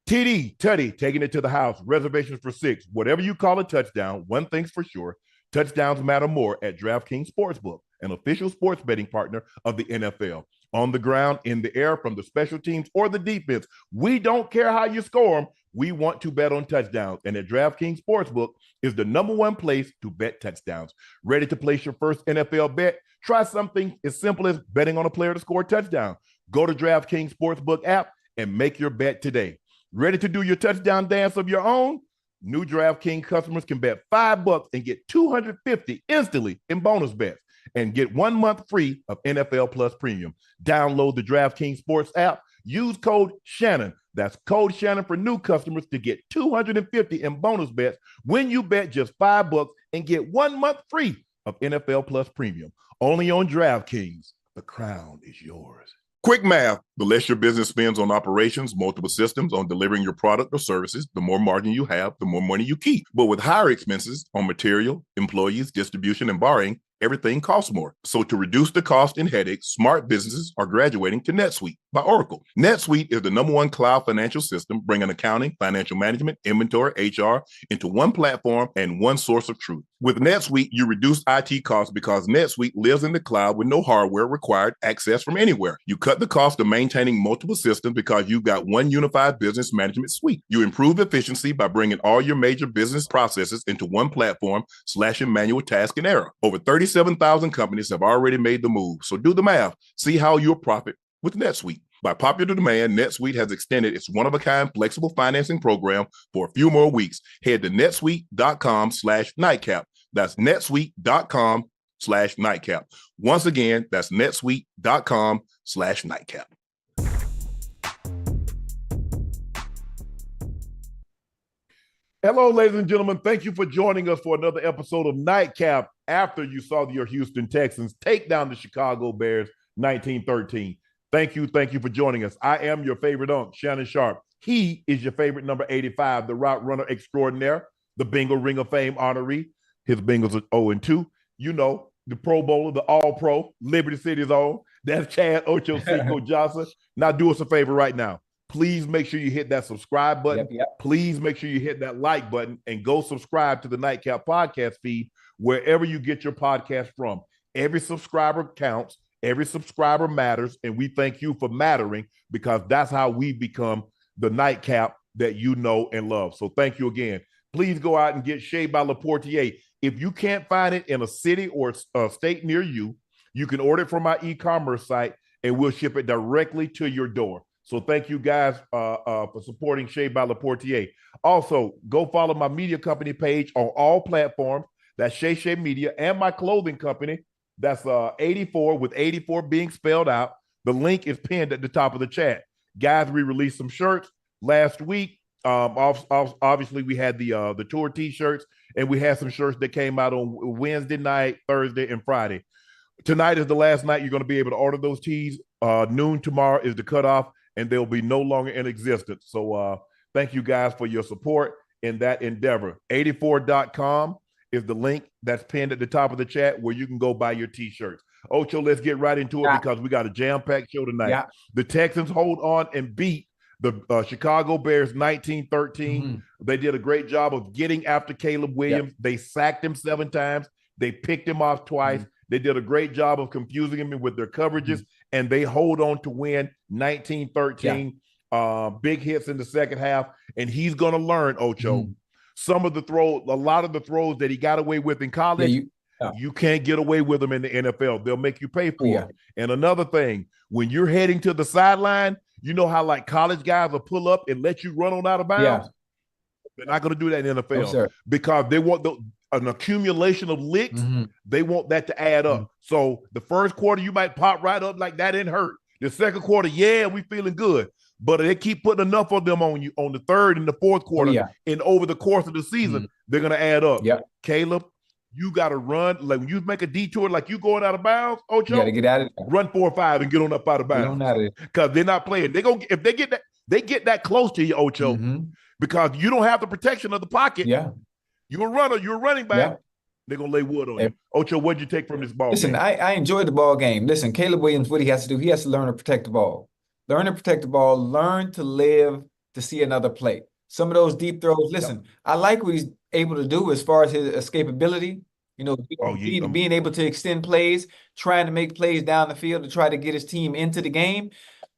TD, Teddy, taking it to the house. Reservations for 6. Whatever you call a touchdown, one thing's for sure. Touchdowns matter more at DraftKings Sportsbook, an official sports betting partner of the NFL. On the ground, in the air, from the special teams or the defense, we don't care how you score them. We want to bet on touchdowns. And at DraftKings Sportsbook is the #1 place to bet touchdowns. Ready to place your first NFL bet? Try something as simple as betting on a player to score a touchdown. Go to DraftKings Sportsbook app and make your bet today. Ready to do your touchdown dance of your own? New DraftKings customers can bet $5 and get $250 instantly in bonus bets and get 1 month free of NFL Plus Premium. Download the DraftKings Sports app. Use code Shannon. That's code Shannon for new customers to get $250 in bonus bets when you bet just $5 and get 1 month free of NFL Plus Premium. Only on DraftKings. The crown is yours. Quick math. The less your business spends on operations, multiple systems, on delivering your product or services, the more margin you have, the more money you keep. But with higher expenses on material, employees, distribution, and borrowing, everything costs more. So to reduce the cost and headaches, smart businesses are graduating to NetSuite by Oracle. NetSuite is the #1 cloud financial system, bringing accounting, financial management, inventory, HR into one platform and one source of truth. With NetSuite, you reduce IT costs because NetSuite lives in the cloud with no hardware required, access from anywhere. You cut the cost of maintaining multiple systems because you've got one unified business management suite. You improve efficiency by bringing all your major business processes into one platform, slashing manual task and error. Over 37,000 companies have already made the move. So do the math. See how you'll profit with NetSuite. By popular demand, NetSuite has extended its one-of-a-kind flexible financing program for a few more weeks. Head to netsuite.com/nightcap. That's netsuite.com/nightcap. Once again, that's netsuite.com/nightcap. Hello, ladies and gentlemen. Thank you for joining us for another episode of Nightcap after you saw your Houston Texans take down the Chicago Bears 19-13. Thank you for joining us. I am your favorite Unc, Shannon Sharpe. He is your favorite number 85, the route runner extraordinaire, the Bengal Ring of Fame honoree. His Bengals are 0-2. You know, the Pro Bowler, the All-Pro, Liberty City's own. That's Chad Ochocinco Johnson. Now do us a favor right now. Please make sure you hit that subscribe button. Yep. Please make sure you hit that like button and go subscribe to the Nightcap podcast feed wherever you get your podcast from. Every subscriber counts. Every subscriber matters, and we thank you for mattering because that's how we become the Nightcap that you know and love. So thank you again. Please go out and get Shea by Laportier. If you can't find it in a city or a state near you, you can order it from our e-commerce site, and we'll ship it directly to your door. So thank you guys for supporting Shea by Laportier. Also, go follow my media company page on all platforms. That's Shea Media, and my clothing company. That's 84 with 84 being spelled out. The link is pinned at the top of the chat. Guys, we released some shirts last week. Obviously, we had the tour T-shirts, and we had some shirts that came out on Wednesday night, Thursday, and Friday. Tonight is the last night you're going to be able to order those tees. Noon tomorrow is the cutoff, and they'll be no longer in existence. So thank you guys for your support in that endeavor. 84.com is the link that's pinned at the top of the chat where you can go buy your T-shirts. Ocho, let's get right into it because we got a jam-packed show tonight. Yeah. The Texans hold on and beat the Chicago Bears 19-13. Mm-hmm. They did a great job of getting after Caleb Williams. Yep. They sacked him 7 times. They picked him off twice. Mm-hmm. They did a great job of confusing him with their coverages, and they hold on to win 19-13. Yeah. Big hits in the second half, and he's going to learn, Ocho. Mm-hmm. A lot of the throws that he got away with in college, you can't get away with them in the NFL. They'll make you pay for it. And another thing, when you're heading to the sideline, you know how like college guys will pull up and let you run on out of bounds? Yeah. They're not going to do that in the NFL because they want an accumulation of licks. Mm-hmm. They want that to add up. Mm-hmm. So the first quarter, you might pop right up like that didn't hurt. The second quarter, we feeling good. But they keep putting enough of them on you on the third and the fourth quarter. And over the course of the season, they're going to add up. Yep. Caleb, you got to run. Like when you make a detour, like you going out of bounds, Ocho, you got to get out of there. Run 4 or 5 and get on up out of bounds. Because they're not playing. If they get that close to you, Ocho, because you don't have the protection of the pocket. Yeah. You're a runner. You're a running back. Yeah. They're going to lay wood on you. Ocho, what'd you take from this ball game? I enjoyed the ball game. Listen, Caleb Williams, what he has to do, he has to learn to protect the ball. Learn to protect the ball, learn to live to see another play. Some of those deep throws, listen, I like what he's able to do as far as his escapability. Being able to extend plays, trying to make plays down the field to try to get his team into the game,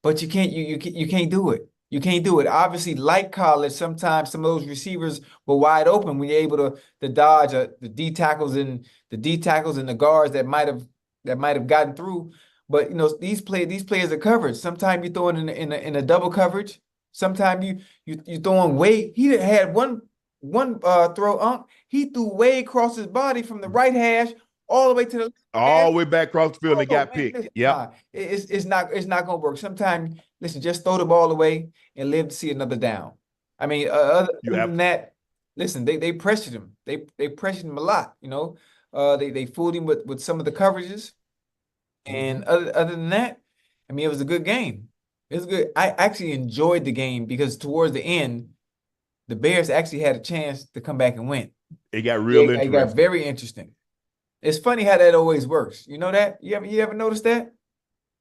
but you can't do it. You can't do it. Obviously, like college, sometimes some of those receivers were wide open when you're able to dodge the D tackles and the guards that might have gotten through. But these players are covered. Sometimes you throw it in a double coverage. Sometimes you throwing way. He had one throw, Unc. He threw way across his body from the right hash all the way to the all the way back across the field and got picked. Yeah, it's not gonna work. Sometimes, listen, just throw the ball away and live to see another down. I mean, other than that, listen, they pressured him. They pressured him a lot. They fooled him with some of the coverages, and other than that, I mean, it was a good game. It was good. I actually enjoyed the game because towards the end, the Bears actually had a chance to come back and win. It got real interesting. It got very interesting. It's funny how that always works. You know that? You ever noticed that?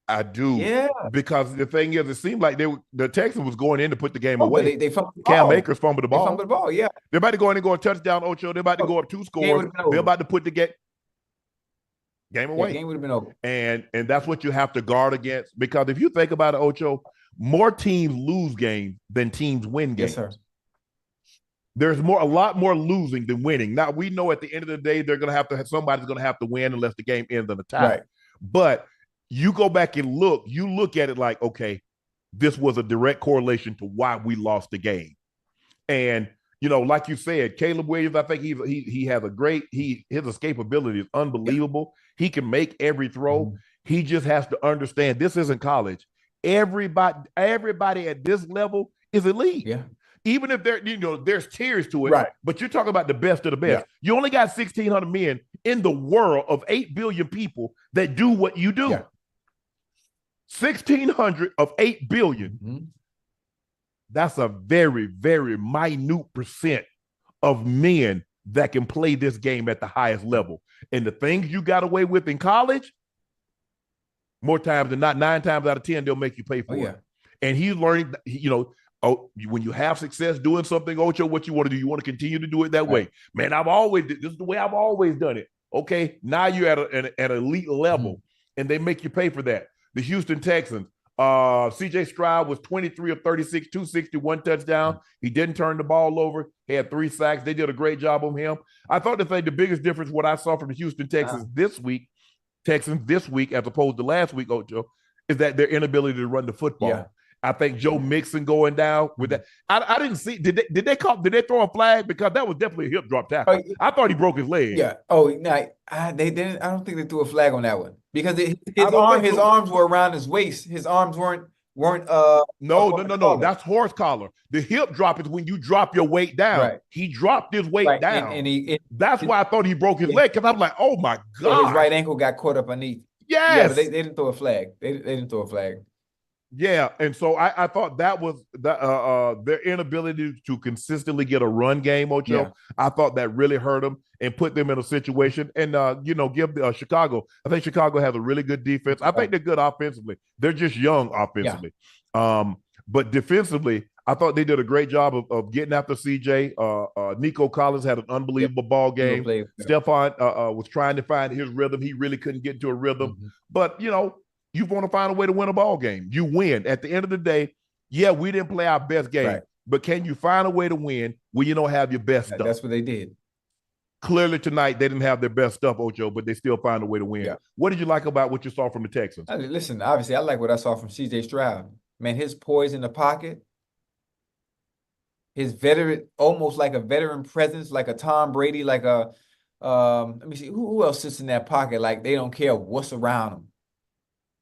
I do. Yeah. Because the thing is, it seemed like the Texans was going in to put the game away. They fumbled the Cam ball. Akers fumbled the ball. They fumbled the ball, yeah. They're about to go in and go a touchdown, Ocho. They're about to go up 2 scores. They're about to put the game away. The game would have been over. And that's what you have to guard against. Because if you think about it, Ocho, more teams lose games than teams win games. Yes, sir. There's a lot more losing than winning. Now, we know at the end of the day, somebody's going to have to win unless the game ends in a tie. Right. But you go back and you look at it like, okay, this was a direct correlation to why we lost the game. And, like you said, Caleb Williams, I think he has his escapability is unbelievable. Yeah. He can make every throw. Mm-hmm. He just has to understand this isn't college. Everybody at this level is elite. Yeah. Even if there's tiers to it, right? But you're talking about the best of the best. Yeah. You only got 1,600 men in the world of 8 billion people that do what you do. Yeah. 1,600 of 8 billion. Mm-hmm. That's a very, very minute percent of men that can play this game at the highest level. And the things you got away with in college, more times than not, 9 times out of 10, they'll make you pay for it. And he's learning, when you have success doing something, Ocho, what you want to do, you want to continue to do it that way. Man, this is the way I've always done it. Okay, now you're at an elite level, and they make you pay for that. The Houston Texans, CJ Stroud was 23 of 36, 261 touchdown. He didn't turn the ball over. He had 3 sacks. They did a great job on him. I thought the biggest difference, what I saw from the Houston Texans this week, as opposed to last week, Ocho, is that their inability to run the football. Yeah. I think Joe Mixon going down with that. I didn't see. Did they throw a flag? Because that was definitely a hip drop tackle. I thought he broke his leg. Yeah. Oh, no, they didn't. I don't think they threw a flag on that one because his arms were around his waist. His arms weren't. No. That's horse collar. The hip drop is when you drop your weight down. Right. He dropped his weight down, and that's why I thought he broke his leg, because I'm like, oh my god, his right ankle got caught up underneath. Yes. Yeah, but they didn't throw a flag. They didn't throw a flag. Yeah, and so I thought that was their inability to consistently get a run game, Ocho. Yeah. I thought that really hurt them and put them in a situation. And give Chicago. I think Chicago has a really good defense. I think they're good offensively. They're just young offensively. Yeah. But defensively, I thought they did a great job of getting after CJ. Nico Collins had an unbelievable ball game. Stephon was trying to find his rhythm. He really couldn't get into a rhythm. Mm-hmm. But you want to find a way to win a ball game. You win. At the end of the day, yeah, we didn't play our best game, but can you find a way to win when you don't have your best stuff? That's what they did. Clearly tonight, they didn't have their best stuff, Ocho, but they still find a way to win. Yeah. What did you like about what you saw from the Texans? Listen, obviously, I like what I saw from CJ Stroud. Man, his poise in the pocket, his almost like a veteran presence, like a Tom Brady, like a let me see, who else sits in that pocket? Like they don't care what's around him.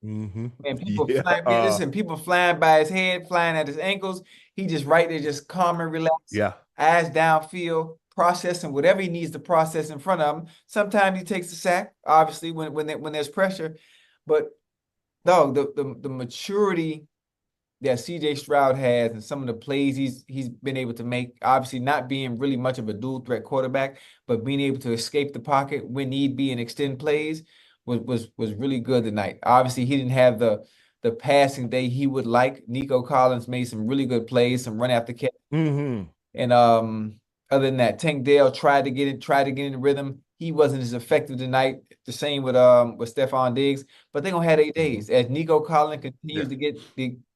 Mm-hmm. And people flying by his head, flying at his ankles. He just right there, just calm and relaxed. Yeah. Eyes downfield, processing whatever he needs to process in front of him. Sometimes he takes the sack, obviously, when there's pressure. But dog, the maturity that CJ Stroud has and some of the plays he's been able to make, obviously not being really much of a dual threat quarterback, but being able to escape the pocket when need be and extend plays was really good tonight. Obviously, he didn't have the the passing day he would like. Nico Collins made some really good plays, some run after catch. And other than that, Tank Dell tried to get in the rhythm. He wasn't as effective tonight. The same with Stephon Diggs, but they're gonna have 8 days. As Nico Collins continues to get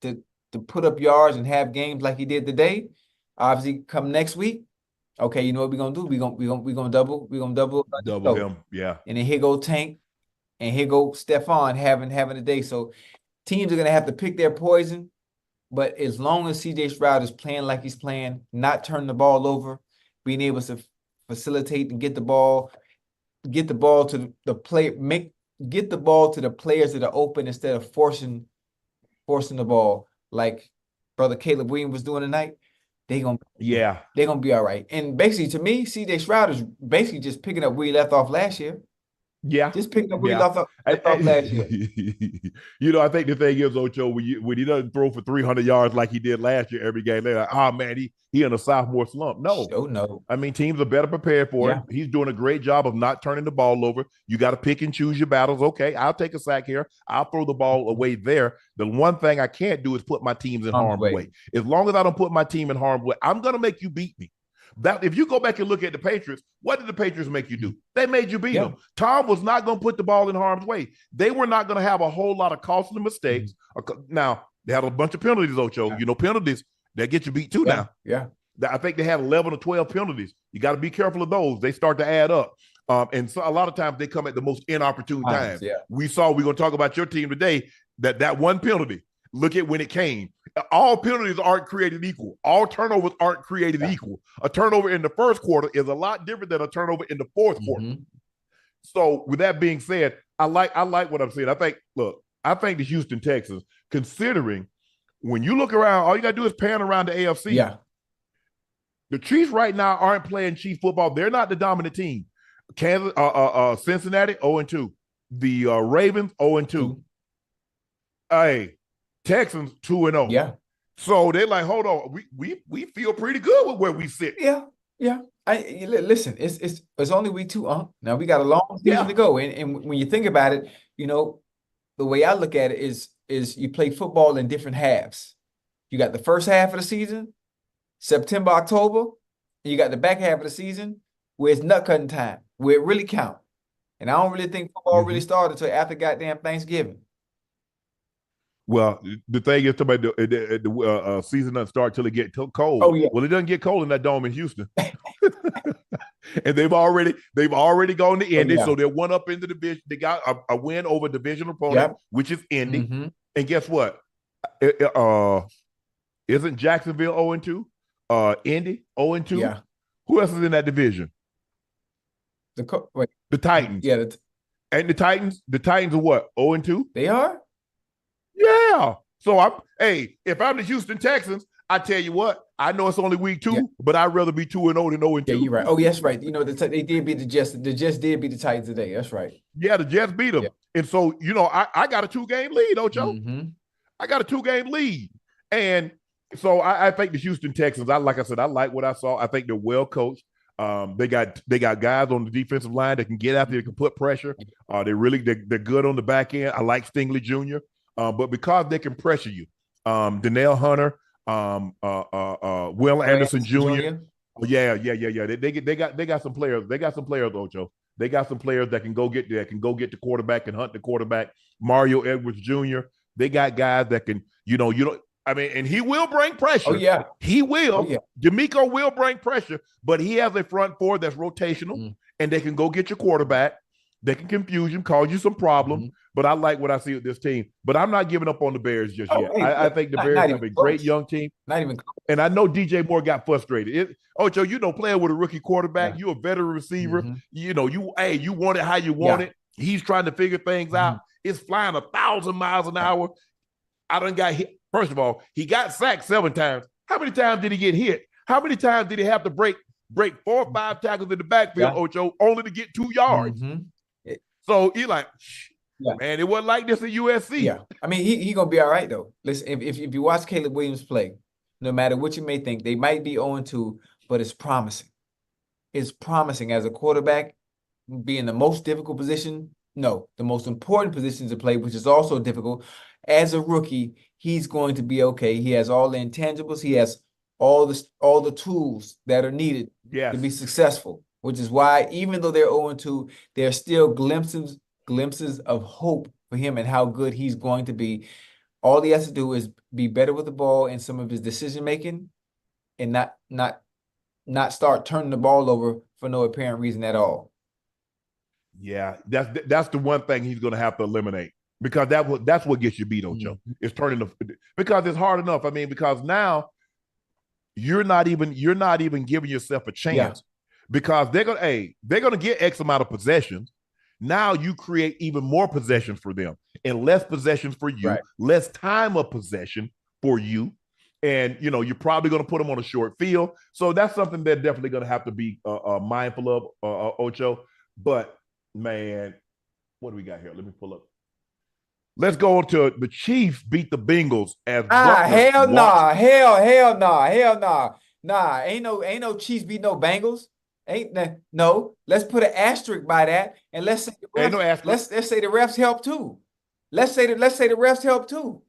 to put up yards and have games like he did today, obviously come next week. Okay, you know what we're gonna do? We're gonna double him, yeah. And then here go Tank, and here go Stephon having a day. So teams are gonna have to pick their poison. But as long as CJ Stroud is playing like he's playing, not turning the ball over, being able to facilitate and get the ball to the play, get the ball to the players that are open instead of forcing the ball like Brother Caleb Williams was doing tonight, they're gonna be all right. And basically, to me, CJ Stroud is basically just picking up where he left off last year. Yeah. Just picking up where he left off last year. I think the thing is, Ocho, when he doesn't throw for 300 yards like he did last year every game, they're like, oh, man, he in a sophomore slump. No. Oh, no. I mean, teams are better prepared for it. He's doing a great job of not turning the ball over. You got to pick and choose your battles. Okay, I'll take a sack here. I'll throw the ball away there. The one thing I can't do is put my teams in harm's way. As long as I don't put my team in harm's way, I'm going to make you beat me. That if you go back and look at the Patriots, what did the Patriots make you do? They made you beat them. Tom was not going to put the ball in harm's way. They were not going to have a whole lot of costly mistakes. Now, they had a bunch of penalties, Ocho. You know, penalties, they get you beat too now. I think they had 11 or 12 penalties. You got to be careful of those. They start to add up. And so a lot of times they come at the most inopportune times. We're going to talk about your team today, that one penalty. Look at when it came. All penalties aren't created equal. All turnovers aren't created equal. A turnover in the first quarter is a lot different than a turnover in the fourth quarter. So with that being said, I like what I'm saying. I think the Houston Texans, considering when you look around, all you got to do is pan around the AFC. The Chiefs right now aren't playing Chief football. They're not the dominant team. Cincinnati 0-2. The Ravens 0-2. Hey, Texans 2-0. So they're like, hold on, we feel pretty good with where we sit. Listen, it's only week 2. Now we got a long season to go, and when you think about it, you know, the way I look at it is you play football in different halves. You got the first half of the season, September, October, and you got the back half of the season where it's nut cutting time, where it really counts. And I don't really think football really started until after goddamn Thanksgiving. Well, the thing is, the season doesn't start till it gets cold. Well, it doesn't get cold in that dome in Houston, and they've already gone to Indy, so they're one up in the division. They got a win over a division opponent, which is Indy. And guess what? Isn't Jacksonville 0-2? Indy 0-2. Who else is in that division? The Titans. And the Titans are what? 0-2. They are. Yeah. So if I'm the Houston Texans, I tell you what, I know it's only week 2, but I'd rather be 2-0 than 0-2. Yeah, you're right. Oh, yes, right. You know, they did beat the Jets. The Jets did beat the Titans today. That's right. Yeah, the Jets beat them. And so, you know, I got a 2-game lead, Ocho. I got a 2-game lead. And so I think the Houston Texans, like I said, I like what I saw. I think they're well coached. They got guys on the defensive line that can get out there, can put pressure. They're good on the back end. I like Stingley Jr. But because they can pressure you, Danielle Hunter, Will Anderson Jr. Oh, yeah. They got some players. They got some players, Ocho. They got some players that can go get the quarterback and hunt the quarterback. Mario Edwards Jr. They got guys that can, and he will bring pressure. Oh, yeah. He will. Oh, yeah. D'Amico will bring pressure, but he has a front four that's rotational, and they can go get your quarterback. They can confuse you, cause you some problems. But I like what I see with this team. But I'm not giving up on the Bears just yet. I think the Bears have a great young team. Not even close. And I know DJ Moore got frustrated. Ocho, playing with a rookie quarterback, you're a veteran receiver. You want it how you want it. He's trying to figure things out. It's flying 1,000 miles an hour. I done got hit. First of all, he got sacked 7 times. How many times did he get hit? How many times did he have to break 4 or 5 tackles in the backfield, Ocho, only to get 2 yards? So you're like, man, it wasn't like this at USC. Yeah, I mean, he gonna be all right though. Listen, if you watch Caleb Williams play, no matter what you may think, they might be 0-2, but it's promising. It's promising as a quarterback, be in the most difficult position No, the most important position to play, which is also difficult. As a rookie, he's going to be okay. He has all the intangibles. He has all the tools that are needed to be successful, which is why even though they're 0-2, there are still glimpses of hope for him and how good he's going to be. All he has to do is be better with the ball in some of his decision making and not start turning the ball over for no apparent reason at all. Yeah, that's the one thing he's going to have to eliminate, because that's what gets you beat, Ocho. Mm-hmm. It's because it's hard enough. I mean, because now you're not even giving yourself a chance, because they're gonna get X amount of possessions. Now you create even more possessions for them and less possessions for you, less time of possession for you. And, you're probably going to put them on a short field. So that's something they're definitely going to have to be mindful of, Ocho. But, man, what do we got here? Let me pull up. Let's go to the Chiefs beat the Bengals as hell nah. Hell nah. Nah, ain't no Chiefs beat no Bengals. No. Let's put an asterisk by that, and let's say let's say the refs help too. Let's say the refs help too.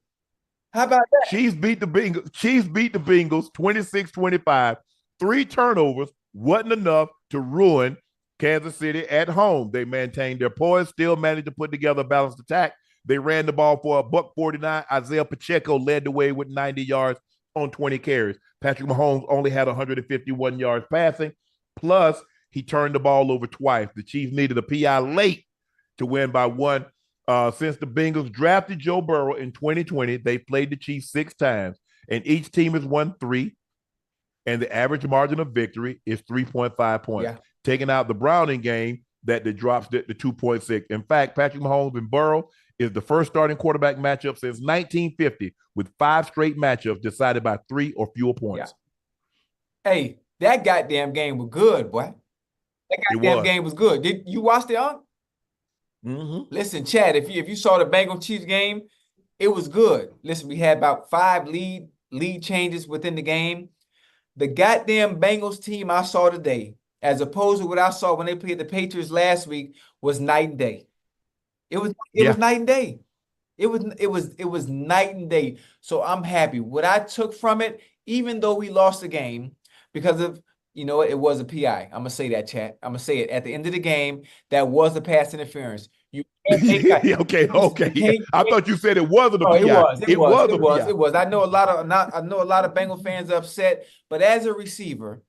How about that? Chiefs beat the Bengals 26-25. 3 turnovers wasn't enough to ruin Kansas City at home. They maintained their poise, still managed to put together a balanced attack. They ran the ball for $149. Isaiah Pacheco led the way with 90 yards on 20 carries. Patrick Mahomes only had 151 yards passing. Plus, he turned the ball over twice. The Chiefs needed a PI late to win by 1. Since the Bengals drafted Joe Burrow in 2020, they played the Chiefs 6 times, and each team has won 3, and the average margin of victory is 3.5 points. Yeah. Taking out the Browning game, that drops to 2.6. In fact, Patrick Mahomes and Burrow is the first starting quarterback matchup since 1950, with 5 straight matchups decided by 3 or fewer points. Yeah. Hey, that goddamn game was good, boy. That goddamn game was good. Did you watch the Unc? Mm-hmm. Listen, Chad, if you saw the Bengals Chiefs game, it was good. Listen, we had about 5 lead changes within the game. The goddamn Bengals team I saw today, as opposed to what I saw when they played the Patriots last week, was night and day. It was night and day. It was night and day. So I'm happy. What I took from it, even though we lost the game, because of it was a PI. I'm gonna say that, chat. I'm gonna say it at the end of the game. That was a pass interference. You can't make okay. I thought you said it wasn't a PI. It was. I know a lot of Bengal fans are upset, but as a receiver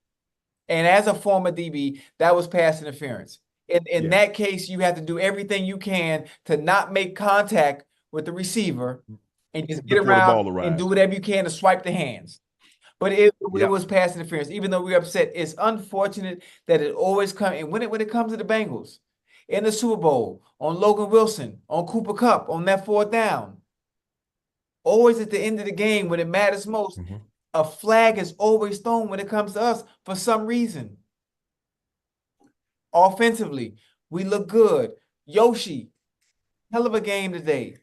and as a former DB, that was pass interference. In that case, you have to do everything you can to not make contact with the receiver and just get around and do whatever you can to swipe the hands. But it was pass interference. Even though we're upset, it's unfortunate that it always comes. And when it comes to the Bengals, in the Super Bowl, on Logan Wilson, on Cooper Kupp, on that 4th down, always at the end of the game when it matters most, a flag is always thrown when it comes to us for some reason. Offensively, we look good. Yoshi, hell of a game today.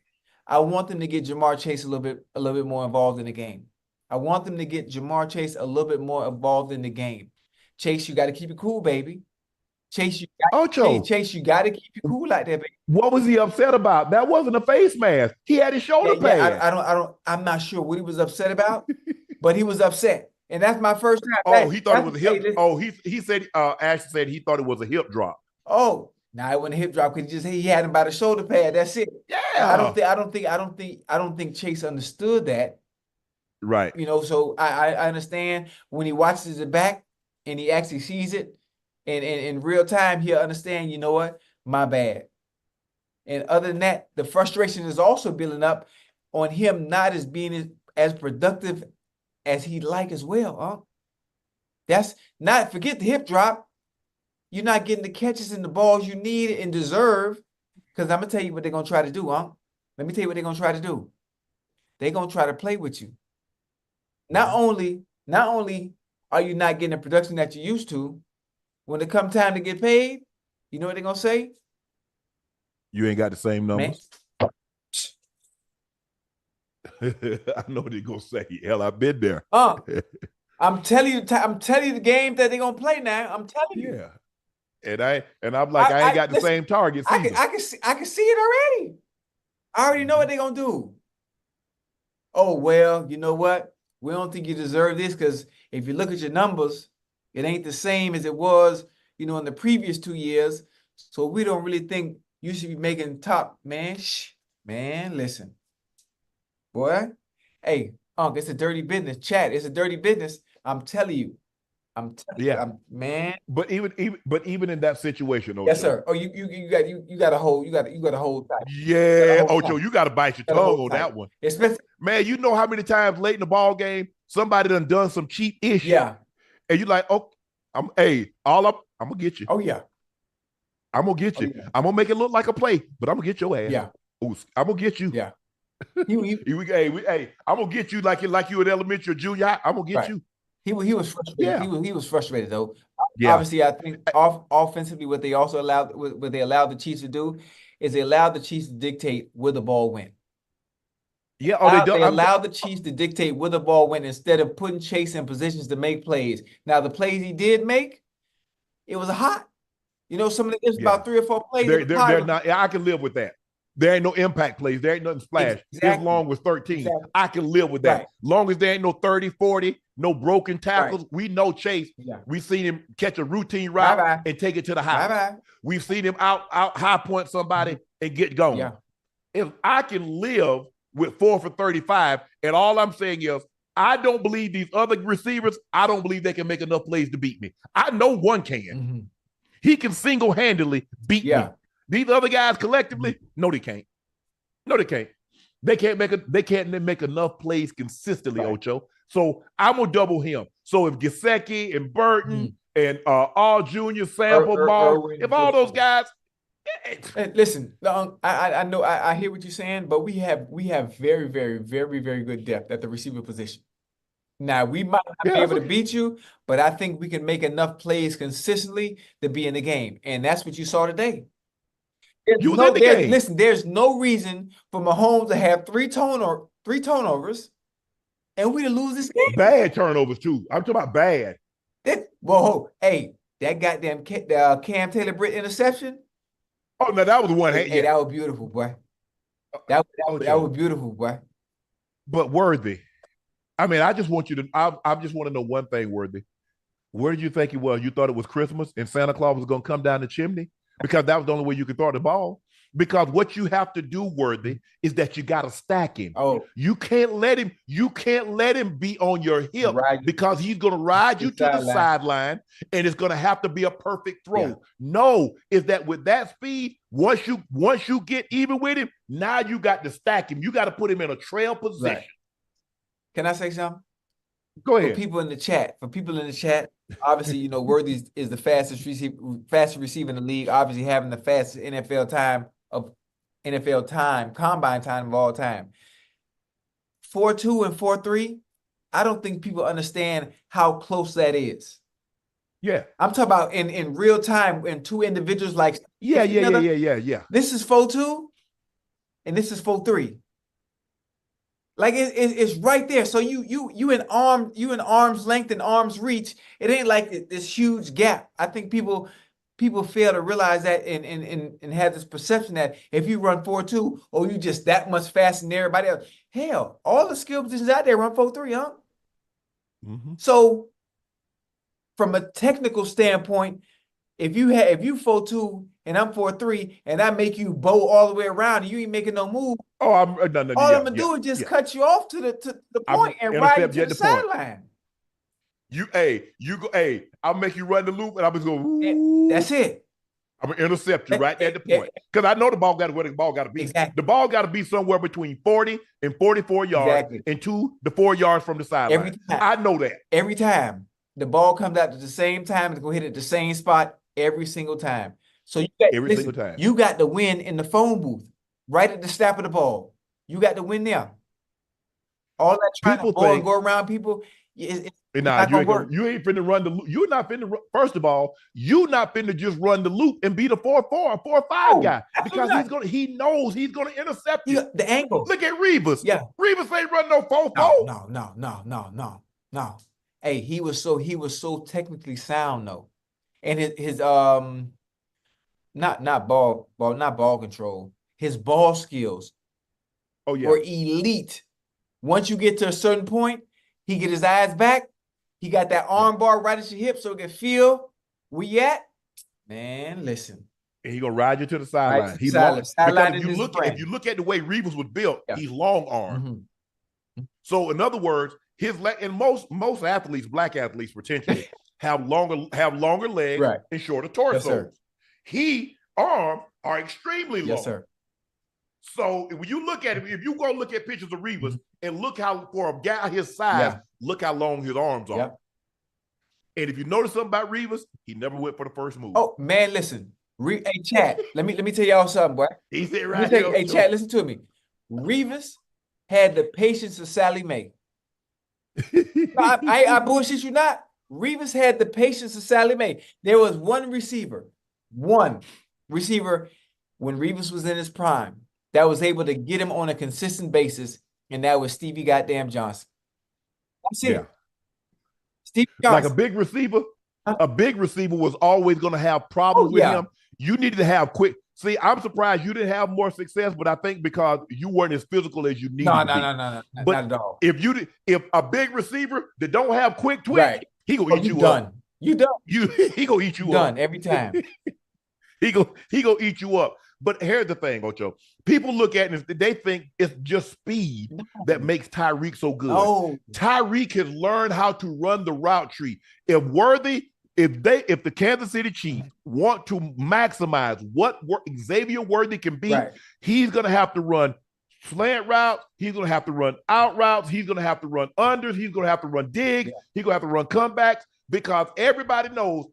I want them to get Jamar Chase a little bit more involved in the game. I want them to get Jamar Chase a little bit more involved in the game. Chase, you got to keep it cool, baby. Chase, you got to keep it cool like that, baby. What was he upset about? That wasn't a face mask. He had his shoulder pad. I'm not sure what he was upset about, but he was upset. And that's my first time. He thought it was a hip. He said Ashley said he thought it was a hip drop. Oh, now it wasn't a hip drop because he had him by the shoulder pad. That's it. Yeah. I don't think Chase understood that. Right. So I understand when he watches it back and he actually sees it and in real time, he'll understand, you know what? My bad. And other than that, the frustration is also building up on him not as being as productive as he'd like as well, huh? That's not, forget the hip drop. You're not getting the catches and the balls you need and deserve. Because I'm going to tell you what they're going to try to do, huh? Let me tell you what they're going to try to do. They're going to try to play with you. Not only are you not getting the production that you used to, when it comes time to get paid, you know what they're going to say? You ain't got the same numbers. I know what they're going to say. Hell, I've been there. I'm telling you the game that they're going to play now. I'm telling you. Yeah. And I'm like, I ain't got the same targets. I can see it already. I already know what they're gonna do. Oh, well, you know what? We don't think you deserve this because if you look at your numbers, it ain't the same as it was, in the previous 2 years. So we don't really think you should be making top, man. Man, listen. Boy, hey, Unc, it's a dirty business. Chad, it's a dirty business. I'm telling you. Man. But even in that situation, Ocho. Yes, sir. Oh, you got to hold tight. Yeah, Ocho, you got to bite your tongue on that one. Especially, man, you know how many times late in the ball game somebody done some cheap ish. Yeah. And you like, oh, I'm gonna get you. Oh yeah. I'm gonna get you. Yeah. I'm gonna make it look like a play, but I'm gonna get your ass. Yeah. Ooh, I'm gonna get you. Yeah. I'm gonna get you like you in elementary or junior high. I'm gonna get you. He was frustrated. Yeah. He was frustrated though. Yeah. Obviously, I think offensively, what they allowed the Chiefs to do is they allowed the Chiefs to dictate where the ball went. Yeah, they allowed the Chiefs to dictate where the ball went instead of putting Chase in positions to make plays. Now, the plays he did make, it was hot. Some of it was about 3 or 4 plays. They're not. I can live with that. There ain't no impact plays. There ain't nothing splash. Exactly. It's long with 13. Exactly. I can live with that. Right. Long as there ain't no 30, 40, no broken tackles. Right. We know Chase. Yeah. We've seen him catch a routine route and take it to the house. We've seen him out high point somebody and get going. Yeah. If I can live with 4 for 35, and all I'm saying is I don't believe these other receivers, I don't believe they can make enough plays to beat me. I know one can. Mm-hmm. He can single-handedly beat me. These other guys collectively, no, they can't. No, they can't. They can't make enough plays consistently, Ocho. So I'm gonna double him. So if Gesicki and Burton and all junior sample ball, if all those guys, listen, I know I hear what you're saying, but we have very, very, very, very good depth at the receiver position. Now, we might not be able to beat you, but I think we can make enough plays consistently to be in the game. And that's what you saw today. Listen, there's no reason for Mahomes to have three turnovers and we to lose this game. Bad turnovers, too. I'm talking about bad. That goddamn Cam Taylor-Britt interception. Oh, no, that was one. Hey, that was beautiful, boy. That was beautiful, boy. But Worthy, I mean, I just want you to. I just want to know one thing, Worthy. Where did you think it was? You thought it was Christmas and Santa Claus was going to come down the chimney? Because that was the only way you could throw the ball. Because what you have to do, Worthy, is that you got to stack him. Oh, you can't let him be on your hip because he's going to ride you to the sideline, and it's going to have to be a perfect throw. Yeah. No, is that with that speed, once you get even with him, now you got to stack him. You got to put him in a trail position. Right. Can I say something? Go ahead. For people in the chat, obviously, Worthy is the fastest receiver in the league. Obviously, having the fastest combine time of all time. 4.2 and 4.3. I don't think people understand how close that is. Yeah, I'm talking about in real time when two individuals like yeah. This is 4.2, and this is 4.3. Like it's right there. So you in arm's length and arm's reach. It ain't like this huge gap. I think people fail to realize that and have this perception that if you run 4.2, you just that much faster than everybody else. Hell, all the skill positions out there run 4.3, huh? Mm-hmm. So from a technical standpoint, if you 4.2 and I'm 4.3 and I make you bow all the way around and you ain't making no move. Oh, I'm gonna do is just cut you off to the point and ride you to the sideline. I'll make you run the loop and I'm just going. That's it. I'm gonna intercept you right at the point because I know the ball got to where the ball got to be. Exactly. The ball got to be somewhere between 40 and 44 yards and 2 to 4 yards from the sideline. I know that every time the ball comes out at the same time, it's gonna hit at the same spot every single time. So single time. You got the win in the phone booth. Right at the snap of the ball. You got to win there. All that trying to go around people. You ain't finna run the loop. You're not finna, first of all, you're not finna just run the loop and be the 4-4 or 4-5 guy. Because he knows he's gonna intercept you. The angle. Look at Revis. Yeah. Revis ain't run no 4-4. No. Hey, he was so technically sound, though. And his not ball control. His ball skills were elite. Once you get to a certain point, he get his eyes back. He got that arm bar right at your hip so it can feel where you at. Man, listen. And he gonna ride you to the sideline. Right, he's long. Because if you look at the way Reeves was built, he's long armed. Mm-hmm. So in other words, and most athletes, black athletes, potentially have longer legs and shorter torsos. His arms are extremely long. Yes, sir. So when you look at it, if you go look at pictures of Reeves and look how, for a guy his size, look how long his arms are. Yep. And if you notice something about Reeves, he never went for the first move. Oh man, listen. Hey Chad, let me tell y'all something, boy. He said right here. Hey Chad, listen to me. Reeves had the patience of Sally Mae. I bullshit you not. Reeves had the patience of Sally Mae. There was one receiver when Reeves was in his prime that was able to get him on a consistent basis, and that was Stevie goddamn Johnson. That's it. Stevie Johnson. Like a big receiver was always going to have problems with him. You needed to have quick. See, I'm surprised you didn't have more success, but I think because you weren't as physical as you needed to be. No, but not at all. If a big receiver that don't have quick twitch, he gonna eat you up. You done. He gonna eat you up. Done every time. he gonna eat you up. But here's the thing, Ocho. People look at it and they think it's just speed that makes Tyreek so good. Oh. Tyreek has learned how to run the route tree. If the Kansas City Chiefs want to maximize what Xavier Worthy can be, he's going to have to run slant routes. He's going to have to run out routes. He's going to have to run unders. He's going to have to run digs. He's going to have to run comebacks because everybody knows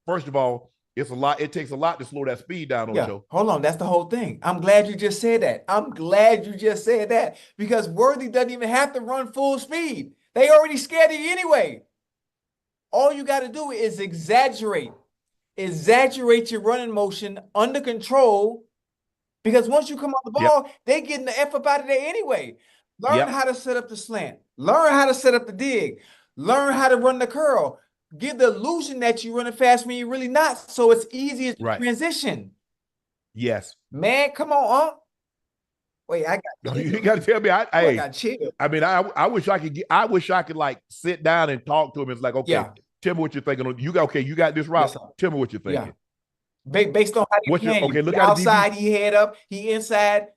first of all, it's a lot. It takes a lot to slow that speed down, Ocho. Hold on. That's the whole thing. I'm glad you just said that. Because Worthy doesn't even have to run full speed. They already scared of you anyway. All you got to do is exaggerate your running motion under control, because once you come on the ball, they getting the F up out of there anyway. Learn how to set up the slant. Learn how to set up the dig. Learn how to run the curl. Give the illusion that you're running fast when you're really not, so it's easier to transition. Yes. Man, come on, Unc. Wait, you got to tell me. I got chill. I mean, I wish I could like sit down and talk to him. It's like, okay, tell me what you're thinking. You got this route. Yes, tell me what you're thinking. Based on how look at outside, he head up, he inside.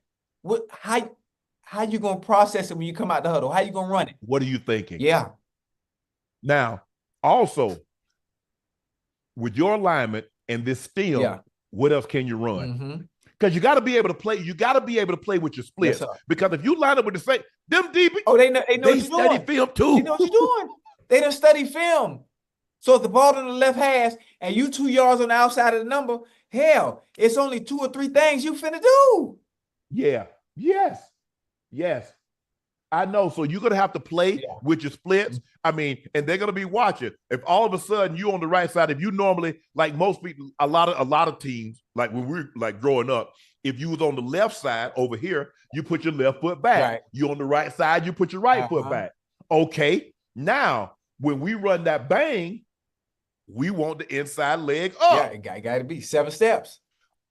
How you gonna process it when you come out the huddle? How you gonna run it? What are you thinking? Yeah. Now, also, with your alignment and this stem, what else can you run? Because you got to be able to play. You got to be able to play with your splits. Because if you line up with the same, them DB, they study film too. They know what you're doing. They don't study film. So if the ball in the left hash and you 2 yards on the outside of the number, hell, it's only 2 or 3 things you finna do. Yeah. Yes. I know. So you're gonna have to play with your splits. I mean, and they're gonna be watching. If all of a sudden you on the right side, if you normally, like most people, a lot of teams, like when we're like growing up, if you was on the left side over here, you put your left foot back. Right. You on the right side, you put your right foot back. Okay. Now, when we run that bang, we want the inside leg up. Yeah, it got to be 7 steps.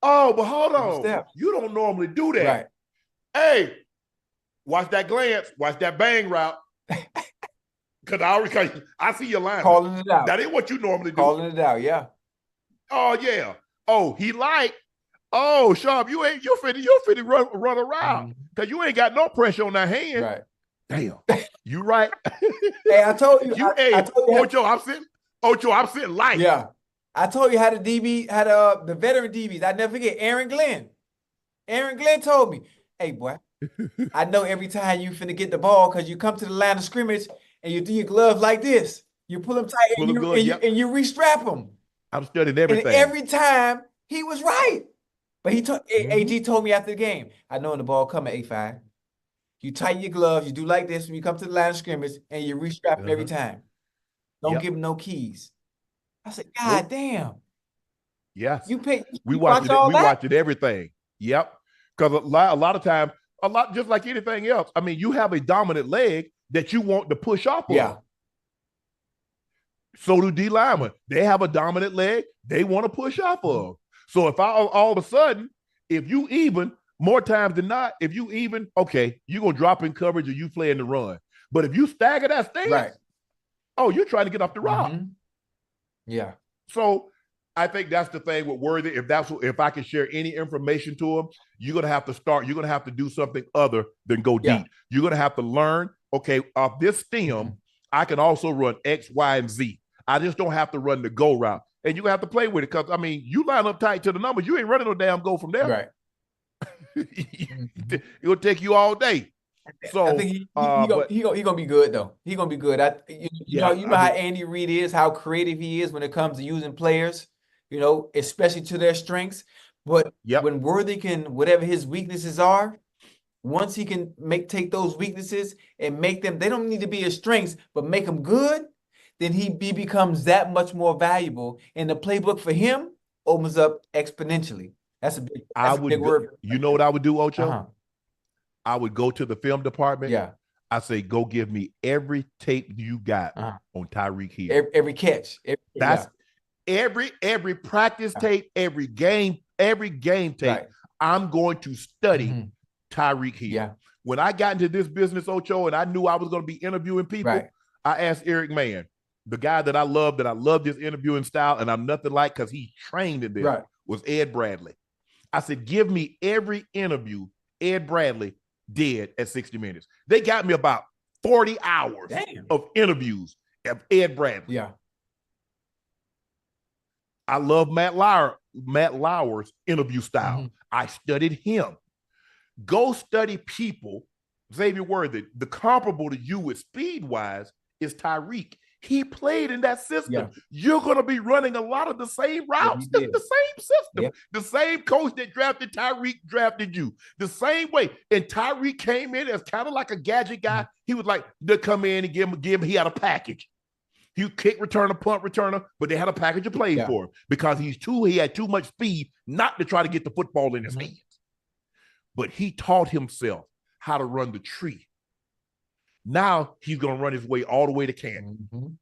Oh, but hold 7 on. steps. You don't normally do that. Right. Hey, watch that glance. Watch that bang route. Because I see your line. Calling it out. That ain't what you normally do. Calling it out, yeah. Oh, yeah. Oh, Sharpe, you're finna run around. Because you ain't got no pressure on that hand. Right. Damn. You right. Hey, I told you. I told you Ocho, I'm sitting light. Yeah. I told you how the veteran DBs. I never forget Aaron Glenn. Aaron Glenn told me, hey, boy, I know every time you finna get the ball because you come to the line of scrimmage and you do your gloves like this. You pull them tight and you restrap them. I'm studying everything. And every time he was right. But AG told me after the game, I know when the ball coming, A5. You tighten your gloves, you do like this when you come to the line of scrimmage, and you restrap it every time. Don't give him no keys. I said, God damn. Yes. We watched everything. Yep. Because a lot of times, just like anything else, I mean, you have a dominant leg that you want to push off of. Yeah. So do D linemen. They have a dominant leg. They want to push off of. So if all of a sudden, if you even, more times than not, if you even, okay, you're going to drop in coverage or you play in the run. But if you stagger that stance, Right. oh, you're trying to get off the rock. Yeah. So I think that's the thing with Worthy. If I can share any information to him, you're going to have to start. You're going to have to do something other than go deep. You're going to have to learn, okay, off this stem, I can also run X, Y, and Z. I just don't have to run the go route. And you're going to have to play with it because, I mean, you line up tight to the numbers. You ain't running no damn go from there. Right. It'll take you all day. So I think he gonna be good though. He gonna be good. You know how Andy Reid is, how creative he is when it comes to using players, you know, especially to their strengths. But when Worthy can, whatever his weaknesses are, once he can take those weaknesses and make them, they don't need to be his strengths, but make them good, then he becomes that much more valuable. And the playbook for him opens up exponentially. That's a big word. You know what I would do, Ocho? I would go to the film department. Yeah. I say, go give me every tape you got on Tyreek Hill. Every catch. Every practice tape, every game tape. Right. I'm going to study Tyreek Hill. Yeah. When I got into this business, Ocho, and I knew I was going to be interviewing people, I asked Eric Mann, the guy that I love his interviewing style, and I'm nothing like because he trained in this, was Ed Bradley. I said, give me every interview Ed Bradley did at 60 Minutes. They got me about 40 hours of interviews of Ed Bradley. Yeah. I love Matt Lauer's interview style. I studied him. Go study people. Xavier Worthy, the comparable to you with speed-wise is Tyreek. He played in that system. Yeah. You're going to be running a lot of the same routes. It's the same system. Yeah. The same coach that drafted Tyreek drafted you. The same way. And Tyreek came in as kind of like a gadget guy. He was like, they'll come in and give him, he had a package. He kick returner, punt returner, but they had a package of plays for him because he had too much speed not to try to get the football in his hands. But he taught himself how to run the tree. Now he's going to run his way all the way to Canton.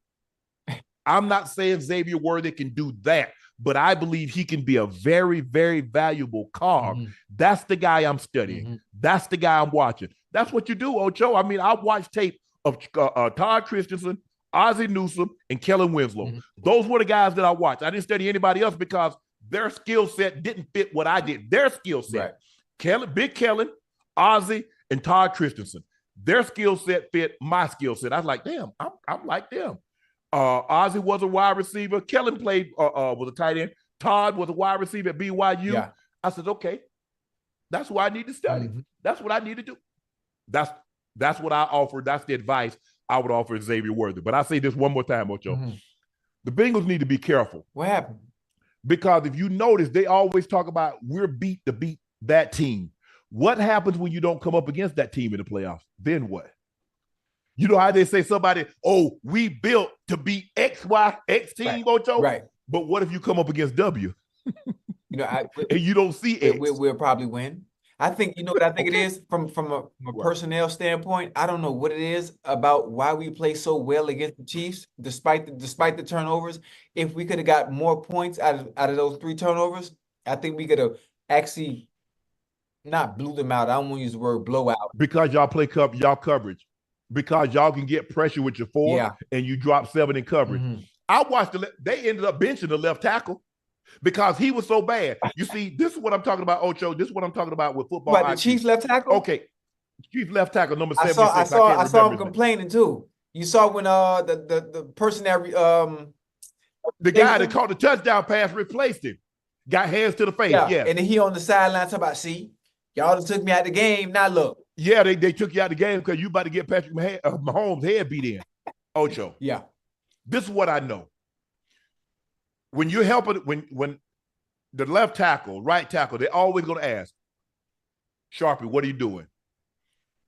I'm not saying Xavier Worthy can do that, but I believe he can be a very, very valuable cog. That's the guy I'm studying. That's the guy I'm watching. That's what you do, Ocho. I mean, I watched tape of Todd Christensen, Ozzie Newsome, and Kellen Winslow. Those were the guys that I watched. I didn't study anybody else because their skill set didn't fit what I did. Their skill set, Big Kellen, Ozzie, and Todd Christensen. Their skill set fit my skill set. I was like, damn, I'm like them. Ozzie was a wide receiver. Kellen played was a tight end. Todd was a wide receiver at BYU. Yeah. I said, okay, that's what I need to study. That's what I need to do. That's what I offer. That's the advice I would offer Xavier Worthy. But I say this one more time, Ocho. The Bengals need to be careful. What happened? Because if you notice, they always talk about we're beat to beat that team. What happens when you don't come up against that team in the playoffs? Then what? You know how they say we built to beat X team, Ocho? Right. But what if you come up against W? And you don't see X? We'll probably win. I think, you know what I think it is from a personnel standpoint. I don't know what it is about why we play so well against the Chiefs, despite the turnovers. If we could have got more points out of those 3 turnovers, I think we could have actually not blew them out. I don't want to use the word blowout. Because y'all play y'all coverage. Because y'all can get pressure with your 4 and you drop 7 in coverage. I watched they ended up benching the left tackle because he was so bad. You see, this is what I'm talking about, Ocho. This is what I'm talking about with football. What, the Chiefs left tackle? Okay. Chiefs left tackle number 76. I saw him complaining too. You saw when the person that the guy that caught the touchdown pass replaced him. Got hands to the face. Yeah. And then he on the sideline talking about, see, y'all just took me out the game. Now look. Yeah, they took you out the game because you about to get Patrick Mahomes' head beat in. Ocho. Yeah. This is what I know. When you're helping, when the left tackle, right tackle, they're always going to ask, Sharpie, what are you doing?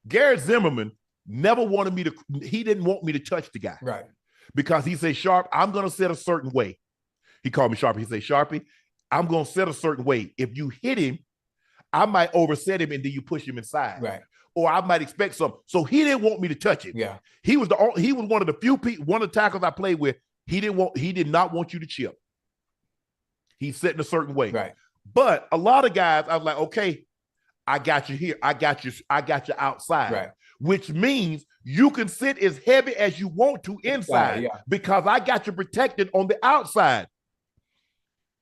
Garrett Zimmerman never wanted me to, he didn't want me to touch the guy. Right. Because he said, Sharp, I'm going to set a certain way. He called me Sharpie. He said, Sharpie, I'm going to set a certain way. If you hit him, I might overset him and then you push him inside. Right. Or I might expect something. So he didn't want me to touch him. Yeah. He was one of the few people, one of the tackles I played with He did not want you to chip. He's sitting a certain way. Right. But a lot of guys, I was like, okay, I got you here. I got you outside. Right. Which means you can sit as heavy as you want to inside because I got you protected on the outside.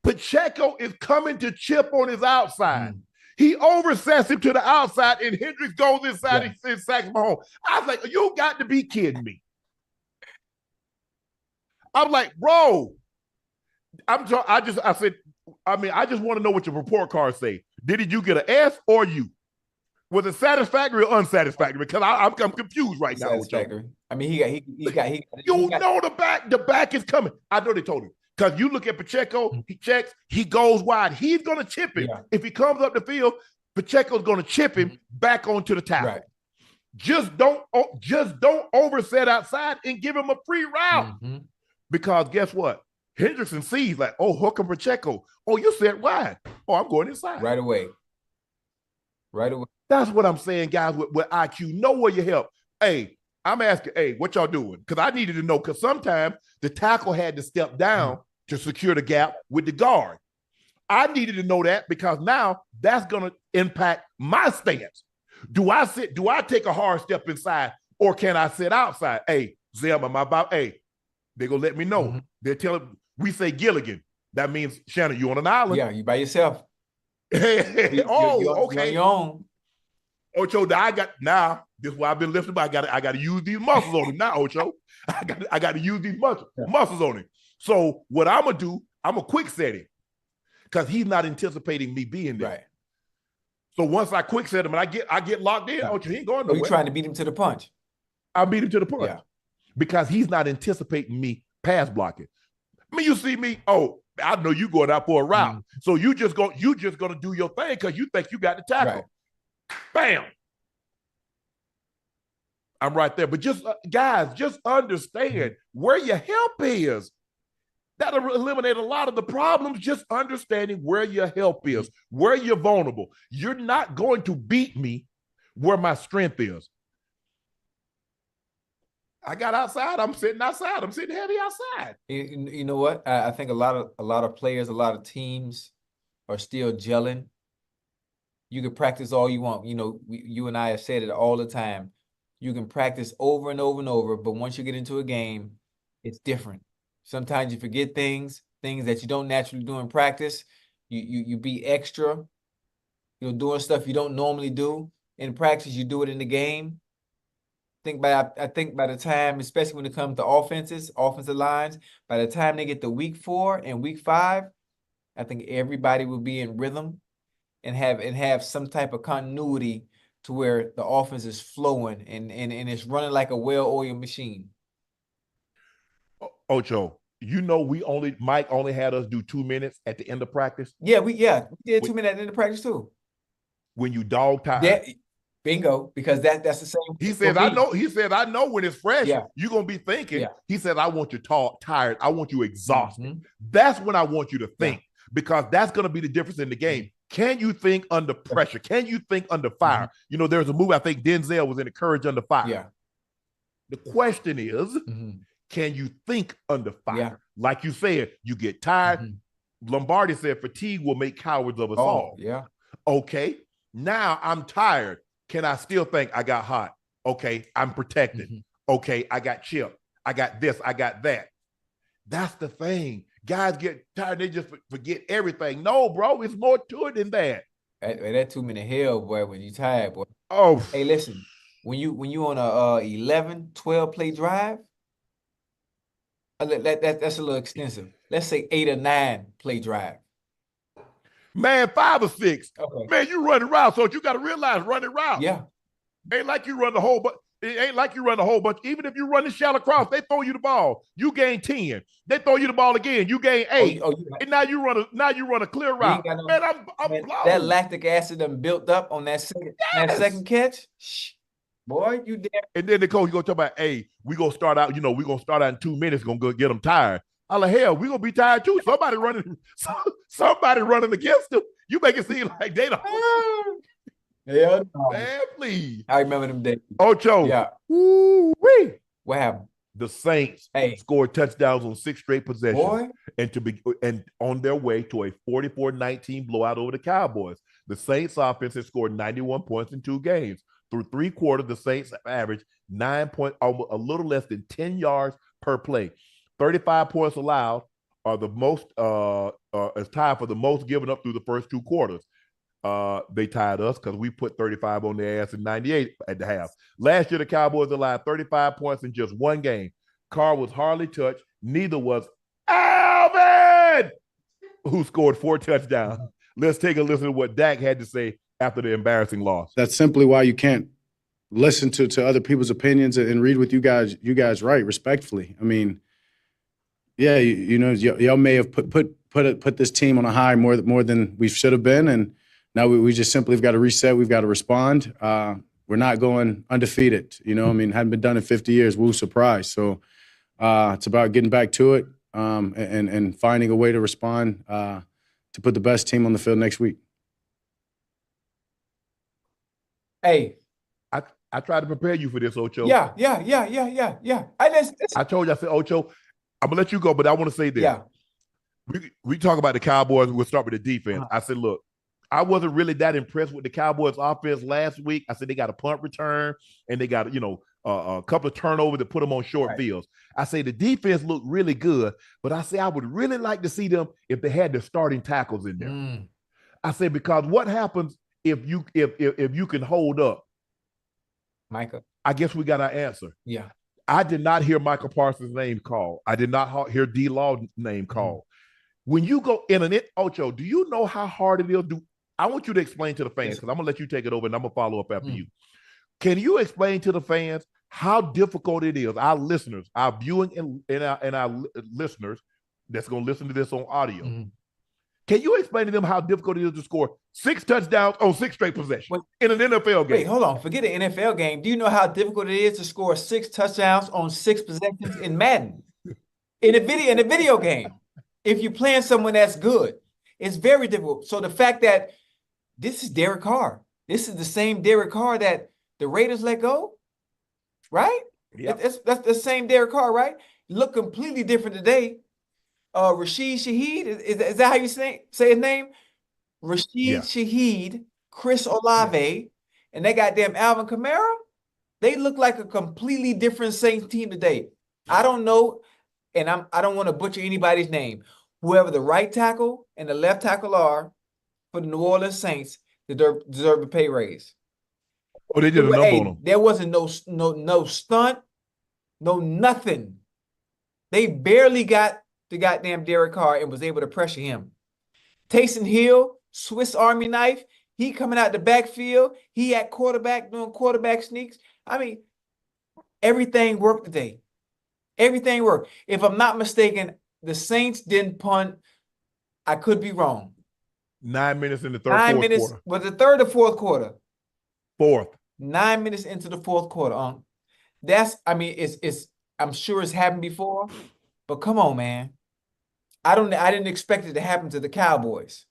Pacheco is coming to chip on his outside. He oversets him to the outside, and Hendricks goes inside and sacks Mahomes. I was like, you got to be kidding me. I'm like, bro, I just want to know what your report card say. Did you get an S or U? Was it satisfactory or unsatisfactory? Because I'm confused right now. I mean, he got. The back is coming. I know they told him. Because you look at Pacheco, he checks, he goes wide. He's going to chip him. Yeah. If he comes up the field, Pacheco's going to chip him back onto the tackle. Right. Just don't overset outside and give him a free route. Because guess what? Hendrickson sees like, oh, hook him Pacheco. Oh, you set wide. Oh, I'm going inside. Right away. That's what I'm saying, guys, with IQ. Know where you help. Hey, I'm asking, what y'all doing? Because I needed to know, because sometimes the tackle had to step down to secure the gap with the guard. I needed to know that because now that's going to impact my stance. Do I take a hard step inside or can I sit outside? Hey, Zim, am I about? Hey, they're going to let me know. They're telling, we say Gilligan. That means, Shannon, you on an island. Yeah, you by yourself. Okay. You're on your own. Ocho, now this is why I've been lifting, but I got to use these muscles on him now, Ocho. I got to use these muscles on him. So what I'm going to do, I'm going to quick set him because he's not anticipating me being there. Right. So once I quick set him and I get locked in, Ocho, he ain't going nowhere. You're trying to beat him to the punch. I beat him to the punch because he's not anticipating me pass blocking. I mean, you see me, I know you going out for a route. So you just going to do your thing because you think you got the tackle. Right. Bam. I'm right there. But just, guys, just understand where your help is. That'll eliminate a lot of the problems, just understanding where your help is, where you're vulnerable. You're not going to beat me where my strength is. I got outside. I'm sitting outside. I'm sitting heavy outside. You know what? I think a lot of players, a lot of teams are still gelling. You can practice all you want. You know, you and I have said it all the time. You can practice over and over and over, but once you get into a game, it's different. Sometimes you forget things that you don't naturally do in practice. You be extra, doing stuff you don't normally do in practice. You do it in the game. I think by the time, especially when it comes to offensive lines, by the time they get to week 4 and week 5, I think everybody will be in rhythm and have some type of continuity to where the offense is flowing and it's running like a well-oiled machine. Ocho, Mike only had us do 2 minutes at the end of practice. Yeah, we did 2 minutes at the end of practice too. When you dog tired. Yeah, bingo, because that's the same. He said, I know when it's fresh, you're gonna be thinking. Yeah. He said, I want you tired, I want you exhausted. That's when I want you to think, because that's gonna be the difference in the game. Can you think under pressure? Can you think under fire? There's a movie, I think Denzel was in, Courage Under Fire. Yeah. The question is, can you think under fire? Yeah. Like you said, you get tired. Lombardi said fatigue will make cowards of us all. Yeah. Okay, now I'm tired. Can I still think? I got hot. Okay, I'm protected. Okay, I got chip. I got this. I got that. That's the thing. Guys get tired. They just forget everything. No, bro, it's more to it than that. That 2 minute hell, boy, when you tired, boy. Oh. Hey, listen, when you on a 11, 12 play drive, that's a little extensive. Let's say 8 or 9 play drive. Man, 5 or 6. Okay. Man, you running routes, so you got to realize running routes. Yeah. Ain't like you run the whole bunch. It ain't like you run a whole bunch. Even if you run the shallow cross, they throw you the ball. You gain 10. They throw you the ball again. You gain 8. And now you run a clear route. Man, I'm blown. That lactic acid done built up on that second catch. Shh. Boy, you damn. And then the coach, you gonna talk about, hey, we gonna start out, we're gonna start out in 2 minutes, gonna go get them tired. I'm like, hell, we gonna be tired too. Somebody running against them. You make it seem like they don't. Hell no. Man, please. I remember them days. Ocho. Yeah. Woo-wee. What happened? The Saints scored touchdowns on 6 straight possessions and on their way to a 44-19 blowout over the Cowboys. The Saints offense has scored 91 points in 2 games. Through 3 quarters, the Saints have averaged 9 points, a little less than 10 yards per play. 35 points allowed are the most is tied for the most given up through the first 2 quarters. They tied us because we put 35 on their ass in 98 at the half. Last year, the Cowboys allowed 35 points in just 1 game. Carr was hardly touched. Neither was Alvin, who scored 4 touchdowns. Let's take a listen to what Dak had to say after the embarrassing loss. That's simply why you can't listen to other people's opinions and read what you guys write respectfully. I mean, yeah, y'all may have put this team on a high more than we should have been, and now we just simply have got to reset. We've got to respond. We're not going undefeated. I mean, hadn't been done in 50 years. Woo, surprise. So it's about getting back to it and finding a way to respond to put the best team on the field next week. Hey, I tried to prepare you for this, Ocho. Yeah. I told you, I said, Ocho, I'm gonna let you go, but I want to say this. Yeah. We talk about the Cowboys. We'll start with the defense. I said, look, I wasn't really that impressed with the Cowboys offense last week. I said they got a punt return and they got, a couple of turnovers to put them on short fields. I say the defense looked really good, but I say I would really like to see them if they had the starting tackles in there. I say, because what happens if you can hold up? Micah. I guess we got our answer. Yeah. I did not hear Michael Parsons' name called. I did not hear D. Law's name called. When you go in an Ocho, do you know how hard it is? I want you to explain to the fans, because I'm going to let you take it over and I'm going to follow up after you. Can you explain to the fans how difficult it is, our listeners, our viewing and our listeners that's going to listen to this on audio? Can you explain to them how difficult it is to score 6 touchdowns on 6 straight possessions in an NFL game? Wait, hold on. Forget an NFL game. Do you know how difficult it is to score 6 touchdowns on 6 possessions in Madden? In a video game. If you're playing someone that's good, it's very difficult. So the fact that this is Derek Carr, this is the same Derek Carr that the Raiders let go, right? Yep. That's the same Derek Carr, right? Look completely different today. Rashid Shaheed, is that how you say his name? Rashid Shaheed, Chris Olave, and they goddamn Alvin Kamara. They look like a completely different Saints team today. I don't know, and I don't want to butcher anybody's name. Whoever the right tackle and the left tackle are for the New Orleans Saints, they deserve a pay raise. Oh, they did a number on them. There wasn't no stunt, no nothing. They barely got the goddamn Derek Carr and was able to pressure him. Taysom Hill, Swiss Army knife, he coming out the backfield. He at quarterback doing quarterback sneaks. I mean, everything worked today. Everything worked. If I'm not mistaken, the Saints didn't punt. I could be wrong. 9 minutes in the third, 9 fourth minutes. quarter. Was it third or fourth quarter? Fourth. 9 minutes into the fourth quarter. It's I'm sure it's happened before, but come on, man. I didn't expect it to happen to the Cowboys.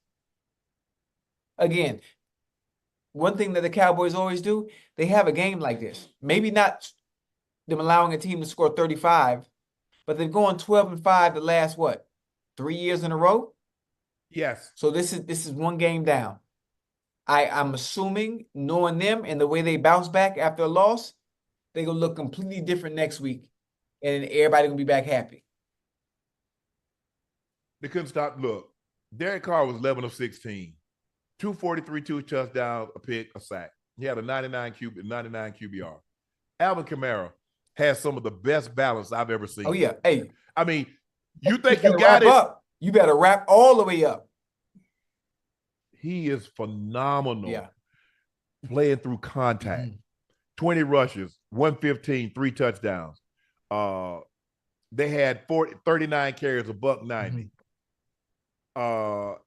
Again, one thing that the Cowboys always do, they have a game like this. Maybe not them allowing a team to score 35, but they've gone 12-5 the last, 3 years in a row? Yes. So this is one game down. I'm assuming, knowing them and the way they bounce back after a loss, they're going to look completely different next week, and everybody going to be back happy. They couldn't stop. Look, Derek Carr was 11 of 16. 243, 2 touchdowns, a pick, a sack. He had a 99 QBR. Alvin Kamara has some of the best balance I've ever seen. Oh, yeah. Hey. I mean, you think you got it? Up. You better wrap all the way up. He is phenomenal. Yeah. Playing through contact. 20 rushes, 115, 3 touchdowns. They had 39 carries, $190. I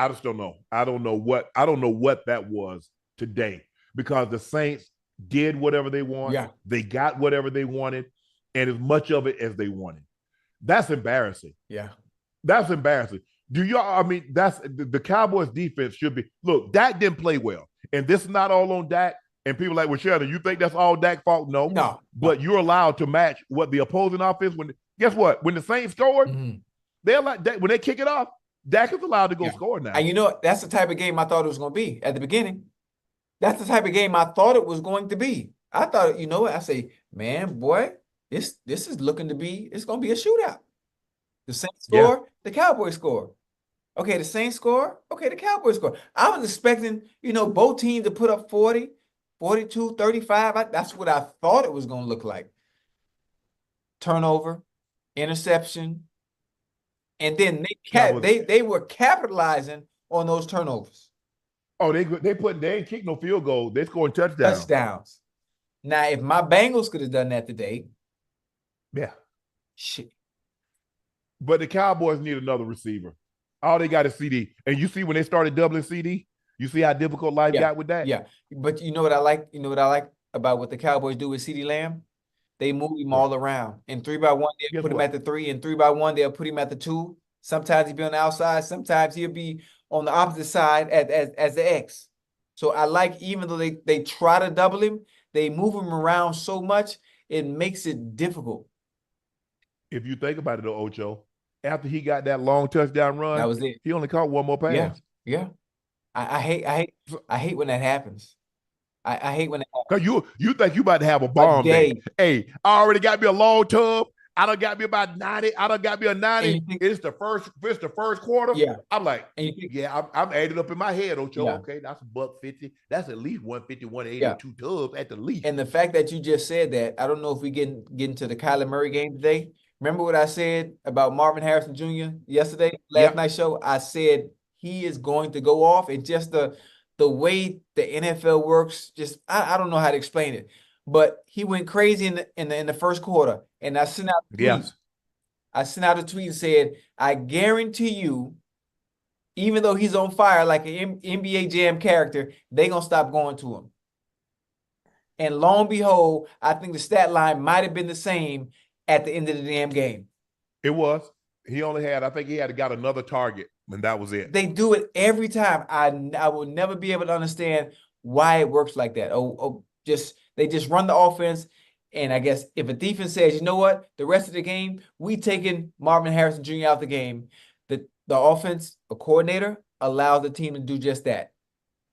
just don't know. I don't know what that was today, because the Saints did whatever they wanted. Yeah. They got whatever they wanted, and as much of it as they wanted. That's embarrassing. Yeah. That's embarrassing. That's the Cowboys defense should be. Look, Dak didn't play well, and this is not all on Dak. And people like, well, Shannon, you think that's all Dak's fault? No. But you're allowed to match what the opposing offense. Guess what? When the Saints score, they're like when they kick it off, Dak is allowed to go score now. And you know, that's the type of game I thought it was going to be at the beginning. That's the type of game I thought it was going to be. I thought, you know what? I say, man, boy, this is looking to be, it's going to be a shootout. The Saints score, the Cowboys score. Okay, the Saints score. Okay, the Cowboys score. I was expecting, you know, both teams to put up 40, 42, 35. That's what I thought it was going to look like. Turnover, interception, and then they were capitalizing on those turnovers. Oh, they ain't kicked no field goal. They scoring touchdowns. Now, if my Bengals could have done that today, shit. But the Cowboys need another receiver. All they got is CD. And you see when they started doubling CD, you see how difficult life got with that? Yeah. But you know what I like? You know what I like about what the Cowboys do with CD Lamb? They move him all around. In 3-by-1, they'll put him at the 3. In 3-by-1, they'll put him at the 2. Sometimes he'll be on the outside. Sometimes he'll be on the opposite side as the X. So I like, even though they try to double him, they move him around so much, it makes it difficult. If you think about it, though, Ocho, after he got that long touchdown run, that was it. He only caught one more pass. Yeah. I hate when that happens. I hate when that happens. Because you think you about to have a bomb day. Hey, I already got me a long tub. I done got me about 90. I done got me a 90. It's the first quarter. Yeah. I'm like, I'm adding up in my head, Ocho. Yeah. Okay, that's $1.50. That's at least 150, 180, 2 tubs at the least. And the fact that you just said that, I don't know if we get into the Kyler Murray game today. Remember what I said about Marvin Harrison Jr. yesterday, last night's show? I said he is going to go off. And just the way the NFL works, just I don't know how to explain it. But he went crazy in the first quarter. And I sent out a tweet. I sent out a tweet and said, I guarantee you, even though he's on fire like an NBA Jam character, they're going to stop going to him. And lo and behold, I think the stat line might have been the same at the end of the damn game. It was. I think he had got another target, and that was it. They do it every time. I will never be able to understand why it works like that. They just run the offense, and I guess if a defense says, you know what, the rest of the game, we taking Marvin Harrison Jr. out the game, the offense, a coordinator, allows the team to do just that.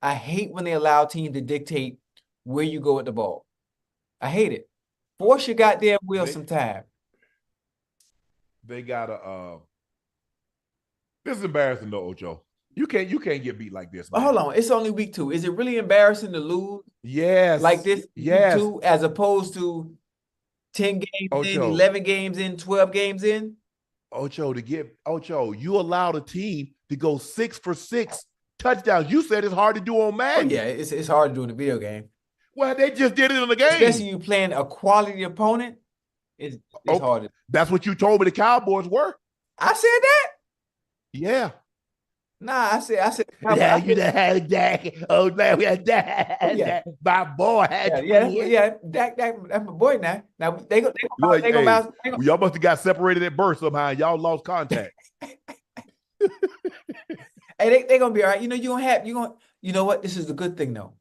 I hate when they allow a team to dictate where you go with the ball. I hate it. Force your goddamn will sometime. They gotta this is embarrassing though, Ocho. You can't get beat like this, man. Hold on. It's only week 2. Is it really embarrassing to lose? Yes. Like this week 2 as opposed to 10 games in, 11 games in, 12 games in? Ocho, you allowed a team to go 6 for 6 touchdowns. You said it's hard to do on Madden. Oh, yeah, it's hard to do in a video game. Well, they just did it in the game. Especially you playing a quality opponent. It's hard. That's what you told me the Cowboys were. I said that? Yeah. Nah, I said. Yeah, you done had Dak. Oh, man, we had Dak. Oh, yeah. My boy had Dak, that's my boy now. Now they go bounce. Y'all must have got separated at birth somehow. Y'all lost contact. Hey, they gonna be all right. You know what? This is the good thing though.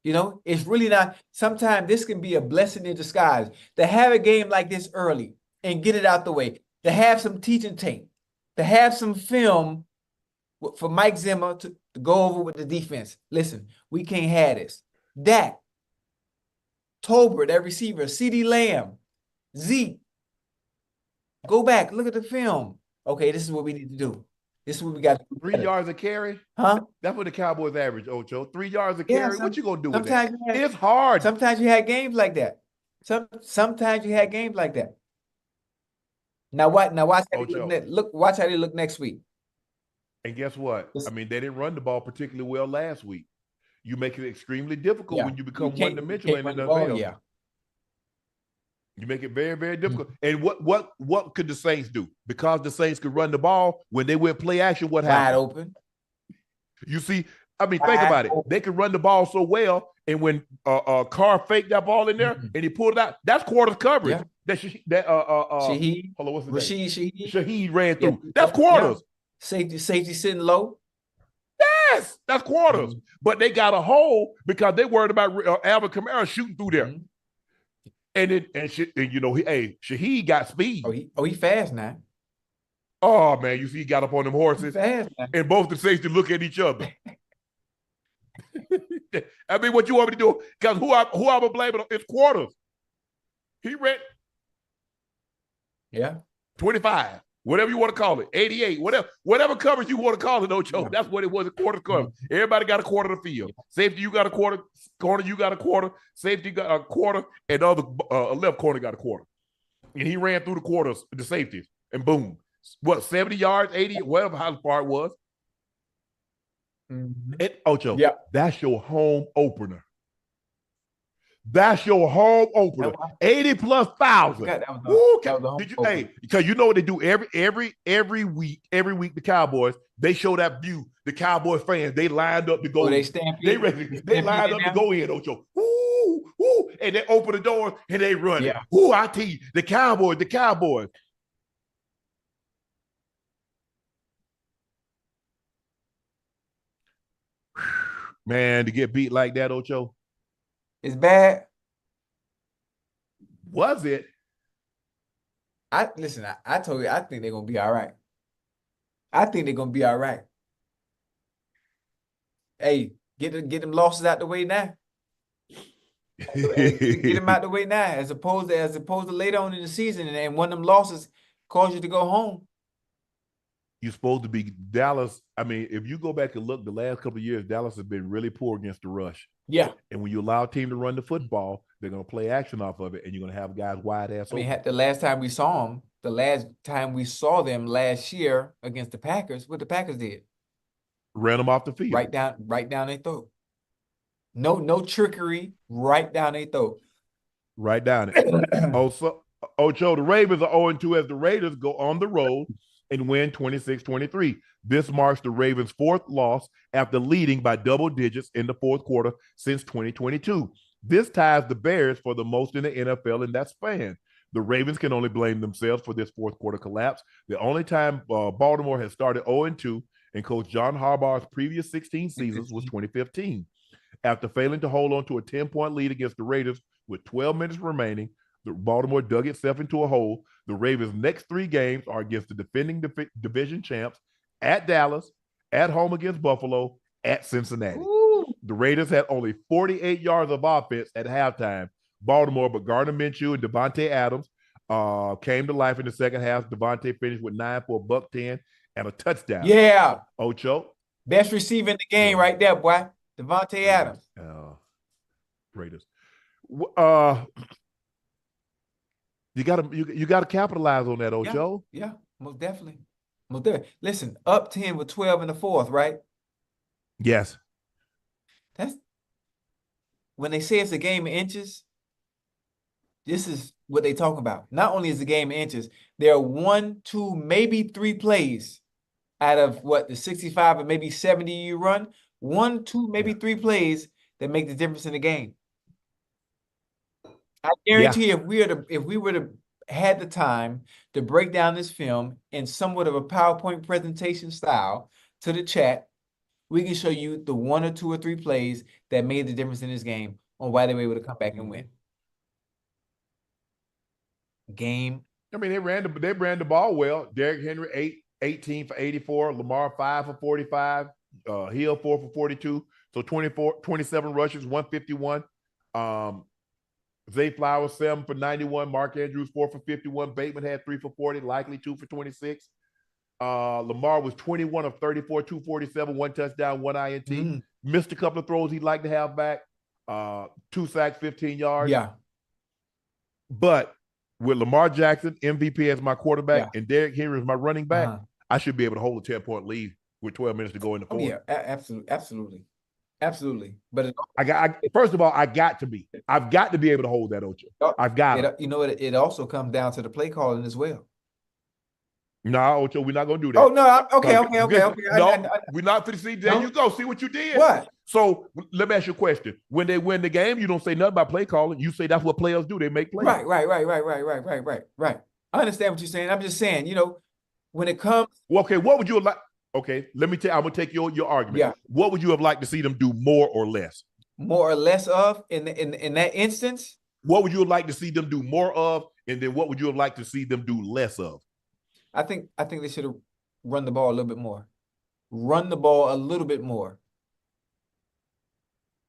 You know, it's really not. Sometimes this can be a blessing in disguise to have a game like this early and get it out the way, to have some teaching tape, to have some film for Mike Zimmer to go over with the defense. Listen, we can't have this. Dak, Tolbert, that receiver, CD Lamb, Zeke. Go back, look at the film. Okay, this is what we need to do. This is what we got to do. 3 yards a carry? Huh? That's what the Cowboys average, Ocho. 3 yards a carry. What you gonna do with that? It's hard. Sometimes you had games like that. Sometimes you had games like that. Now what? Now watch how they look. Watch how they look next week. And guess what? I mean, they didn't run the ball particularly well last week. You make it extremely difficult when you become one-dimensional in the NFL. Yeah. You make it very, very difficult. And what could the Saints do? Because the Saints could run the ball, when they went play action, what happened? Wide open. You see, I mean, think about it. They could run the ball so well, and when Carr faked that ball in there and he pulled it out, that's quarters coverage. Yeah. Shaheed. Hold on, what's his name? Shaheed ran through. That's quarters. Safety sitting low. Yes, that's quarters. Mm-hmm. But they got a hole because they worried about Alvin Kamara shooting through there. Mm-hmm. And Shaheed got speed. He fast now. Oh man, you see, he got up on them horses, fast, and both the safety look at each other. I mean, what you want me to do? Because who I'm gonna blame it? It's quarters. He ran, 25, whatever you want to call it, 88, whatever coverage you want to call it, Ocho. That's what it was, a quarter cover. Everybody got a quarter of the field. Safety, you got a quarter. Corner, you got a quarter. Safety got a quarter, and the other left corner got a quarter. And he ran through the quarters, the safeties, and boom. What, 70 yards, 80, whatever how far it was. Mm-hmm. Ocho, that's your home opener. That's your home opener. 80 plus thousand. Did you? Hey, because you know what they do every week. Every week, the Cowboys, they show that view. The Cowboys fans, they lined up to go. They lined up to go in, Ocho. Woo, woo, and they open the doors and they run it. Woo, I tell you, the Cowboys. Man, to get beat like that, Ocho. It's bad. Was it? I told you, I think they're gonna be all right. I think they're gonna be all right. Hey, get them losses out the way now. Get them out the way now, as opposed to later on in the season, and one of them losses cause you to go home. You're supposed to be Dallas. I mean, if you go back and look, the last couple of years, Dallas has been really poor against the rush. Yeah. And when you allow a team to run the football, they're going to play action off of it, and you're going to have guys wide ass open. I mean, the last time we saw them last year against the Packers, what the Packers did? Ran them off the field. Right down their throat. No trickery, right down their throat. Right down it. Ocho, the Ravens are 0-2 as the Raiders go on the road and win 26-23. This marks the Ravens' fourth loss after leading by double digits in the fourth quarter since 2022. This ties the Bears for the most in the NFL in that span. The Ravens can only blame themselves for this fourth quarter collapse. The only time Baltimore has started 0-2 and Coach John Harbaugh's previous 16 seasons was 2015. After failing to hold on to a 10-point lead against the Raiders with 12 minutes remaining, the Baltimore dug itself into a hole. The Ravens' next 3 games are against the defending division champs, at Dallas, at home against Buffalo, at Cincinnati. Ooh. The Raiders had only 48 yards of offense at halftime. Baltimore, but Gardner Minshew and Devontae Adams came to life in the second half. Devontae finished with 9 for $110 and a touchdown. Yeah. Ocho. Best receiver in the game right there, boy. Devontae Adams. Raiders. You gotta capitalize on that, Ocho. Yeah, most definitely. Listen, up 10 with 12 in the fourth, right? Yes. That's when they say it's a game of inches. This is what they talk about. Not only is the game of inches, there are 1, 2, maybe 3 plays out of the 65 or maybe 70 you run. 1, 2, maybe 3 plays that make the difference in the game. I guarantee if we were to had the time to break down this film in somewhat of a PowerPoint presentation style to the chat, we can show you the 1 or 2 or 3 plays that made the difference in this game on why they were able to come back and win. Game. I mean, they ran the ball well. Derrick Henry 18 for 84, Lamar 5 for 45, Hill 4 for 42, so 27 rushes, 151. Zay Flowers 7 for 91, Mark Andrews 4 for 51, Bateman had 3 for 40, Likely 2 for 26. Lamar was 21 of 34, 247, 1 touchdown, 1 INT. Missed a couple of throws he'd like to have back. 2 sacks, 15 yards. Yeah. But with Lamar Jackson, MVP as my quarterback, and Derrick Henry as my running back, I should be able to hold a 10-point lead with 12 minutes to go in the fourth. Yeah, absolutely. But first of all, I've got to be able to hold that, Ocho. I've got it. You know what? It also comes down to the play calling as well. No, Ocho, we're not going to do that. Oh, no. Okay. No, we're not going to see. There you go. See what you did. What? So let me ask you a question. When they win the game, you don't say nothing about play calling. You say that's what players do. They make plays. Right. I understand what you're saying. I'm just saying, when it comes. Well, okay, what would you like? Okay, let me tell. I'm gonna take your argument. Yeah. What would you have liked to see them do more or less? More or less of in that instance? What would you have liked to see them do more of, and then what would you have liked to see them do less of? I think they should have run the ball a little bit more. Run the ball a little bit more.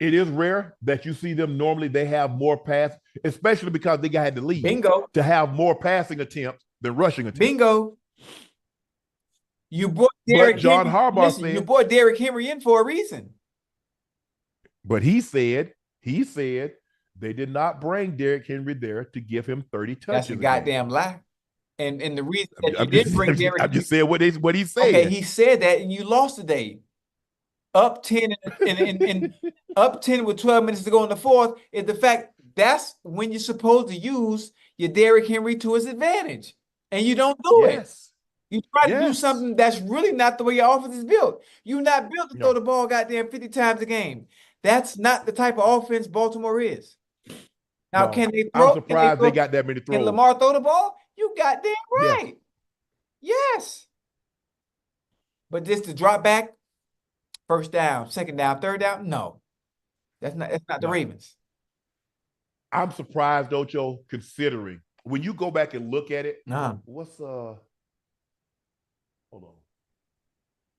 It is rare that you see them. Normally, they have more pass, especially because they had to lead. Bingo. To have more passing attempts than rushing attempts. Bingo. You brought Derrick John Henry. Harbaugh Listen, said, you brought Derrick Henry in for a reason. But he said they did not bring Derrick Henry there to give him 30 touches. That's a goddamn lie. And the reason that I'm you did just, bring Derrick I'm just saying what he said. Okay, he said that, and you lost today. Up 10 in up 10 with 12 minutes to go in the fourth is the fact that's when you're supposed to use your Derrick Henry to his advantage. And you don't do it. You try to do something that's really not the way your offense is built. You're not built to throw the ball goddamn 50 times a game. That's not the type of offense Baltimore is. Now, can they throw? I'm surprised they got that many throws. Can Lamar throw the ball? You goddamn right. Yes. But just to drop back, first down, second down, third down, no. That's not the Ravens. I'm surprised, Ocho, considering when you go back and look at it, what's hold on.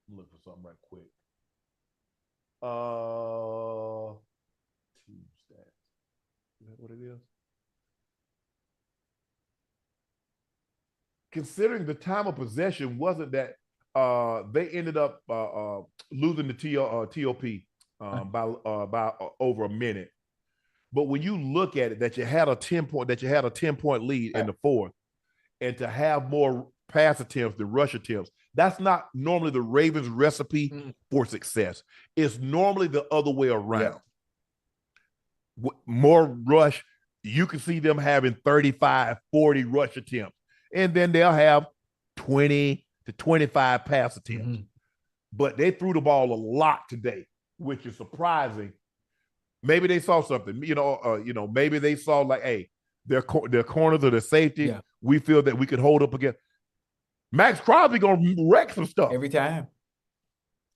I'm looking for something right quick. Team stats. Is that what it is? Considering the time of possession wasn't that they ended up losing the TOP by over a minute. But when you look at it, that you had a 10-point lead in the fourth, and to have more pass attempts than rush attempts, that's not normally the Ravens' recipe for success. It's normally the other way around. More rush, you can see them having 35, 40 rush attempts, and then they'll have 20 to 25 pass attempts. But they threw the ball a lot today, which is surprising. Maybe they saw something, maybe they saw like, hey, their corners or their safety. Yeah. We feel that we could hold up against. Max Crosby gonna wreck some stuff every time.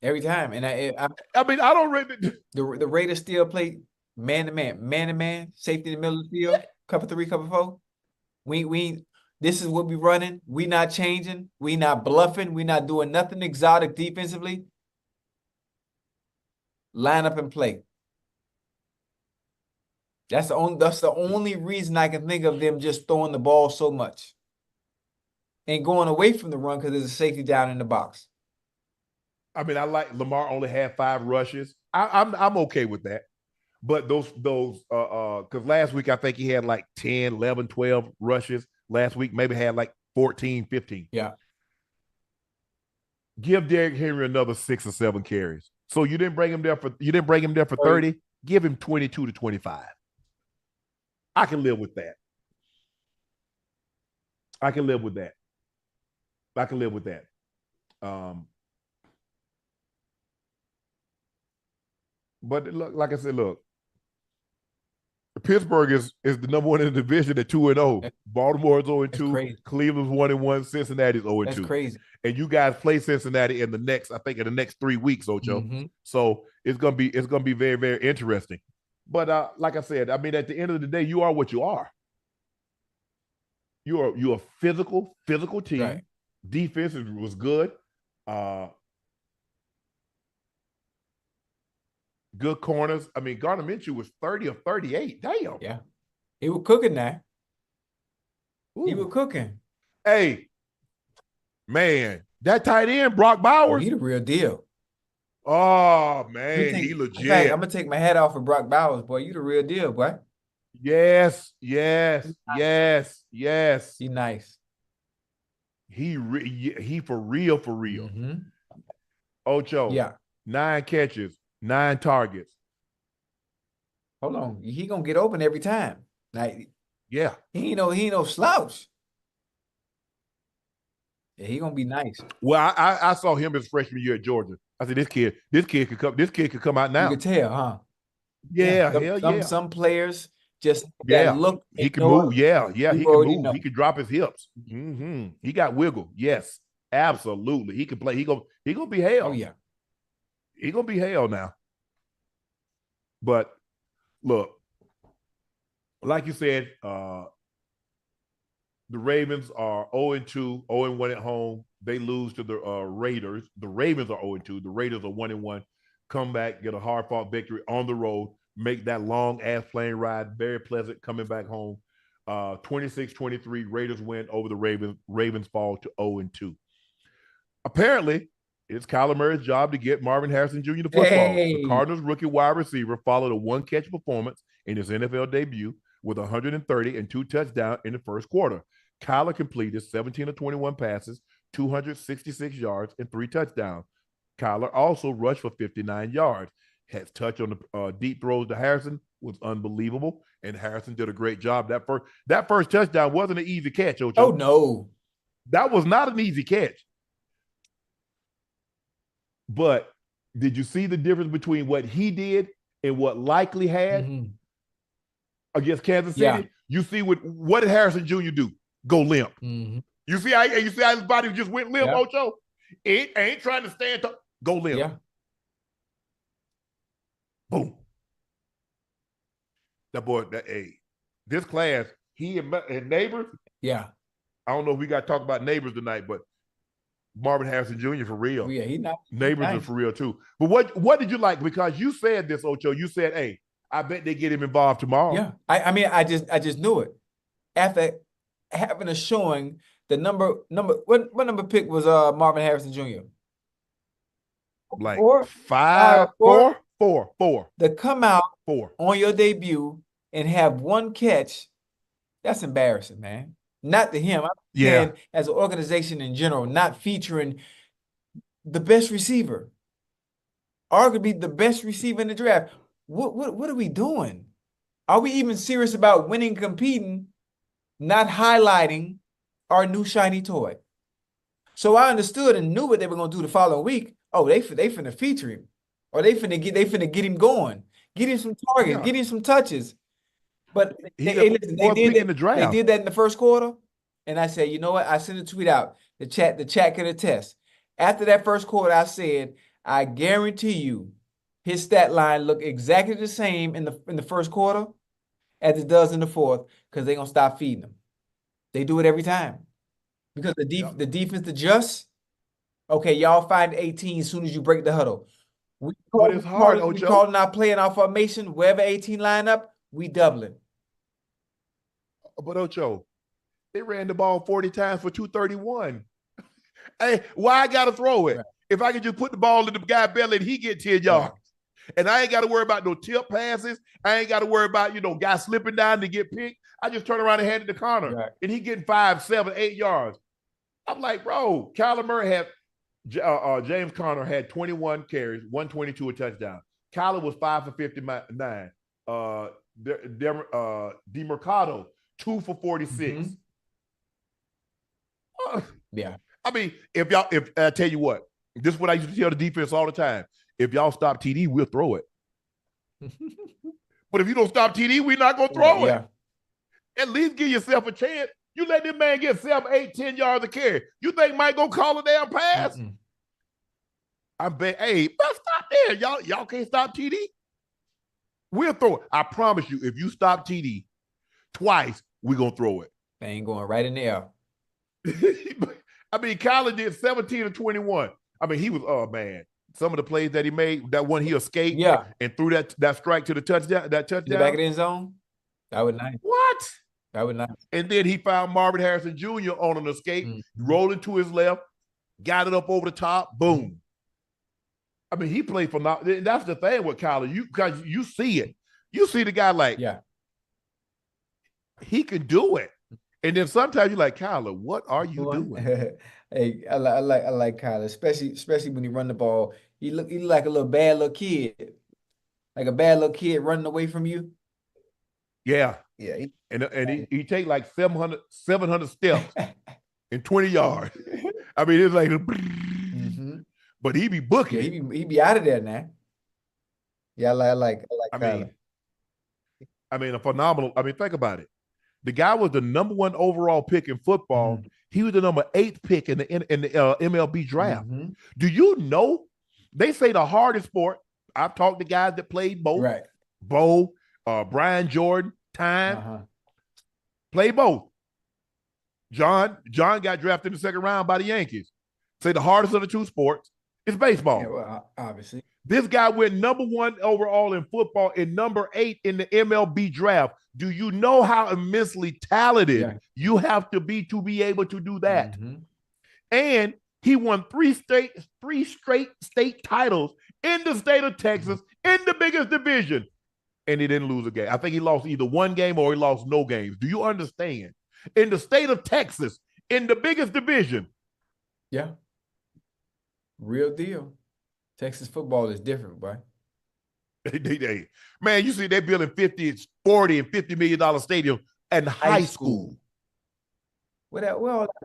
And I mean, I don't really. The Raiders still play man to man, safety in the middle of the field, cover 3, cover 4. We this is what we running. We not changing. We not bluffing. We not doing nothing exotic defensively. Line up and play. That's the only reason I can think of them just throwing the ball so much and going away from the run because there's a safety down in the box. I mean, I like Lamar only had 5 rushes. I'm okay with that. But those because last week I think he had like 10, 11, 12 rushes. Last week maybe had like 14, 15. Yeah. Give Derrick Henry another 6 or 7 carries. So you didn't bring him there for 30. Give him 22 to 25. I can live with that. But look, like I said, Pittsburgh is the number 1 in the division at 2-0. Baltimore is 0-2. Cleveland's 1-1. Cincinnati's 0-2. That's crazy. And you guys play Cincinnati in the next 3 weeks, Ocho. So it's gonna be very, very interesting. But like I said, I mean, at the end of the day, you are what you are. You're a physical team. Right. Defense was good. Good corners. I mean, Gardner Minshew was 30 of 38. Damn. Yeah. He was cooking now. He was cooking. Hey, man, that tight end, Brock Bowers. He the real deal. Oh, man, he legit. In fact, I'm going to take my hat off for Brock Bowers, boy. You the real deal, boy. Yes. He nice. He for real. Ocho. 9 catches. 9 targets. Hold on. He gonna get open every time. Like, he ain't no slouch. Yeah, he gonna be nice. Well, I saw him his freshman year at Georgia. I said, this kid could come out now. You could tell, huh? Yeah. Some players just that look. He can move. Yeah, he can move. He can drop his hips. He got wiggle. Yes. Absolutely. He can play. He gonna be hell. Oh, yeah. He gonna be hell now. But look, like you said, the Ravens are 0-2, 0-1 at home. They lose to the Raiders. The Ravens are 0-2. The Raiders are 1-1. Come back, get a hard-fought victory on the road, make that long-ass plane ride very pleasant coming back home. 26-23, Raiders win over the Ravens. Ravens fall to 0-2. Apparently, it's Kyler Murray's job to get Marvin Harrison Jr. to football. Hey. The Cardinals rookie wide receiver followed a one-catch performance in his NFL debut with 130 and 2 touchdowns in the first quarter. Kyler completed 17 of 21 passes, 266 yards, and 3 touchdowns. Kyler also rushed for 59 yards. His touch on the deep throws to Harrison was unbelievable, and Harrison did a great job. That first touchdown wasn't an easy catch, Ocho. Oh, no. That was not an easy catch. But did you see the difference between what he did and what Likely had against Kansas City? Yeah. You see what did Harrison Jr. do? Go limp. You see how his body just went limp, Ocho? It ain't trying to stand up. Go limp. Yeah. Boom. That boy, this class, he and Neighbors. Yeah. I don't know if we got to talk about Neighbors tonight, but Marvin Harrison Jr. for real. Oh, yeah, he not. Neighbors are for real too. But what did you like? Because you said this, Ocho. You said, "Hey, I bet they get him involved tomorrow." Yeah, I mean, I just knew it after having a showing. The what number pick was Marvin Harrison Jr.? Like 4? 5, 4, 4, 4. To come out 4 on your debut and have one catch, that's embarrassing, man. Not to him. I'm saying as an organization in general, not featuring the best receiver, arguably the best receiver in the draft. What are we doing? Are we even serious about winning, competing, not highlighting our new shiny toy? So I understood and knew what they were going to do the following week. Oh, they finna feature him, or they finna get him going, get him some targets, get him some touches. But they did that in the first quarter, and I said, you know what? I sent a tweet out. The chat can attest. After that first quarter, I said, I guarantee you, his stat line looked exactly the same in the first quarter as it does in the fourth, because they're gonna stop feeding them. They do it every time because the defense adjusts. Okay, y'all find 18 as soon as you break the huddle. But it's hard, Ocho. We calling our play in our formation. Wherever 18 line up, we doubling. But Ocho, they ran the ball 40 times for 231. Hey, why I gotta throw it? Right. If I can just put the ball in the guy's belly and he get 10 yards. Right. And I ain't got to worry about no tip passes. I ain't got to worry about, guys slipping down to get picked. I just turn around and hand it to Connor. Right. And he getting 5, 7, 8 yards. I'm like, bro, Kyler Murray had James Conner had 21 carries, 122 a touchdown. Kyler was 5 for 59. DeMercado, 2 for 46. Yeah. I mean, if I tell you what, this is what I used to tell the defense all the time. If y'all stop TD, we'll throw it. But if you don't stop TD, we're not going to throw it. At least give yourself a chance. You let this man get 7, 8, 10 yards of carry. You think Mike going to call a damn pass? I bet, hey, let's stop there. Y'all can't stop TD? We'll throw it. I promise you, if you stop TD twice, we're going to throw it. They ain't going right in the air. I mean, Kyler did 17 of 21. I mean, he was, man. Some of the plays that he made, that one he escaped and threw that strike to the touchdown. That touchdown. The back of the end zone? That was nice. What? That was nice. And then he found Marvin Harrison Jr. on an escape, rolled it to his left, got it up over the top, boom. I mean, he played for now. That's the thing with Kyler. Because you see it. You see the guy like, he can do it. And then sometimes you're like, Kyler, what are you doing? Hey, I like Kyler, especially when he run the ball. He look like a little bad little kid, like a bad little kid running away from you. Yeah. And he take like 700 steps in 20 yards. I mean, it's like, but he be booking. Yeah, he be out of there now. Yeah, I like Kyler. I mean, a phenomenal. I mean, think about it. The guy was the number 1 overall pick in football. Mhm. He was the number 8th pick in the MLB draft. Mhm. Do you know? They say the hardest sport. I've talked to guys that played both. Right. Bo, Brian Jordan, Time, play both. John got drafted in the 2nd round by the Yankees. Say the hardest of the 2 sports is baseball. Yeah, well, obviously. This guy went number 1 overall in football and number 8 in the MLB draft. Do you know how immensely talented you have to be able to do that? And he won 3 straight state titles in the state of Texas in the biggest division. And he didn't lose a game. I think he lost either 1 game or he lost no games. Do you understand? In the state of Texas, in the biggest division. Yeah. Real deal. Texas football is different, boy. Man, you see they're building 40 and $50 million stadiums in high school.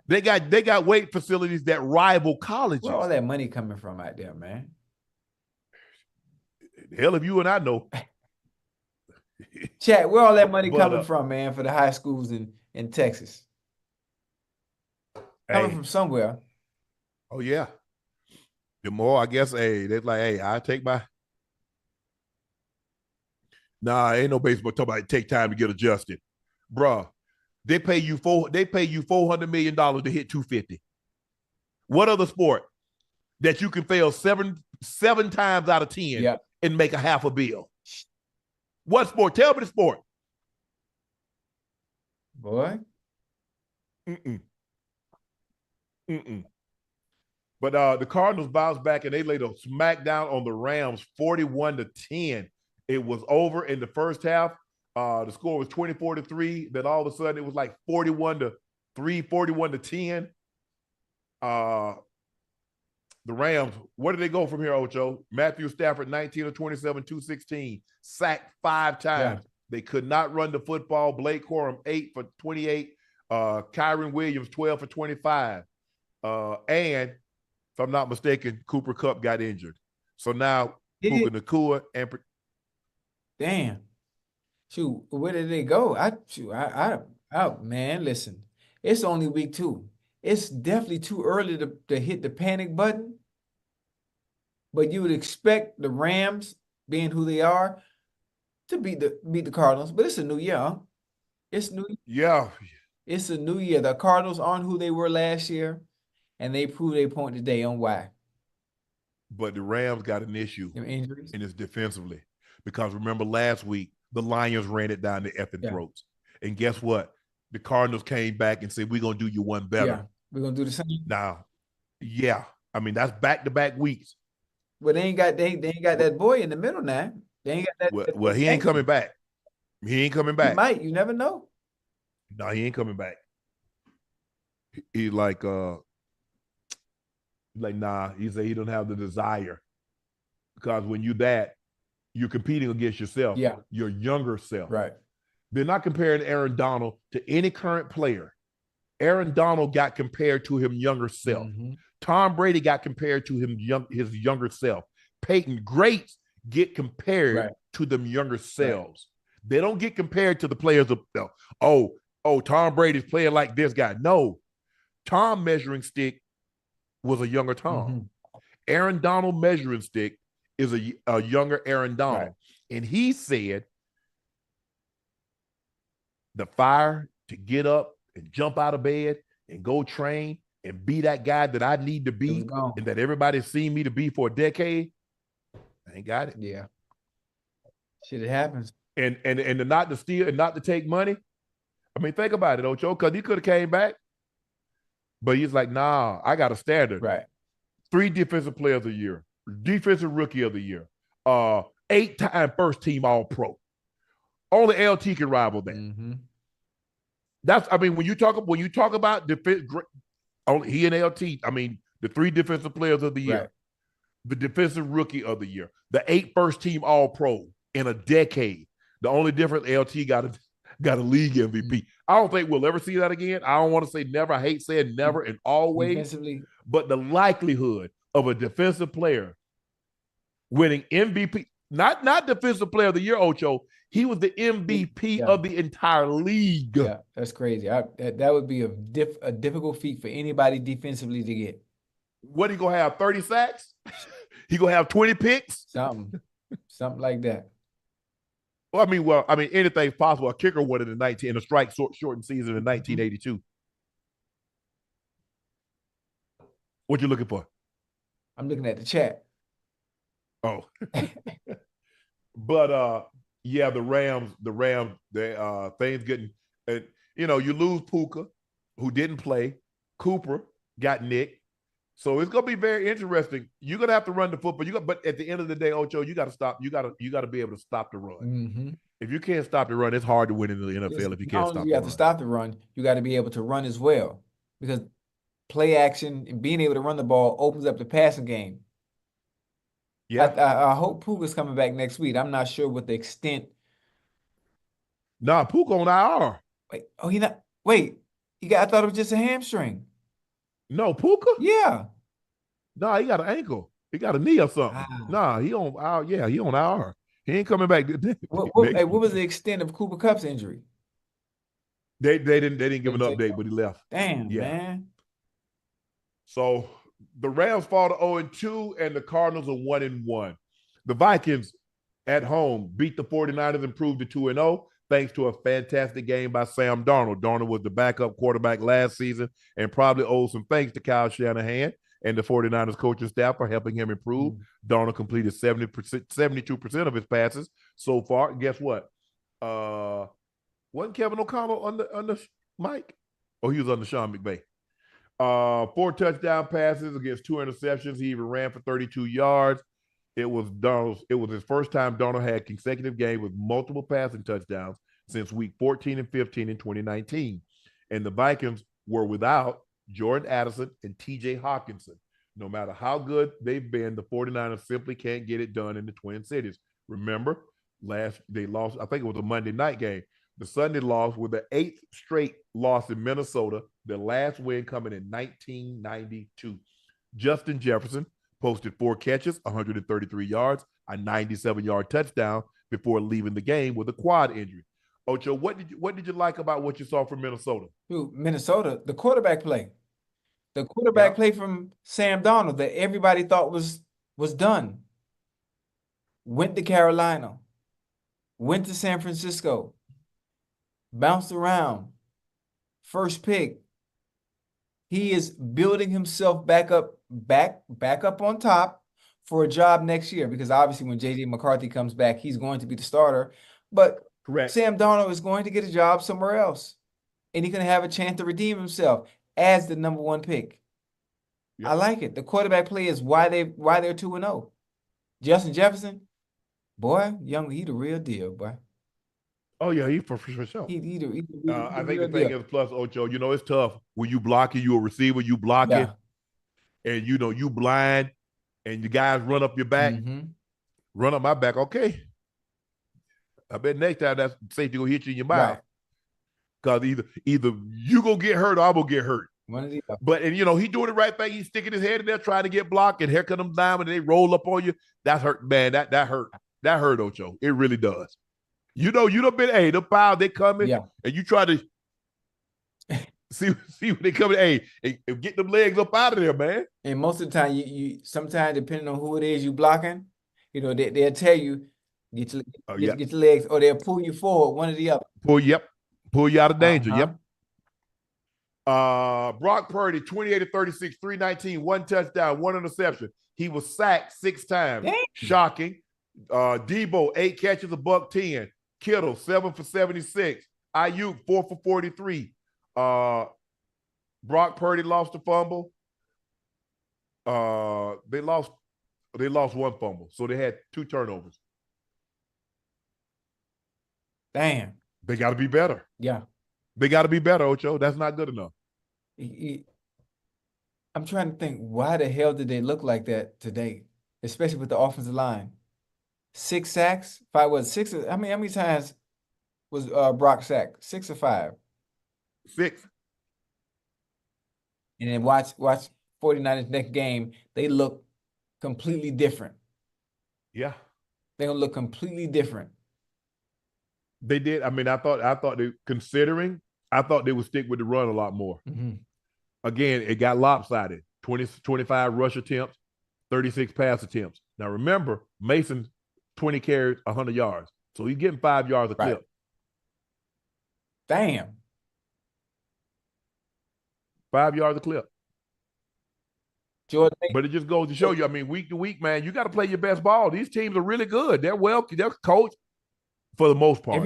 They got weight facilities that rival colleges. Where all that money coming from out there, man? Hell, if you and I know. Chat, where all that money coming from, man, for the high schools in Texas? Coming from somewhere. Oh, yeah. The more, I guess, they're like, I take my. Nah, ain't no baseball talking about take time to get adjusted. Bruh, they pay you $400 million to hit 250. What other sport that you can fail seven times out of 10 and make a half a bill? What sport? Tell me the sport. Boy. But the Cardinals bounced back and they laid a smackdown on the Rams 41-10. It was over in the first half. The score was 24-3. Then all of a sudden it was like 41-3, 41-10. The Rams, where did they go from here, Ocho? Matthew Stafford, 19 of 27, 216, sacked 5 times. Yeah. They could not run the football. Blake Corum, 8 for 28. Kyron Williams, 12 for 25. And if I'm not mistaken, Cooper Kupp got injured. So now Puka Nacua and damn. Shoot, where did they go? Man, listen. It's only week 2. It's definitely too early to hit the panic button. But you would expect the Rams, being who they are, to beat the Cardinals. But it's a new year, huh? It's new. Yeah. It's a new year. The Cardinals aren't who they were last year, and they proved their point today on why. But the Rams got an issue. Injuries. And it's defensively. Because remember last week, the Lions ran it down the effing throats. And guess what? The Cardinals came back and said, we're going to do you one better. Yeah, we're going to do the same. Now, yeah. I mean, that's back-to-back weeks. Well, they ain't got that boy in the middle now. They ain't got that. Well, he ain't coming back. He ain't coming back. He might. You never know. No, he ain't coming back. He's like, nah. He said he don't have the desire. Because when you're competing against yourself. Yeah. Your younger self. Right. They're not comparing Aaron Donald to any current player. Aaron Donald got compared to him younger self. Mm-hmm. Tom Brady got compared to his younger self. Peyton, greats get compared to them younger selves. Right. They don't get compared to the players of, Tom Brady's playing like this guy. No. Tom measuring stick was a younger Tom. Mm-hmm. Aaron Donald measuring stick is a younger Aaron Donald. Right. And he said the fire to get up and jump out of bed and go train and be that guy that I need to be and that everybody's seen me to be for a decade, I ain't got it. Yeah. Shit, it happens. And to not to steal and not to take money. I mean, think about it, Ocho, because he could have came back. But he's like, nah, I got a standard. Right. 3 defensive players of the year, defensive rookie of the year, 8-time first team All-Pro. Only LT can rival that. Mm-hmm. When you talk about defense, only he and LT, the 3 defensive players of the year, the defensive rookie of the year, the 8 first team All-Pro in a decade. The only difference, LT got a league MVP. I don't think we'll ever see that again. I don't want to say never. I hate saying never and always. But the likelihood of a defensive player winning MVP, not defensive player of the year, Ocho, He was the MVP of the entire league. Yeah, that's crazy. That would be a difficult feat for anybody defensively to get. What, he gonna have 30 sacks? He gonna have 20 picks? Something like that. Well, I mean, anything's possible. A kicker won in a strike shortened season in 1982. What you looking for? I'm looking at the chat. Oh. But yeah, the Rams, they things getting, you lose Puka, who didn't play. Cooper got nicked. So it's gonna be very interesting. You're gonna have to run the football. But at the end of the day, Ocho, you gotta stop. You gotta be able to stop the run. If you can't stop the run, it's hard to win in the NFL if you can't stop the run. You have to stop the run. You got to be able to run as well, because play action and being able to run the ball opens up the passing game. Yeah, I hope Puka's coming back next week. I'm not sure what the extent. Nah, Puka on IR. Wait, he not. Wait, I thought it was just a hamstring. No, Puka? Yeah. Nah, he got an ankle. He got a knee or something. Nah, he on IR. Yeah, he on IR. He ain't coming back. What was the extent of Cooper Kupp's injury? They didn't give an update, but he left. Damn, man. So the Rams fall to 0-2, and the Cardinals are 1-1. The Vikings at home beat the 49ers, improved to 2-0, thanks to a fantastic game by Sam Darnold. Darnold was the backup quarterback last season and probably owes some thanks to Kyle Shanahan and the 49ers coaching staff for helping him improve. Darnold completed 72% of his passes so far. Guess what? Wasn't Kevin O'Connell on the mic? Oh, he was on the Sean McVay. 4 touchdown passes against 2 interceptions. He even ran for 32 yards. It was his first time Darnold had consecutive games with multiple passing touchdowns since week 14 and 15 in 2019. And the Vikings were without Jordan Addison and TJ Hawkinson. No matter how good they've been, the 49ers simply can't get it done in the Twin Cities. Remember, they lost, I think it was a Monday night game. The Sunday loss was the 8th straight loss in Minnesota, the last win coming in 1992. Justin Jefferson posted 4 catches, 133 yards, a 97-yard touchdown before leaving the game with a quad injury. Ocho, what did you like about what you saw from Minnesota? Dude, Minnesota, the quarterback play. The quarterback play from Sam Darnold that everybody thought was done. Went to Carolina, went to San Francisco, bounced around, first pick. He is building himself back up on top for a job next year, because obviously when J.J. McCarthy comes back, he's going to be the starter. But correct, Sam Darnold is going to get a job somewhere else, and he's going to have a chance to redeem himself as the number 1 pick. Yep. I like it. The quarterback play is why they're 2-0. Justin Jefferson, boy, he the real deal, boy. Oh yeah, he for sure. I think the thing is, plus Ocho, it's tough when you blocking, you a receiver, you blocking, and you blind, and the guys run up your back, run up my back. Okay, I bet next time that safety gonna hit you in your mouth, because either you gonna get hurt or I'm gonna get hurt. But he doing the right thing. He's sticking his head in there trying to get blocked, and here come them down and they roll up on you. That's hurt, man. That hurt. That hurt, Ocho. It really does. You done been, the pile they coming, and you try to see when they coming, and get them legs up out of there, man. And most of the time, you sometimes, depending on who it is you blocking, they'll tell you get your legs, or they'll pull you forward, one or the other. Pull you out of danger. Yep. Brock Purdy, 28-36, 319, 1 touchdown, 1 interception. He was sacked 6 times. Dang. Shocking. Debo, 8 catches, $110. Kittle, 7 for 76. Ayuk, 4 for 43. Brock Purdy lost a fumble. They lost 1 fumble, so they had 2 turnovers. Damn. They got to be better. Yeah. They got to be better, Ocho. That's not good enough. I'm trying to think, why the hell did they look like that today, especially with the offensive line? 6 sacks? 5 was 6? How many times was Brock sacked? 6 or 5? 6. And then watch 49ers next game. They look completely different. Yeah. They're going to look completely different. They did. I mean, I thought they I thought they would stick with the run a lot more. Mm-hmm. Again, it got lopsided. 25 rush attempts, 36 pass attempts. Now remember, Mason 20 carries, 100 yards. So he's getting 5 yards a clip. Damn. 5 yards a clip. Jordan, but it just goes to show you, I mean, week to week, man, you got to play your best ball. These teams are really good. They're coached for the most part.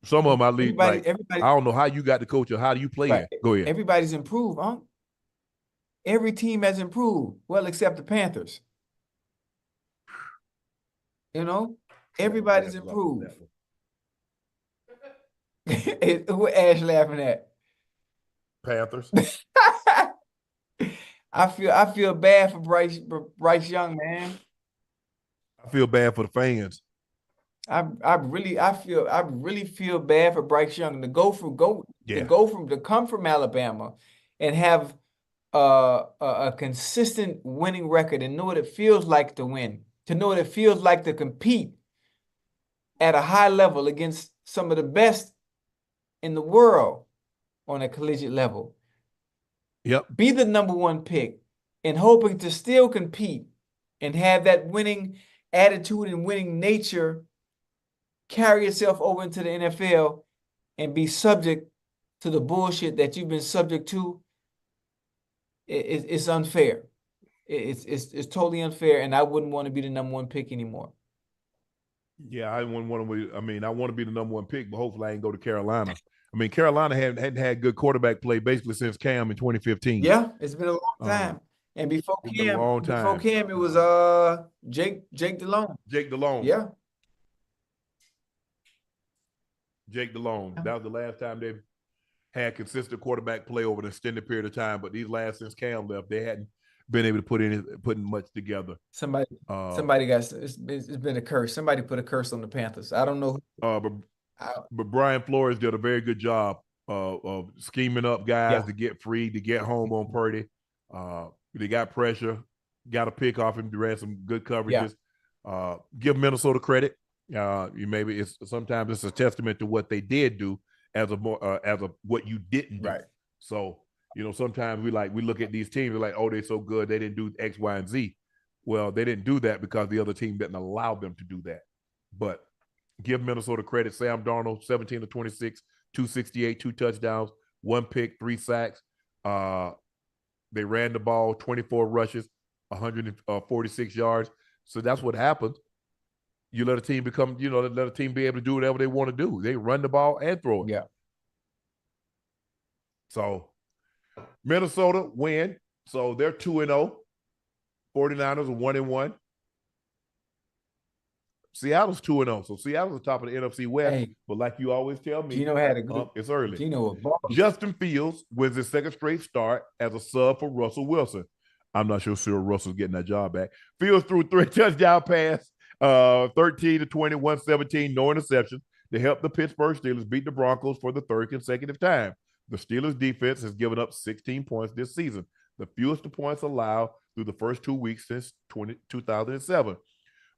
Some of them, I don't know how you got the coach or how do you play it. Go ahead. Everybody's improved, huh? Every team has improved, well, except the Panthers. You know, everybody's improved. Who Ash laughing at? Panthers. I feel bad for Bryce Young, man. I feel bad for the fans. I really feel bad for Bryce Young to come from Alabama and have a consistent winning record and know what it feels like to win, to know what it feels like to compete at a high level against some of the best in the world on a collegiate level. Yep. Be the number one pick and hoping to still compete and have that winning attitude and winning nature carry itself over into the NFL and be subject to the bullshit that you've been subject to. It's unfair. It's totally unfair, and I wouldn't want to be the number one pick anymore. Yeah, I wouldn't want to. I mean, I want to be the number one pick, but hopefully I ain't go to Carolina. I mean, Carolina hadn't had good quarterback play basically since Cam in 2015. Yeah, it's been a long time. And before Cam, it was Jake Delhomme. Jake Delhomme. Yeah. Jake Delhomme. That was the last time they had consistent quarterback play over an extended period of time. But these last since Cam left, they hadn't been able to put much together. Somebody got it's been a curse. Somebody put a curse on the Panthers. I don't know. But Brian Flores did a very good job of scheming up guys to get free, to get home on Purdy. They got pressure, got a pick off him, ran some good coverages. Give Minnesota credit. Sometimes it's a testament to what they did do as what you didn't do. Right. So, sometimes we look at these teams, we're like, oh, they're so good, they didn't do X, Y, and Z. Well, they didn't do that because the other team didn't allow them to do that. But give Minnesota credit. Sam Darnold, 17 to 26, 268, 2 touchdowns, 1 pick, 3 sacks. They ran the ball, 24 rushes, 146 yards. So that's what happens. You let a team let a team be able to do whatever they want to do. They run the ball and throw it. Yeah. So Minnesota win. So they're 2-0. 49ers are 1-1. Seattle's 2-0. So Seattle's the top of the NFC West. Hey, but like you always tell me, Gino had a good. It's early. Gino Justin Fields wins his second straight start as a sub for Russell Wilson. I'm not sure Cyril Russell's getting that job back. Fields threw 3 touchdown pass, 13 to 20, 117, no interception to help the Pittsburgh Steelers beat the Broncos for the 3rd consecutive time. The Steelers defense has given up 16 points this season, the fewest points allowed through the first 2 weeks since 2007.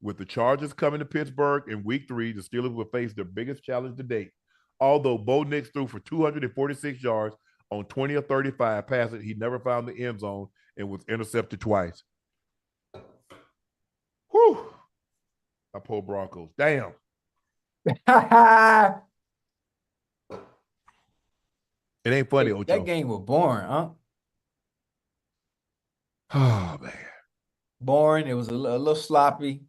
With the Chargers coming to Pittsburgh in week 3, the Steelers will face their biggest challenge to date. Although Bo Nix threw for 246 yards on 20 or 35 passes, he never found the end zone and was intercepted twice. Whew. I pulled Broncos. Damn. It ain't funny, Ocho. That game was boring, huh? Oh, man. Boring. It was a little sloppy.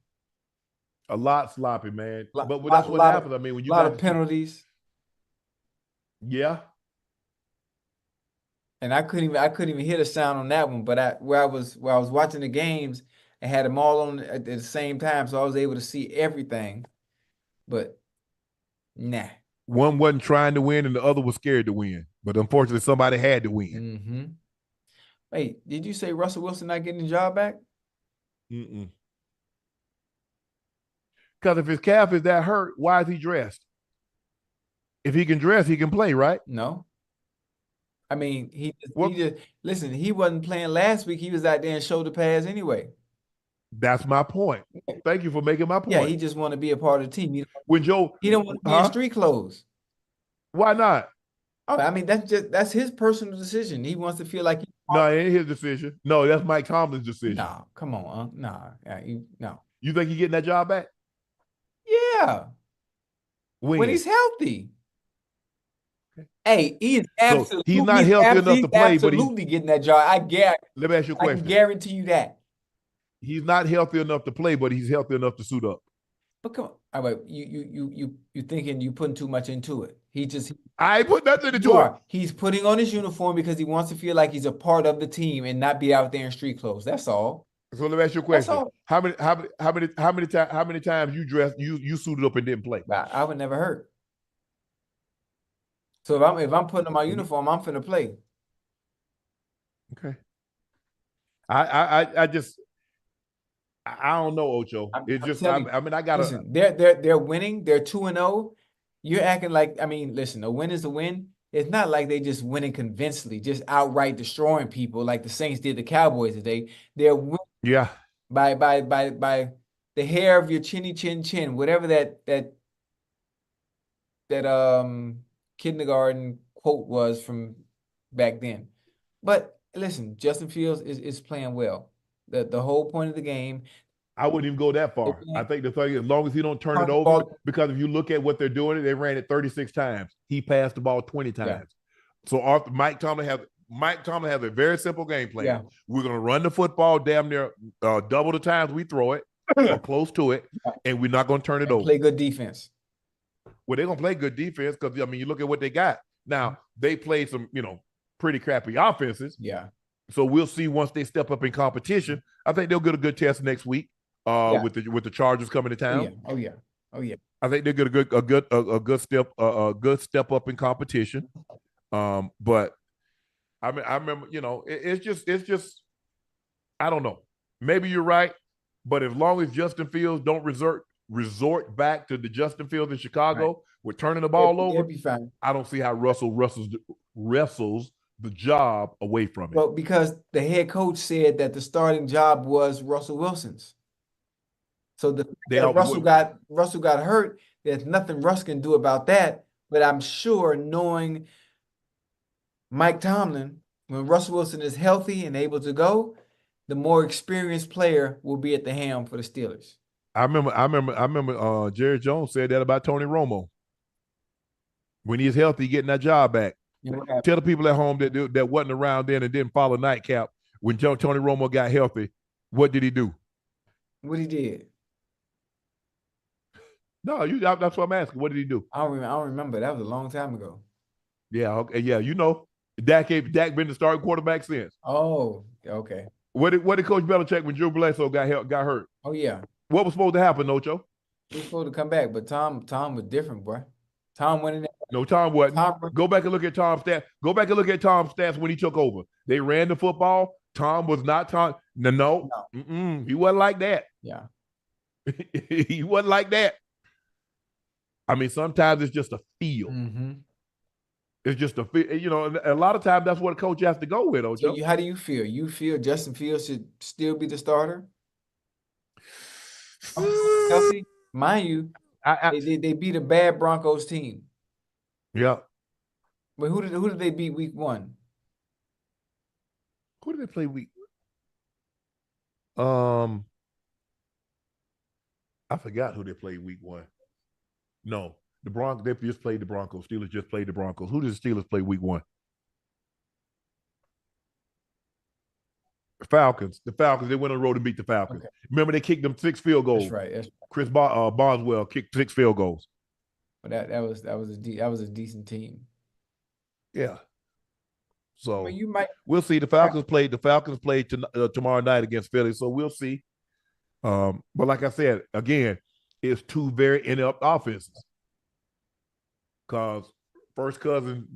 A lot sloppy, man. But that's what happens. I mean, when you got a lot of penalties. Yeah. And I couldn't even hear the sound on that one. But where I was watching the games, I had them all on at the same time, so I was able to see everything. But nah. One wasn't trying to win, and the other was scared to win. But unfortunately, somebody had to win. Mm-hmm. Wait, did you say Russell Wilson not getting the job back? Mm-mm. Because if his calf is that hurt, why is he dressed? If he can dress, he can play, right? No. I mean, he just listen, he wasn't playing last week. He was out there in shoulder pads anyway. That's my point. Thank you for making my point. Yeah, he just want to be a part of the team. He don't want to be in street clothes. Why not? Oh, I mean, that's his personal decision. He wants to feel like no, it ain't his decision. No, that's Mike Tomlin's decision. No, come on, no. You think he's getting that job back? Yeah. When he's healthy. Hey, he is absolutely he's not healthy enough to play, but he's getting that job. I guarantee. Let me ask you a question. I can guarantee you that. He's not healthy enough to play, but he's healthy enough to suit up. But come on, all right, you thinking you putting too much into it. I ain't put nothing into it. He's putting on his uniform because he wants to feel like he's a part of the team and not be out there in street clothes. That's all. So let me ask you a question. How many times you suited up and didn't play? I would never hurt. So if I'm putting on my uniform, I'm finna play. Okay. I don't know, Ocho. I gotta listen. They're winning. They're 2-0. You're acting like, listen, a win is a win. It's not like they just winning convincingly, just outright destroying people like the Saints did the Cowboys today. They're winning by the hair of your chinny chin, whatever that kindergarten quote was from back then. But listen, Justin Fields is playing well. The whole point of the game. I wouldn't even go that far. I think the thing, as long as he don't turn it over, because if you look at what they're doing, they ran it 36 times. He passed the ball 20 times. Yeah. So Mike Tomlin has a very simple game plan. Yeah. We're going to run the football damn near double the times we throw it, or close to it, and we're not going to turn it over. Play good defense. Well, they're going to play good defense because, you look at what they got. Now, they played some, pretty crappy offenses. Yeah. So we'll see once they step up in competition. I think they'll get a good test next week with the Chargers coming to town. Oh yeah. I think they'll get a good step up in competition. But I remember, it's just I don't know. Maybe you're right, but as long as Justin Fields don't resort back to the Justin Fields in Chicago with turning the ball over, be fine. I don't see how Russell wrestles the job away from it. Well, because the head coach said that the starting job was Russell Wilson's. So Russell got hurt. There's nothing Russ can do about that. But I'm sure, knowing Mike Tomlin, when Russell Wilson is healthy and able to go, the more experienced player will be at the helm for the Steelers. I remember Jerry Jones said that about Tony Romo. When he's healthy, getting that job back. Tell the people at home that wasn't around then and didn't follow Nightcap. When Tony Romo got healthy, what did he do? What he did? No, that's what I'm asking. What did he do? I don't remember. That was a long time ago. Yeah, okay, yeah, Dak been the starting quarterback since. Oh, okay. What did Coach Belichick when Drew Bledsoe got hurt? Oh yeah. What was supposed to happen, Ocho? He was supposed to come back, but Tom was different, boy. Tom went in there. No, Tom wasn't. Go back and look at Tom's stats. Go back and look at Tom's stats when he took over. They ran the football. Tom was not Tom. No. He wasn't like that. Yeah. He wasn't like that. Sometimes it's just a feel. Mm-hmm. It's just a feel. A lot of times that's what a coach has to go with, Ocho. So how do you feel? You feel Justin Fields should still be the starter? Healthy? Mind you, they beat a bad Broncos team. Yeah. But who did they beat week 1? Who did they play week? I forgot who they played week 1. No, the Broncos. They just played the Broncos. Steelers just played the Broncos. Who did the Steelers play week 1? Falcons. The Falcons. They went on the road and beat the Falcons. Okay. Remember, they kicked them 6 field goals. That's right. Chris Boswell kicked 6 field goals. But that was a decent team. Yeah. So we'll see. The Falcons played tomorrow night against Philly, so we'll see. But like I said, again, it's 2 very inept offenses. Because First Cousin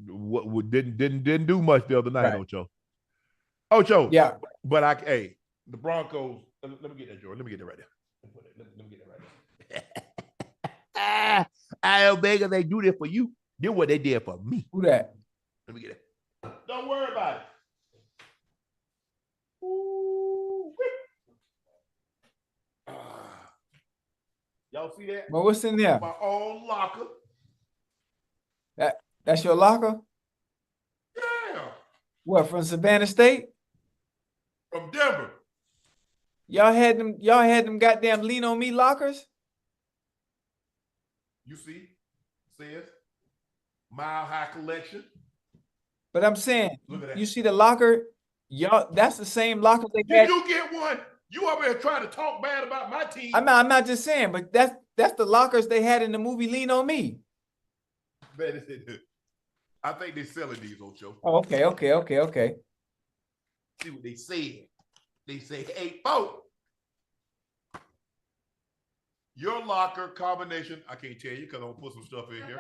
didn't do much the other night, right. Ocho. Yeah. But the Broncos. Let me get that, Jordan. Let me get that right there. Let me get that right there. I Bengals, they do this for you. Do what they did for me. Who that? Let me get it. Don't worry about it. Ooh. Y'all see that? Well, what's in there? My own locker. That's your locker? Yeah. What, from Savannah State? From Denver. Y'all had them goddamn lean on me lockers? You see? Says Mile High Collection. But I'm saying, Look at that. you see the locker? Y'all, that's the same locker they Did had. you get one? You over here trying to talk bad about my team. I'm not just saying, but that's the lockers they had in the movie Lean on Me. Man, I think they're selling these, Ocho. Oh, okay. See what they said. They say 8-4. Your locker combination, I can't tell you because I'm going to put some stuff in here.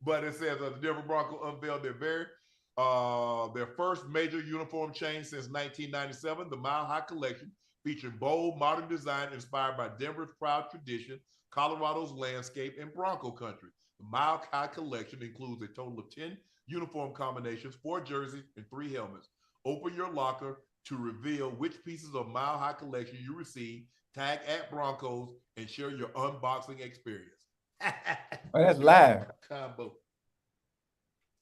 But it says the Denver Broncos unveiled their first major uniform change since 1997, the Mile High Collection, featuring bold, modern design inspired by Denver's proud tradition, Colorado's landscape, and Bronco country. The Mile High Collection includes a total of 10 uniform combinations, 4 jerseys, and 3 helmets. Open your locker to reveal which pieces of Mile High Collection you receive, tag at Broncos, and share your unboxing experience. Oh, that's live. Combo.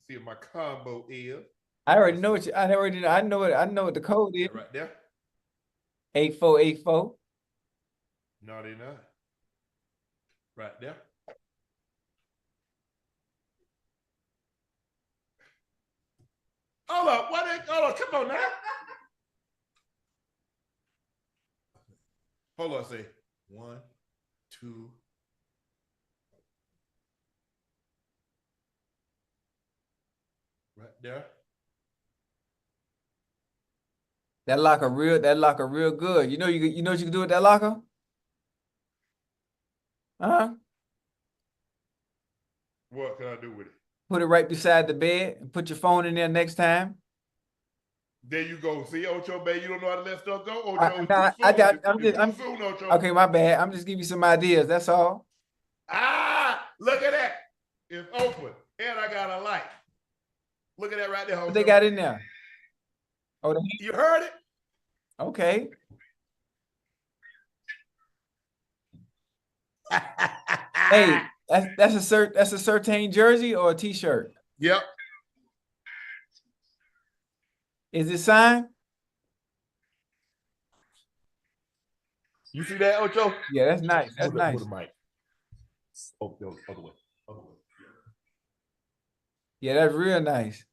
See what my combo is. I already know I know what the code is. Right there. 8484. No, they're not. Right there. Hold up. Hold on. Come on now. Hold on. Say 1, 2. Right there. That locker real good. You know what you can do with that locker? Huh? What can I do with it? Put it right beside the bed and put your phone in there next time. There you go. See, Ocho, man, you don't know how to let stuff go. Ocho, I'm too soon, Ocho. Okay, my bad. I'm just giving you some ideas. That's all. Look at that. It's open. And I got a light. Look at that right there, Ocho. What they got in there? Oh, you heard it? Okay. Hey, that's a certain jersey or a t-shirt? Yep. Is it signed? You see that, Ocho? Yeah, that's nice. That's nice. With the mic. Oh, no, other way. Yeah, that's real nice.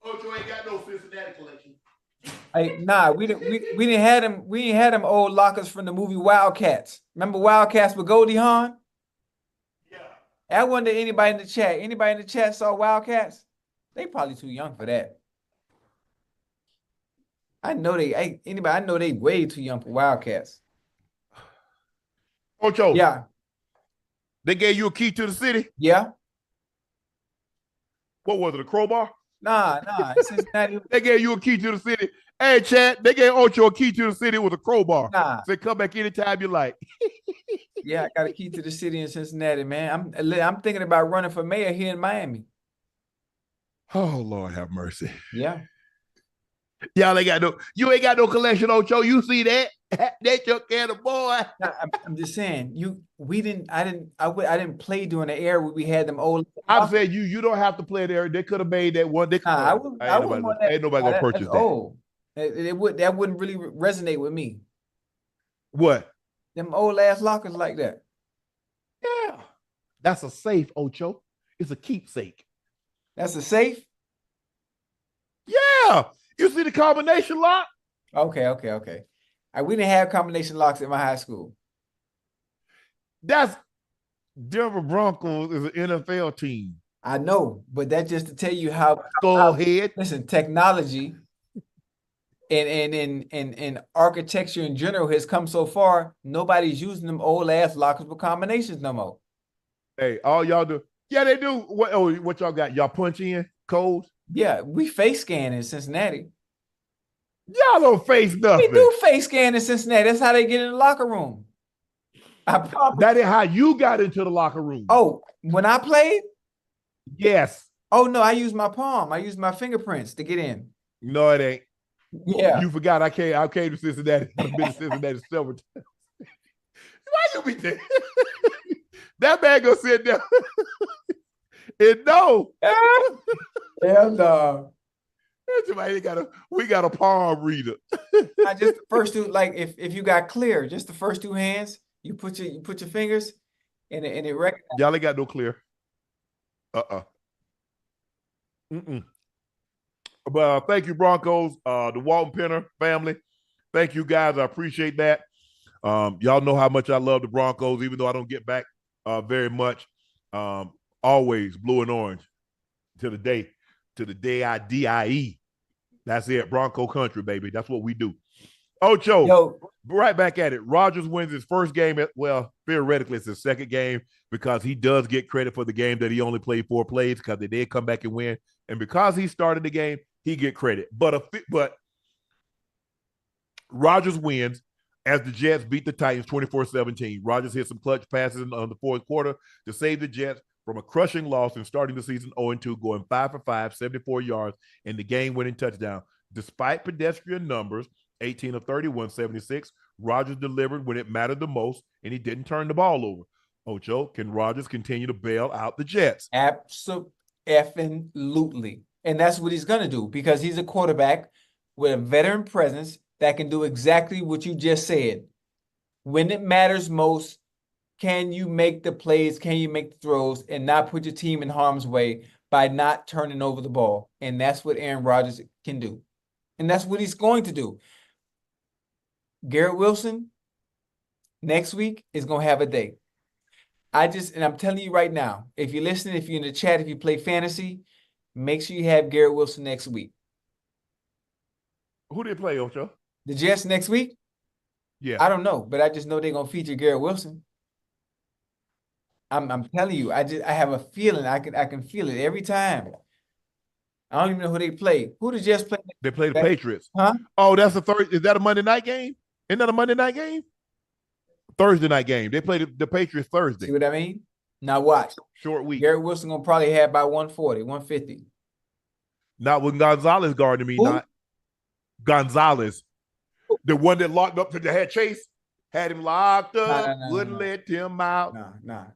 Ocho ain't got no Cincinnati collection. Hey, nah, we didn't have them. We ain't had them old lockers from the movie Wildcats. Remember Wildcats with Goldie Hawn? Yeah. I wonder anybody in the chat. Anybody in the chat saw Wildcats? They probably too young for that. I know they way too young for Wildcats. Ocho. Yeah. They gave you a key to the city? Yeah. What was it, a crowbar? Nah. Cincinnati. They gave you a key to the city. Hey, Chad, they gave Ocho a key to the city with a crowbar. Nah. Say, come back anytime you like. Yeah, I got a key to the city in Cincinnati, man. I'm thinking about running for mayor here in Miami. Oh, Lord have mercy. Yeah. You ain't got no collection, Ocho. You see that? That's your kind of boy. Nah, I'm just saying, I didn't play during the era where we had them old. I'm saying you don't have to play there. They could have made that one. Ain't nobody gonna purchase that. Old. That wouldn't really resonate with me. What? Them old ass lockers like that. Yeah. That's a safe, Ocho. It's a keepsake. That's a safe? Yeah. You see the combination lock? Okay. We didn't have combination locks at my high school. That's Denver Broncos is an NFL team. I know, but that's just to tell you how Skullhead. Listen, technology and architecture in general has come so far, nobody's using them old ass lockers with combinations no more. Hey, all y'all do. Yeah, they do. What y'all got? Y'all punch in codes? Yeah, we face scan in Cincinnati. Y'all don't face nothing. We do face scan in Cincinnati. That's how they get in the locker room. That is how you got into the locker room. Oh, when I played? Yes. Oh, no, I use my palm. I use my fingerprints to get in. No, it ain't. Yeah. You forgot I came to Cincinnati. I've been to Cincinnati several times. Why you be there? That man gonna sit there and no. Hell no. We got a palm reader. Not just the first two, like if you got clear, just the first two hands, you put your fingers and it recognizes. Y'all ain't got no clear. But thank you, Broncos, the Walton Penner family. Thank you guys. I appreciate that. Y'all know how much I love the Broncos, even though I don't get back very much. Always blue and orange to the day I die. That's it. Bronco country, baby. That's what we do. Ocho, right back at it. Rodgers wins his first game. Theoretically, it's his second game because he does get credit for the game that he only played 4 plays because they did come back and win. And because he started the game, he get credit. But Rodgers wins as the Jets beat the Titans 24-17. Rodgers hit some clutch passes in the fourth quarter to save the Jets from a crushing loss and starting the season 0-2, going 5 for 5, 74 yards, and the game-winning touchdown. Despite pedestrian numbers, 18 of 31, 76, Rodgers delivered when it mattered the most, and he didn't turn the ball over. Ocho, can Rodgers continue to bail out the Jets? Absolutely. And that's what he's going to do because he's a quarterback with a veteran presence that can do exactly what you just said. When it matters most, can you make the plays, can you make the throws, and not put your team in harm's way by not turning over the ball? And that's what Aaron Rodgers can do. And that's what he's going to do. Garrett Wilson, next week, is going to have a day. And I'm telling you right now, if you're listening, if you're in the chat, if you play fantasy, make sure you have Garrett Wilson next week. Who did play, Ocho? The Jets next week? Yeah. I don't know, but I just know they're going to feature Garrett Wilson. I'm telling you, I have a feeling. I can feel it every time. I don't even know who they play. Who the Jets play? They play the Patriots. Huh? Oh, that's the third. Is that a Monday night game? Isn't that a Monday night game? Thursday night game. They play the Patriots Thursday. See what I mean? Now watch. Short week. Garrett Wilson going to probably have about 140, 150. Not with Gonzalez guarding me, not Gonzalez. The one that locked up to the head Chase. Had him locked up, wouldn't let him out. Nah.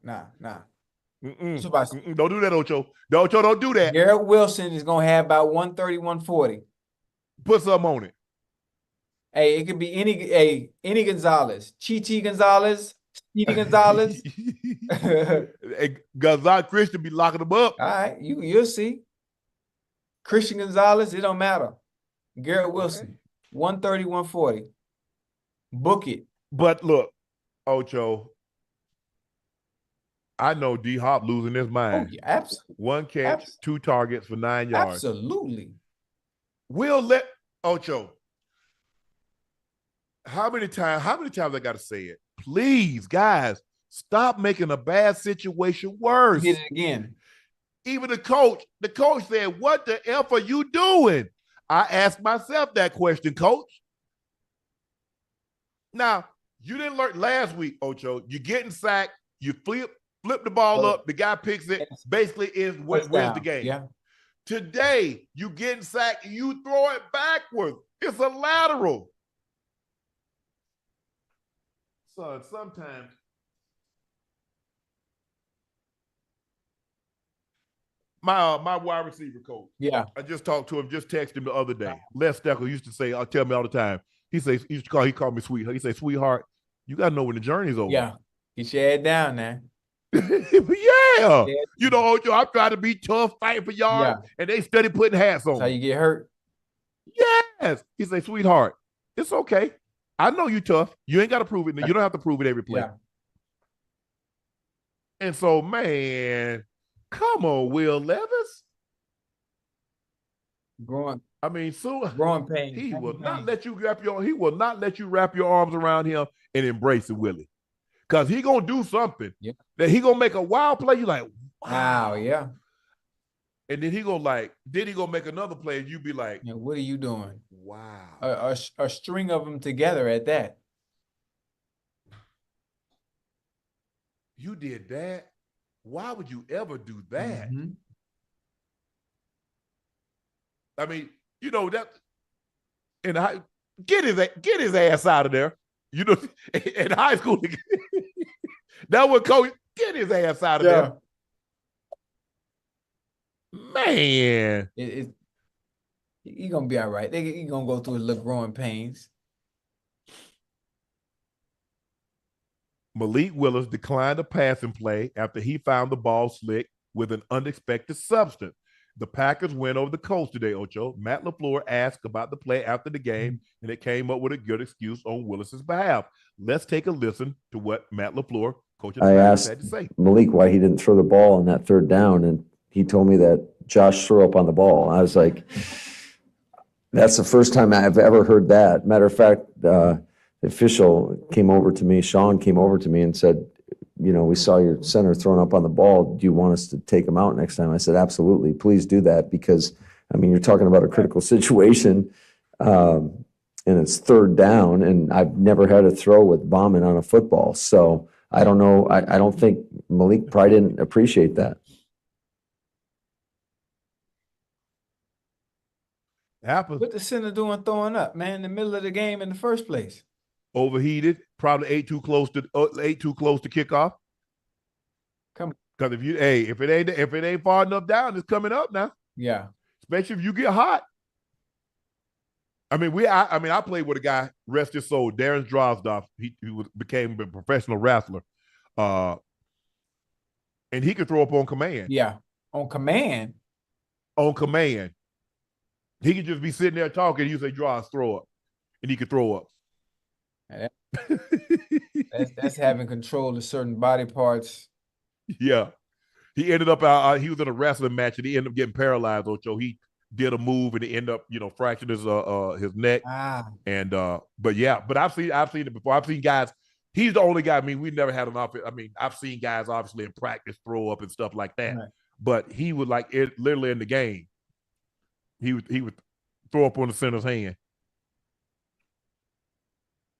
Don't do that, Ocho. Ocho, don't do that. Garrett Wilson is going to have about 130, 140. Put something on it. Hey, it could be any Gonzalez. Chichi Gonzalez, Speedy Gonzalez. Hey, Gonzalez Christian be locking them up. All right, you'll see. Christian Gonzalez, it don't matter. Garrett Wilson, 130, 140. Book it. But look, Ocho, I know D-Hop losing his mind. Oh, yeah, absolutely. 1 catch, 2 targets for 9 yards. Absolutely. We'll let Ocho. How many times I got to say it? Please, guys, stop making a bad situation worse. Did it again. Even the coach said, "What the F are you doing?" I asked myself that question, Coach. Now, you didn't learn last week, Ocho. You're getting sacked. You flip the ball up. The guy picks it. Basically, wins the game. Yeah. Today, you getting sacked. You throw it backwards. It's a lateral. Son, sometimes my wide receiver coach. Yeah. I just talked to him, just texted him the other day. Les Steckel used to say, tell me all the time. He called me sweetheart. He said, "Sweetheart, you gotta know when the journey's over." Yeah. Get your head down now. Yeah. You know, Ocho, I'm trying to be tough, fighting for yards, and they steady putting hats on. That's how you get hurt. Yes. He said, "Sweetheart, it's okay. I know you tough. You ain't got to prove it. You don't have to prove it every play." Yeah. And so, man, come on, Will Levis. Growing pain. He will not let you wrap your arms around him and embrace it, Willie. Because he gonna do something. Yeah. That he gonna make a wild play. You like, wow, yeah. And then he gonna make another play, and you be like, yeah, what are you doing? Wow. A string of them together at that. You did that? Why would you ever do that? I mean, you know, that in high, get his ass out of there. You know, in high school, that would coach get his ass out of there. Man, he gonna be all right. He gonna go through his little growing pains. Malik Willis declined a passing play after he found the ball slick with an unexpected substance. The Packers went over the Colts today, Ocho. Matt LaFleur asked about the play after the game, and it came up with a good excuse on Willis's behalf. Let's take a listen to what Matt LaFleur, coach of the Packers, had to say. Malik why he didn't throw the ball on that third down, and he told me that Josh threw up on the ball. I was like, that's the first time I've ever heard that. Matter of fact, the official came over to me, Sean came over to me and said, you know, we saw your center thrown up on the ball. Do you want us to take him out next time? I said, absolutely. Please do that because, I mean, you're talking about a critical situation and it's third down, and I've never had a throw with vomit on a football. So I don't know. I don't think Malik probably didn't appreciate that. Happens. What the center doing throwing up, man, in the middle of the game in the first place? Overheated, probably ate too close to kickoff. Come on. Because if it ain't far enough down, it's coming up now. Yeah. Especially if you get hot. I mean, I played with a guy, rest his soul, Darren Drozdoff. He became a professional wrestler. And he could throw up on command. Yeah. On command. On command. He could just be sitting there talking, and you say, Droz, throw up. And he could throw up. That's having control of certain body parts. Yeah. He ended up he was in a wrestling match and he ended up getting paralyzed, Ocho. He did a move and he ended up, fractured his neck. And but I've seen it before. I've seen guys, he's the only guy. I mean, we never had an offense. I mean, I've seen guys obviously in practice throw up and stuff like that. Right. But he would literally in the game. He would throw up on the center's hand.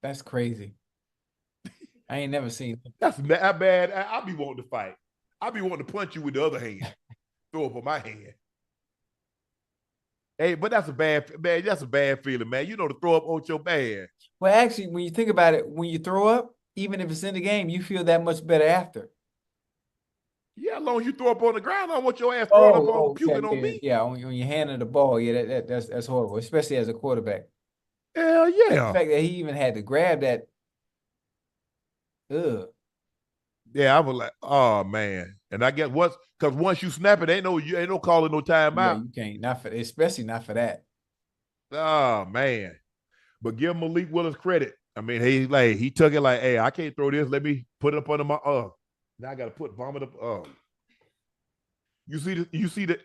That's crazy. I ain't never seen it. That's that bad. I'll be wanting to fight. I'll be wanting to punch you with the other hand. Throw up on my hand. Hey, but that's a bad feeling, man. You know, to throw up Ocho bad. Well, actually, when you think about it, when you throw up, even if it's in the game, you feel that much better after. Yeah, as long as you throw up on the ground, I don't want your ass throwing up on puking on me. Yeah, when you're handing the ball, that's horrible, especially as a quarterback. Hell yeah. The fact that he even had to grab that. Ugh. Yeah, I was like, oh man. And I guess because once you snap it, ain't no calling no time out. You can't, especially not for that. Oh man. But give Malik Willis credit. I mean, he took it like, hey, I can't throw this. Let me put it up under my now I gotta put vomit up. You see the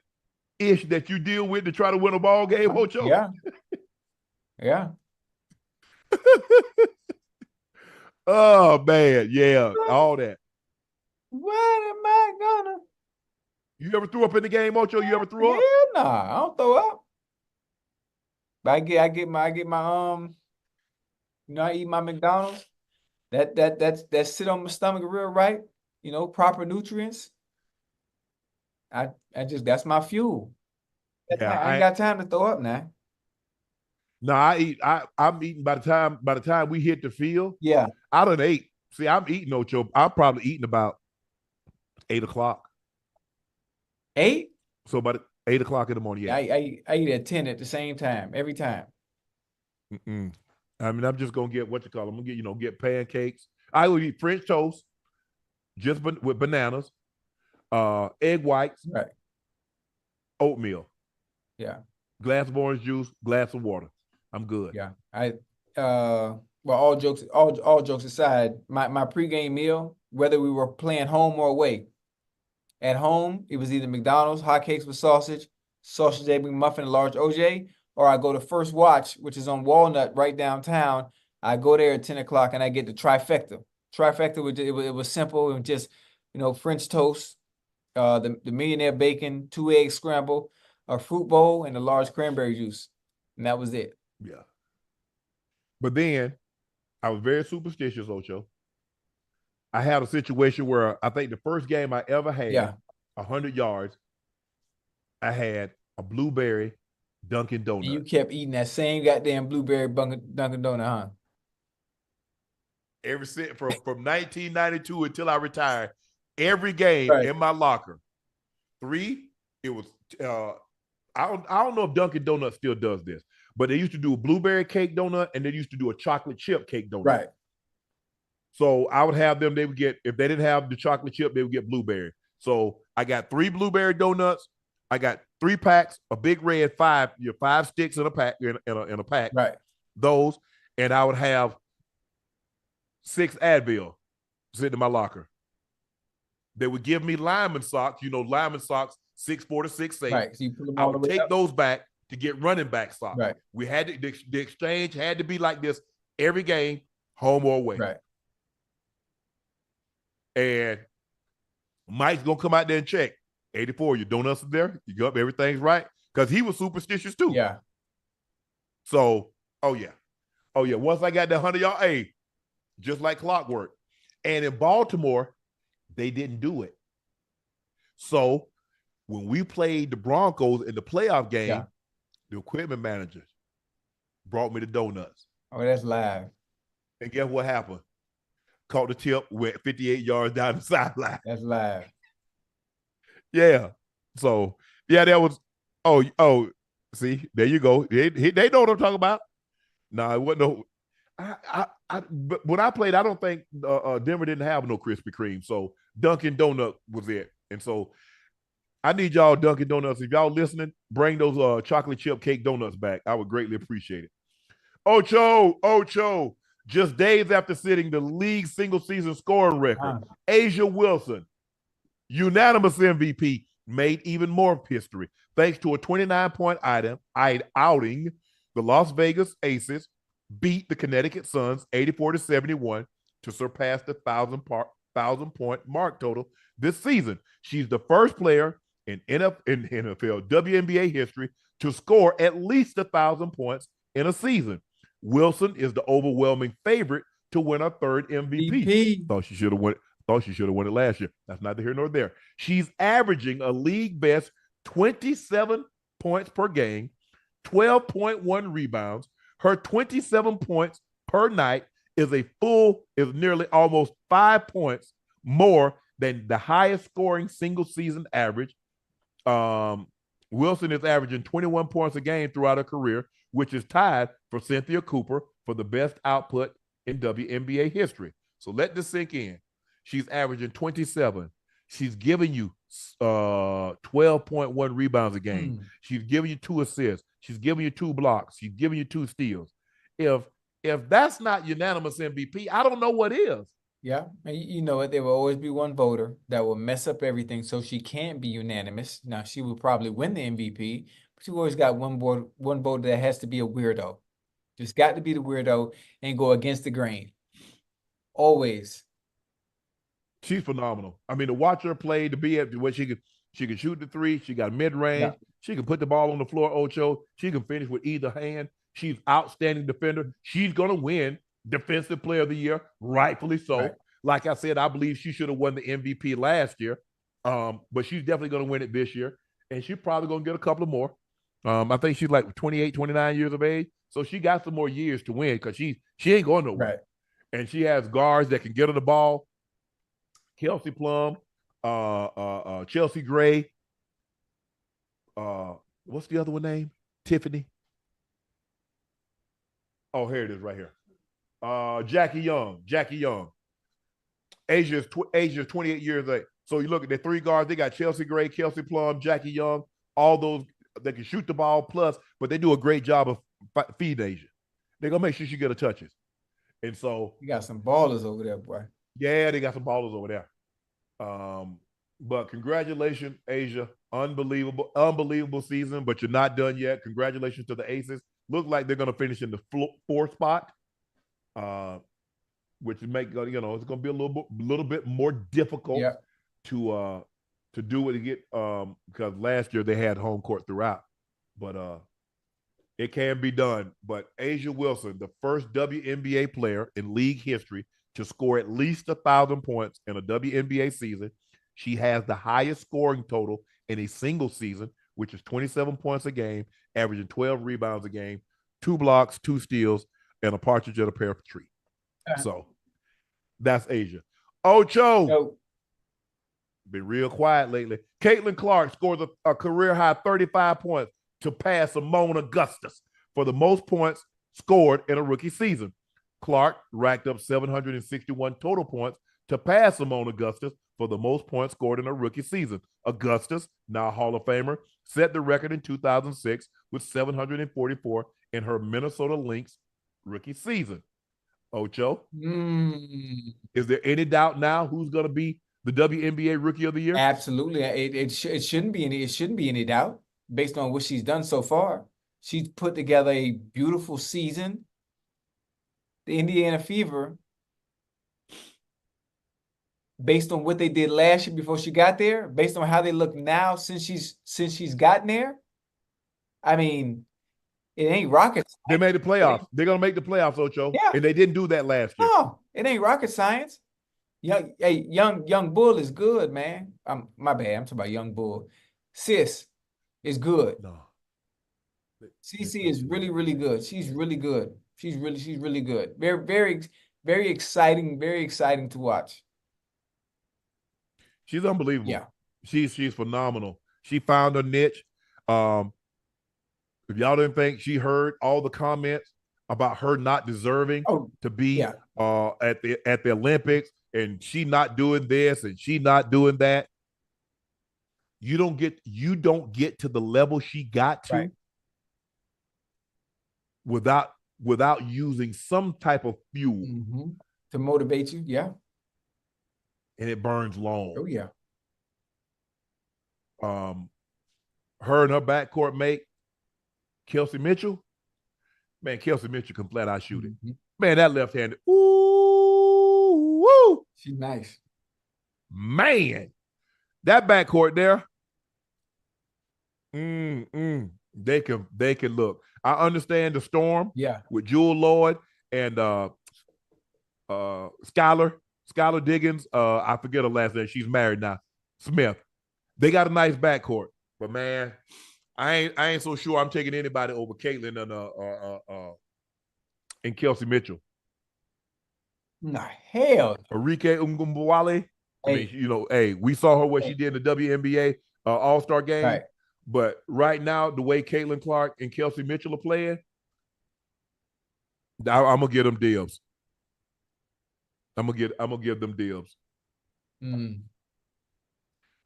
ish that you deal with to try to win a ball game, Ocho? Yeah. Yeah. Oh man, yeah, all that. What am I gonna? You ever threw up in the game, Ocho? You ever threw up? Nah, I don't throw up. But I get my I eat my McDonald's. That sit on my stomach real right. Proper nutrients. That's my fuel. I ain't got time to throw up now. No, I'm eating by the time we hit the field. Yeah. I done ate. See, I'm eating, Ocho. I'm probably eating about 8 o'clock. 8? So about 8 o'clock in the morning. Yeah. I eat at 10 at the same time, every time. I mean, I'm just gonna get I'm gonna get pancakes. I would eat French toast, just with bananas, egg whites, right, oatmeal. Yeah. Glass of orange juice, glass of water. I'm good. Yeah. Well, all jokes aside, my pregame meal, whether we were playing home or away, at home, it was either McDonald's, hotcakes with sausage egg McMuffin, and large OJ, or I go to First Watch, which is on Walnut right downtown. I go there at 10 o'clock and I get the trifecta. It was simple. It was just, French toast, the millionaire bacon, 2 egg scramble, a fruit bowl, and a large cranberry juice. And that was it. Yeah. But then I was very superstitious, Ocho. I had a situation where I think the first game I ever had, 100 yards, I had a blueberry Dunkin' Donuts. And you kept eating that same goddamn blueberry Dunkin' Donut, huh? Every since from 1992 until I retired, every game in my locker. 3, it was I don't know if Dunkin' Donuts still does this, but they used to do a blueberry cake donut and they used to do a chocolate chip cake donut. Right. So I would have them, they would get, if they didn't have the chocolate chip, they would get blueberry. So I got 3 blueberry donuts. I got 3 packs, a big red 5, 5 sticks in a pack, in a pack. Right. Those, and I would have 6 Advil sitting in my locker. They would give me lineman socks, lineman socks, 6'4" to 6'8". Right. So you put them I all would the way take up. those back to get running back socks. Right. We had the exchange had to be like this every game, home or away. Right. And Mike's gonna come out there and check. 84, your donuts are there. You go up, everything's right. Because he was superstitious too. Yeah. So, oh yeah. Once I got that 100-yard, hey, just like clockwork. And in Baltimore, they didn't do it. So when we played the Broncos in the playoff game, the equipment managers brought me the donuts. Oh, that's live. And guess what happened? Caught the tip, went 58 yards down the sideline. That's live. Yeah. So, yeah, that was, see, there you go. They know what I'm talking about. No, it wasn't no, but when I played, I don't think Denver didn't have no Krispy Kreme. So Dunkin' Donut was it. And so I need y'all Dunkin' Donuts. If y'all listening, bring those chocolate chip cake donuts back. I would greatly appreciate it. Ocho, just days after setting the league single season scoring record, A'ja Wilson, unanimous MVP, made even more history thanks to a 29-point outing. The Las Vegas Aces beat the Connecticut Suns 84-71 to surpass the 1,000-point mark total this season. She's the first player in NFL WNBA history to score at least 1,000 points in a season. Wilson is the overwhelming favorite to win her 3rd MVP. Thought she should have won it last year. That's neither here nor there. She's averaging a league best 27 points per game, 12.1 rebounds. Her 27 points per night is nearly almost 5 points more than the highest scoring single season average. Wilson is averaging 21 points a game throughout her career, which is tied for Cynthia Cooper for the best output in WNBA history. So let this sink in. She's averaging 27. She's giving you 12.1 rebounds a game. She's giving you 2 assists. She's giving you 2 blocks. She's giving you 2 steals. If that's not unanimous MVP, I don't know what is. Yeah, and you know what? There will always be one voter that will mess up everything, so she can't be unanimous. Now she will probably win the MVP, but you always got one voter that has to be a weirdo. Just got to be the weirdo and go against the grain. Always. She's phenomenal. I mean, to watch her play, to be at where she can shoot the 3, she got mid-range, Yeah. She can put the ball on the floor, Ocho. She can finish with either hand. She's outstanding defender. She's gonna win Defensive Player of the Year, rightfully so. Right. Like I said, I believe she should have won the MVP last year, but she's definitely gonna win it this year, and she's probably gonna get a couple of more. I think she's like 28, 29 years of age, so she got some more years to win because she ain't going nowhere. Right. And she has guards that can get her the ball. Kelsey Plum, Chelsea Gray. What's the other one name? Tiffany. Oh, here it is right here. Jackie Young. A'ja's 28 years old. So you look at the 3 guards, they got Chelsea Gray, Kelsey Plum, Jackie Young, all those that can shoot the ball plus, but they do a great job of feeding A'ja. They're going to make sure she get her touches. And so You got some ballers over there, boy. yeah, they got some ballers over there. But congratulations, A'ja. Unbelievable season, but you're not done yet. Congratulations to the Aces. Look like they're going to finish in the 4th spot, which make it's going to be a little bit more difficult to do it to get because last year they had home court throughout, but it can be done. But A'ja Wilson, the first WNBA player in league history to score at least 1,000 points in a WNBA season. She has the highest scoring total in a single season which is 27 points a game, averaging 12 rebounds a game, 2 blocks, 2 steals, and a partridge in a pear tree. So that's Asia. Ocho. Been real quiet lately. Caitlin Clark scores a career high 35 points to pass Simone Augustus for the most points scored in a rookie season. Clark racked up 761 total points to pass Simone Augustus for the most points scored in a rookie season. Augustus, now a Hall of Famer, set the record in 2006 with 744 in her Minnesota Lynx rookie season. Ocho, is there any doubt now who's going to be the WNBA Rookie of the Year? Absolutely. It shouldn't be any doubt based on what she's done so far. She's put together a beautiful season. The Indiana Fever, based on what they did last year before she got there, based on how they look now since she's gotten there, I mean, it ain't rocket science. They made the playoffs. They're going to make the playoffs, Ocho. Yeah. And they didn't do that last year. No, it ain't rocket science. Young Bull is good, man. My bad. I'm talking about Young Bull. Sis is good. No. CC is really, really good. She's really good. She's really good. Very, very, very exciting to watch. She's unbelievable. Yeah. She's phenomenal. She found her niche. If y'all didn't think she heard all the comments about her not deserving to be at the Olympics, and she not doing this and she not doing that, you don't get to the level she got to without using some type of fuel to motivate you. Yeah. And it burns long. Oh yeah. Her and her backcourt mate, Kelsey Mitchell. Man, Kelsey Mitchell can flat out shoot it. Man, that left-handed. Ooh, woo. She's nice. Man, that backcourt there. They can look. I understand the Storm. Yeah. With Jewel Lloyd and Skylar Diggins. I forget her last name. She's married now. Smith. They got a nice backcourt, but man, I ain't so sure I'm taking anybody over Caitlin and Kelsey Mitchell. Nah, hell. Arike Ngumbuwale. I mean, we saw her what she did in the WNBA All-Star game. Right. But right now, the way Caitlin Clark and Kelsey Mitchell are playing, I'm gonna give them dibs. I'm gonna give them dibs.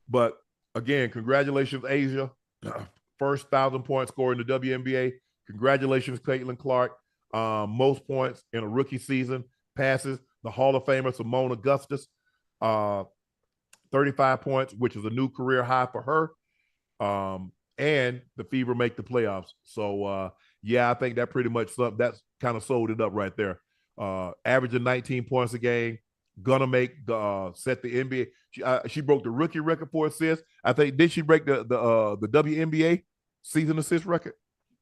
But again, congratulations, Asia. First 1,000 point score in the WNBA. Congratulations, Caitlin Clark. Most points in a rookie season. Passes the Hall of Famer Simone Augustus. 35 points, which is a new career high for her. And the Fever make the playoffs. So I think that pretty much that's kind of sold it up right there. Averaging 19 points a game, gonna make set the NBA. She broke the rookie record for assists. I think did she break the WNBA season assist record?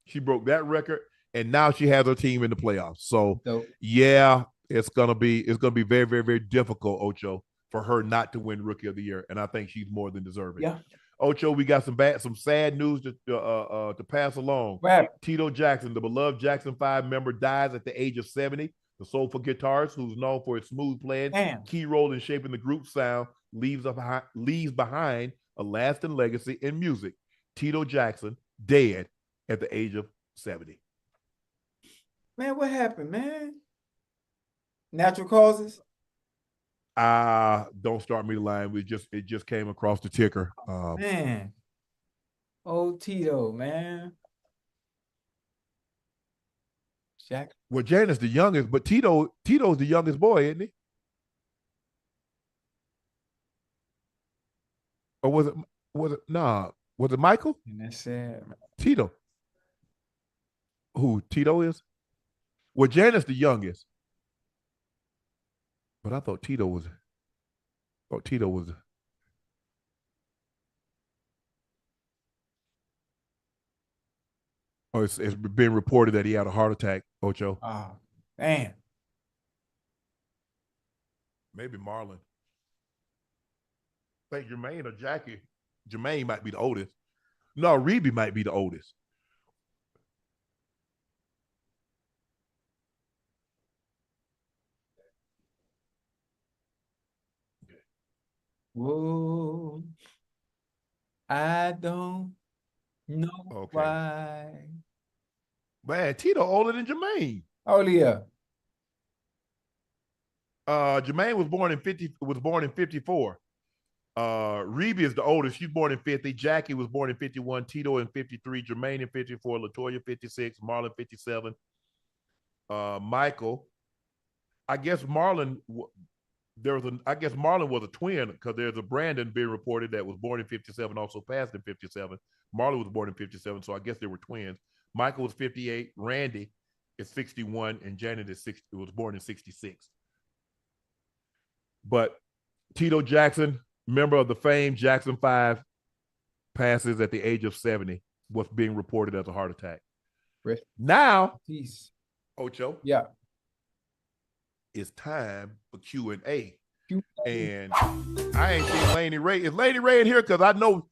She broke that record, and now she has her team in the playoffs. So it's gonna be very, very, very difficult, Ocho, for her not to win Rookie of the Year, and I think she's more than deserving. Yeah. Ocho, we got some sad news to pass along. Right. Tito Jackson, the beloved Jackson 5 member, dies at the age of 70. The soulful guitarist, who's known for his smooth playing, key role in shaping the group's sound, leaves behind a lasting legacy in music. Tito Jackson, dead at the age of 70. Man, what happened, man? Natural causes? Don't start me the line. It just came across the ticker. Man. Oh, Tito, man. Jack. Well, Janet's the youngest, but Tito's the youngest boy, isn't he? Or was it Michael? And that's it. Tito. Who Tito is? Well, Janet's the youngest. But I thought Tito was. Oh, it's been reported that he had a heart attack, Ocho. Oh, man. Maybe Marlon. I think Jermaine or Jackie. Jermaine might be the oldest. No, Reeby might be the oldest. Whoa, I don't know why. Man, Tito older than Jermaine. Oh yeah. Jermaine was born in 54. Reeby is the oldest. She's born in 50. Jackie was born in 51. Tito in 53. Jermaine in 54. LaToya 56. Marlon 57. Michael. I guess Marlon was a twin because there's a Brandon being reported that was born in 57, also passed in 57. Marlon was born in 57, so I guess they were twins. Michael was 58. Randy is 61, and Janet was born in 66. But Tito Jackson, member of the famed Jackson 5, passes at the age of 70, what's being reported as a heart attack. Rest Now, peace. Ocho, Yeah. it's time for Q&A. Q&A. And I ain't seen Laney Ray. Is Laney Ray in here? Because I know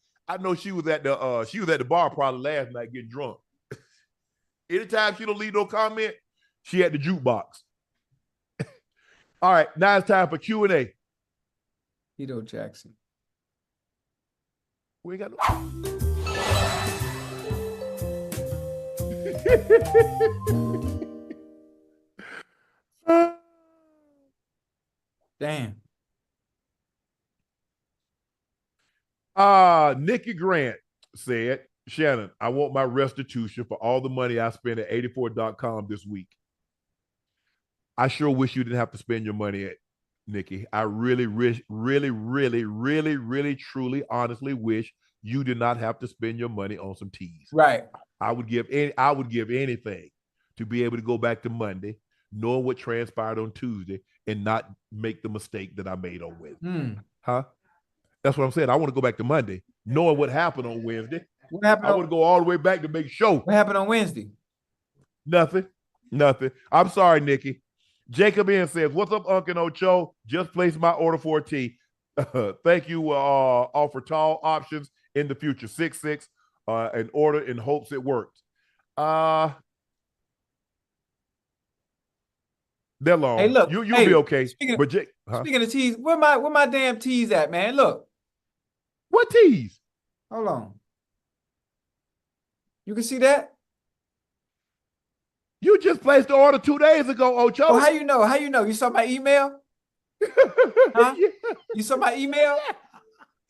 she was at the bar probably last night getting drunk. Anytime she don't leave no comment, she at the jukebox. All right, now it's time for Q&A. Tito Jackson. We ain't got no. Damn. Nikki Grant said, Shannon, I want my restitution for all the money I spent at 84.com this week. I sure wish you didn't have to spend your money at Nikki. I really, truly, honestly wish you did not have to spend your money on some teas. Right. I would give anything to be able to go back to Monday, knowing what transpired on Tuesday, and not make the mistake that I made on Wednesday. Huh? That's what I'm saying. I want to go back to Monday, knowing what happened on Wednesday. What happened? I want to go all the way back to make sure. What happened on Wednesday? Nothing. I'm sorry, Nikki. Jacob N says, what's up, Unc and Ocho? Just placed my order for a tea. Thank you. Offer tall options in the future. 6'6", and order in hopes it works. They're long. Hey, look, you'll be okay. Speaking of teas, where my damn teas at, man? Look. What teas? Hold on. You can see that? You just placed the order 2 days ago, Ocho. Oh, how you know? How you know? You saw my email? Huh? Yeah. You saw my email?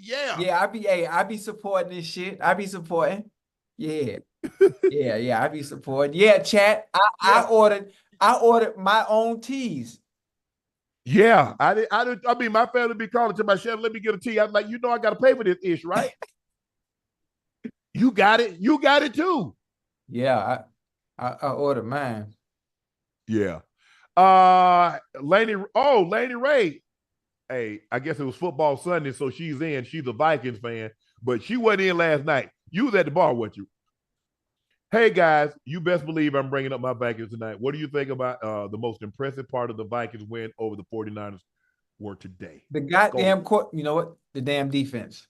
Yeah. Yeah, I be supporting this shit. I be supporting. Yeah. I be supporting. Yeah, chat. I ordered my own teas. Yeah. I mean, my family be calling to my chef, let me get a tea. I'm like, I got to pay for this ish, right? You got it. You got it too. Yeah, I ordered mine. Yeah. Laney Ray. Hey, I guess it was football Sunday, so she's in. She's a Vikings fan, but she wasn't in last night. You was at the bar, weren't you? Hey, guys, you best believe I'm bringing up my Vikings tonight. What do you think about the most impressive part of the Vikings win over the 49ers were today? The goddamn you know what? The damn defense.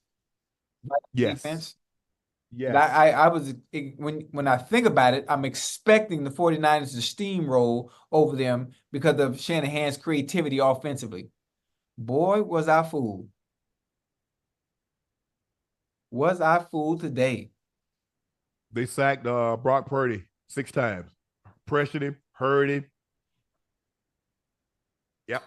Yes. Defense. Yeah. I was when I think about it, I'm expecting the 49ers to steamroll over them because of Shanahan's creativity offensively. Boy, was I fooled. Was I fooled today? They sacked Brock Purdy 6 times. Pressured him, hurt him. Yep.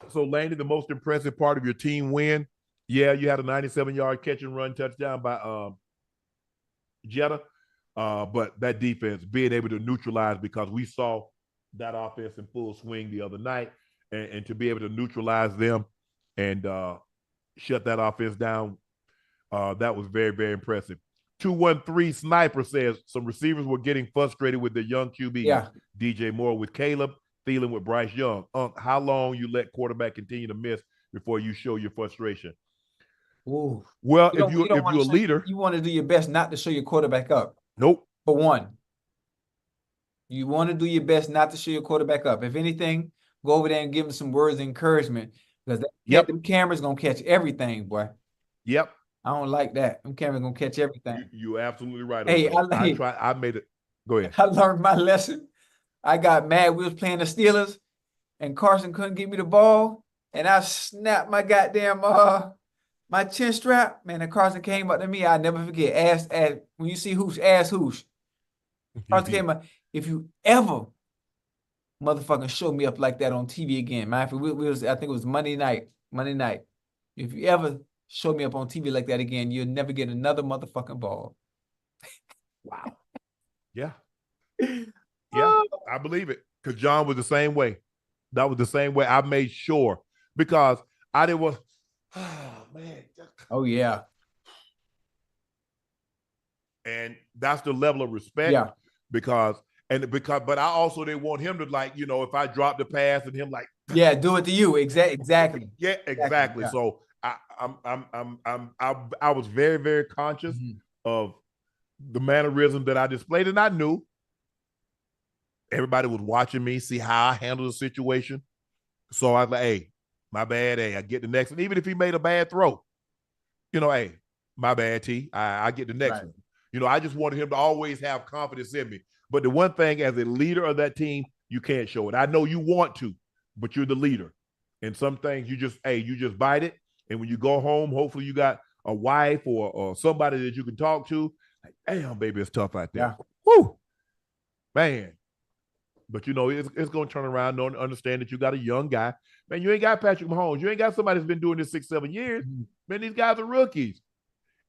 So, Laney, the most impressive part of your team win, yeah, you had a 97-yard catch and run touchdown by Jetta. But that defense being able to neutralize, because we saw that offense in full swing the other night, and to be able to neutralize them and shut that offense down, that was very, very impressive. 213 Sniper says some receivers were getting frustrated with their young QB. Yeah. DJ Moore with Caleb, Thielen with Bryce Young. How long you let quarterback continue to miss before you show your frustration? Ooh. Well, if you're a leader, you want to do your best not to show your quarterback up. Nope. For one, you want to do your best not to show your quarterback up. If anything, go over there and give him some words of encouragement, because them cameras gonna catch everything, boy. Yep. I don't like that. Them cameras gonna catch everything. You're absolutely right. Hey, I made it. Go ahead. I learned my lesson. I got mad. We was playing the Steelers, and Carson couldn't get me the ball, and I snapped my goddamn my chin strap. Man, and Carson came up to me. I never forget. Ask when you see Hoosh, ask Hoosh. Carson came up. If you ever motherfucking show me up like that on TV again, man. I think it was Monday night. If you ever show me up on TV like that again, you'll never get another motherfucking ball. Wow. Yeah. Yeah, I believe it. Because John was the same way. That was the same way. I made sure because I didn't want. Oh man. Oh yeah. And that's the level of respect. Yeah. But I also didn't want him to if I drop the pass and him like. Yeah, do it to you. Exactly. Yeah, exactly. Yeah. So I was very, very conscious of the mannerism that I displayed, and I knew everybody was watching me, see how I handle the situation. So I was like, hey, my bad. Hey, I get the next one. Even if he made a bad throw, hey, my bad, T. I get the next one. I just wanted him to always have confidence in me. But the one thing as a leader of that team, you can't show it. I know you want to, but you're the leader. And some things you just bite it. And when you go home, hopefully you got a wife or somebody that you can talk to. Like, damn, baby, it's tough out there. Yeah. Woo, man. But it's going to turn around and understand that you got a young guy. Man, you ain't got Patrick Mahomes. You ain't got somebody that's been doing this 6-7 years. Man, these guys are rookies.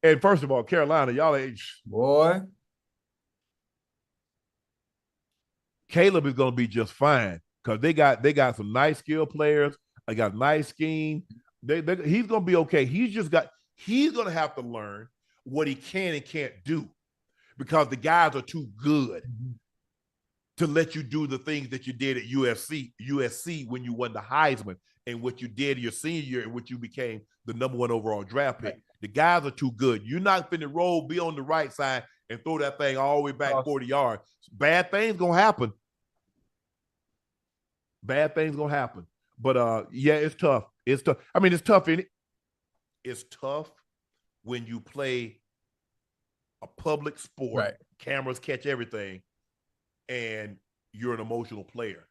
And first of all, Carolina, y'all ain't. Boy. Caleb is going to be just fine because they got some nice skill players. They got a nice scheme. He's going to be okay. He's going to have to learn what he can and can't do because the guys are too good to let you do the things that you did at USC when you won the Heisman and what you did your senior year and what you became the #1 overall draft pick. Right. The guys are too good. You're not finna be on the right side and throw that thing all the way back 40 yards. Bad things going to happen. Bad things going to happen. But, yeah, it's tough. It's tough. I mean, it's tough in it. It's tough when you play a public sport. Right. Cameras catch everything, and you're an emotional player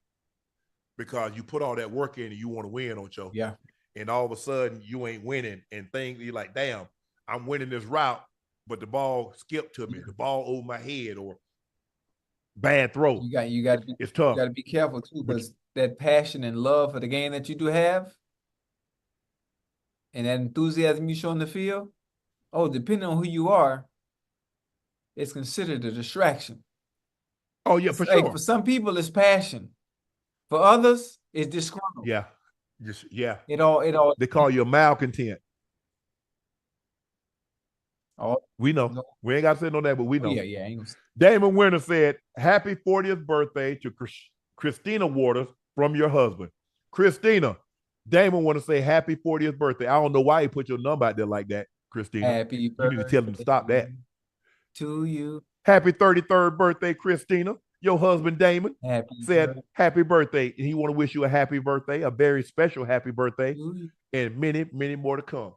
because you put all that work in and you want to win, Ocho. Yeah. And all of a sudden, you ain't winning, and you're like, damn, I'm winning this route, but the ball skipped to me. The ball over my head or bad throw. You got to be, it's tough. You got to be careful, too, because that passion and love for the game that you do have and that enthusiasm you show on the field, depending on who you are, it's considered a distraction. Oh, yeah, for sure. For some people, it's passion. For others, it's disgruntled. Yeah. Yeah. It all. They call you a malcontent. Oh, we know. No. We ain't got to say no that, but we know. Yeah. Damon Winter said, happy 40th birthday to Christina Waters from your husband. Christina, Damon want to say happy 40th birthday. I don't know why he put your number out there like that, Christina. Happy birthday. You need to tell him to stop that. To you. Happy 33rd birthday, Christina. Your husband, Damon, happy birthday. And he want to wish you a happy birthday, a very special happy birthday, and many, many more to come.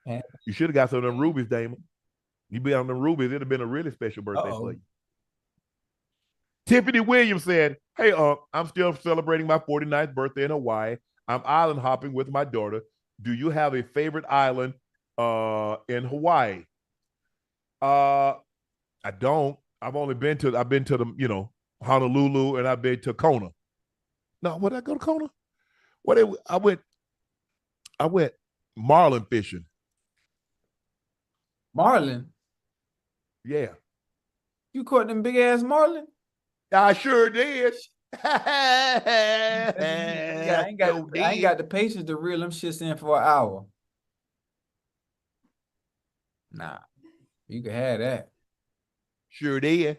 You should have got some of them rubies, Damon. You be on them rubies, it'd have been a really special birthday for you. Tiffany Williams said, hey, I'm still celebrating my 49th birthday in Hawaii. I'm island hopping with my daughter. Do you have a favorite island in Hawaii? I don't. I've been to the, Honolulu, and I've been to Kona. No, did I go to Kona? I went marlin fishing. Marlin? Yeah. You caught them big ass marlin? I sure did. I ain't got the patience to reel them shits in for an hour. Nah, you can have that. Sure did.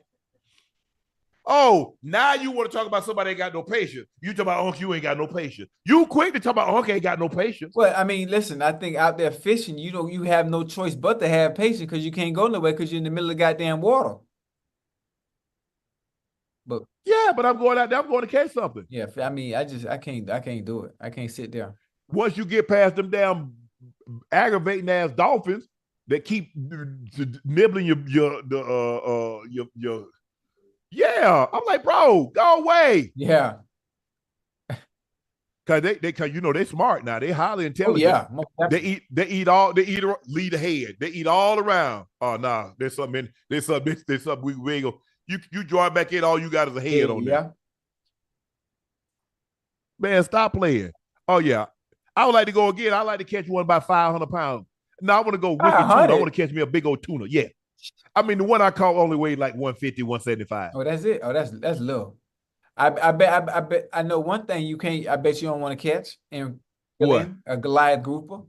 Oh, now you want to talk about somebody ain't got no patience. You talk about Unc, you ain't got no patience. You quick to talk about Unc ain't got no patience. Well, I mean, listen, I think out there fishing, you have no choice but to have patience because you can't go nowhere because you're in the middle of goddamn water. But yeah, but I'm going out there, I'm going to catch something. Yeah, I mean, I can't do it. I can't sit there. Once you get past them damn aggravating ass dolphins, that keep nibbling your. Yeah, I'm like, bro, go away. Yeah. Cause they smart now. They highly Oh intelligent. yeah. Lead ahead. They eat all around. Oh nah, there's something we ain't gonna, you drive back in, all you got is a head on there. Man, stop playing. Oh yeah. I would like to go again. I like to catch one about 500 pounds. No, I want to go wicked tuna. I want to catch me a big old tuna. Yeah. I mean, the one I caught only weighed like 150, 175. Oh, that's it. Oh, that's low. I bet I know one thing you can't. I bet you don't want to catch and a Goliath grouper.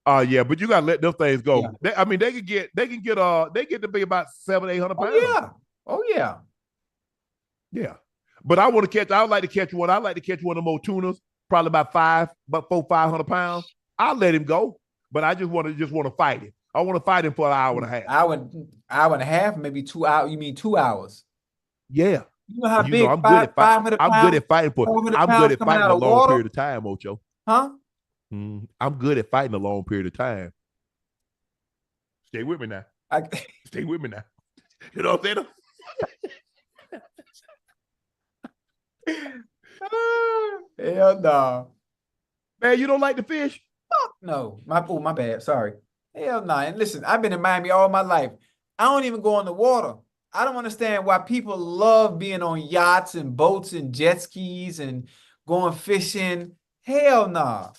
Yeah, but you gotta let them things go. Yeah. They can get to be about 700-800 pounds. Oh yeah. Oh yeah. Yeah. But I would like to catch one. I'd like to catch one of them old tunas, probably about 400-500 pounds. I'll let him go, but I just want to fight him. I want to fight him for an hour and a half. Hour and a half, maybe 2 hours. You mean 2 hours? Yeah. You know how big? I'm good at fighting. I'm good at fighting a long period of time, Ocho. Huh? I'm good at fighting a long period of time. Stay with me now. Stay with me now. You know what I'm saying? Hell no. Man, you don't like to fish? No. My bad. Sorry. Hell no. And listen, I've been in Miami all my life. I don't even go in the water. I don't understand why people love being on yachts and boats and jet skis and going fishing. Hell no.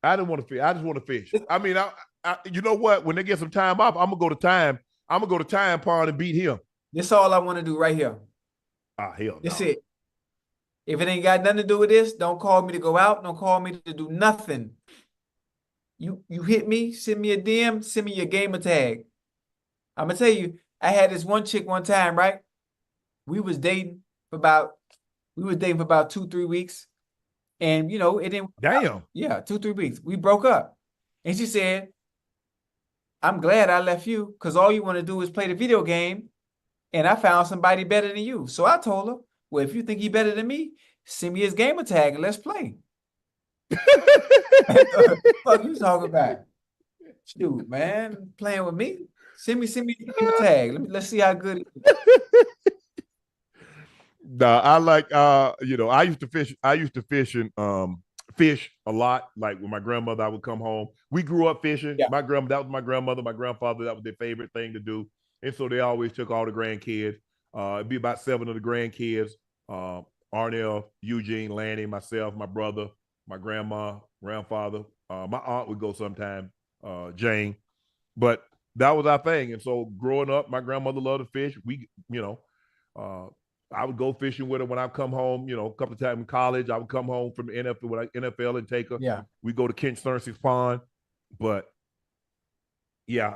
I don't want to fish. I just want to fish. I mean, I you know what? When they get some time off, I'm gonna go to Time Pond and beat him. This all I want to do right here. Hell no. That's it. If it ain't got nothing to do with this, don't call me to go out. Don't call me to do nothing. You hit me, send me a DM, send me your gamer tag. I'm gonna tell you, I had this one chick one time, right? We was dating for about 2-3 weeks. And it didn't. Damn. Yeah, 2-3 weeks. We broke up. And she said, I'm glad I left you because all you want to do is play the video game. And I found somebody better than you. So I told her, well, if you think he's better than me, send me his gamer tag and let's play. What you talking about? Shoot, man, playing with me. Send me the gamer tag. Let's see how good it is. Nah, I like I used to fish and fish a lot. Like with my grandmother, I would come home. We grew up fishing. Yeah. That was my grandmother, my grandfather, that was their favorite thing to do. And so they always took all the grandkids. It'd be about 7 of the grandkids. Arnell, Eugene, Lanny, myself, my brother, my grandma, grandfather. My aunt would go sometime, Jane. But that was our thing. And so growing up, my grandmother loved to fish. I would go fishing with her when I come home, a couple of times in college. I would come home from the NFL and take her. Yeah. We go to Kent Sterncy's pond. But yeah,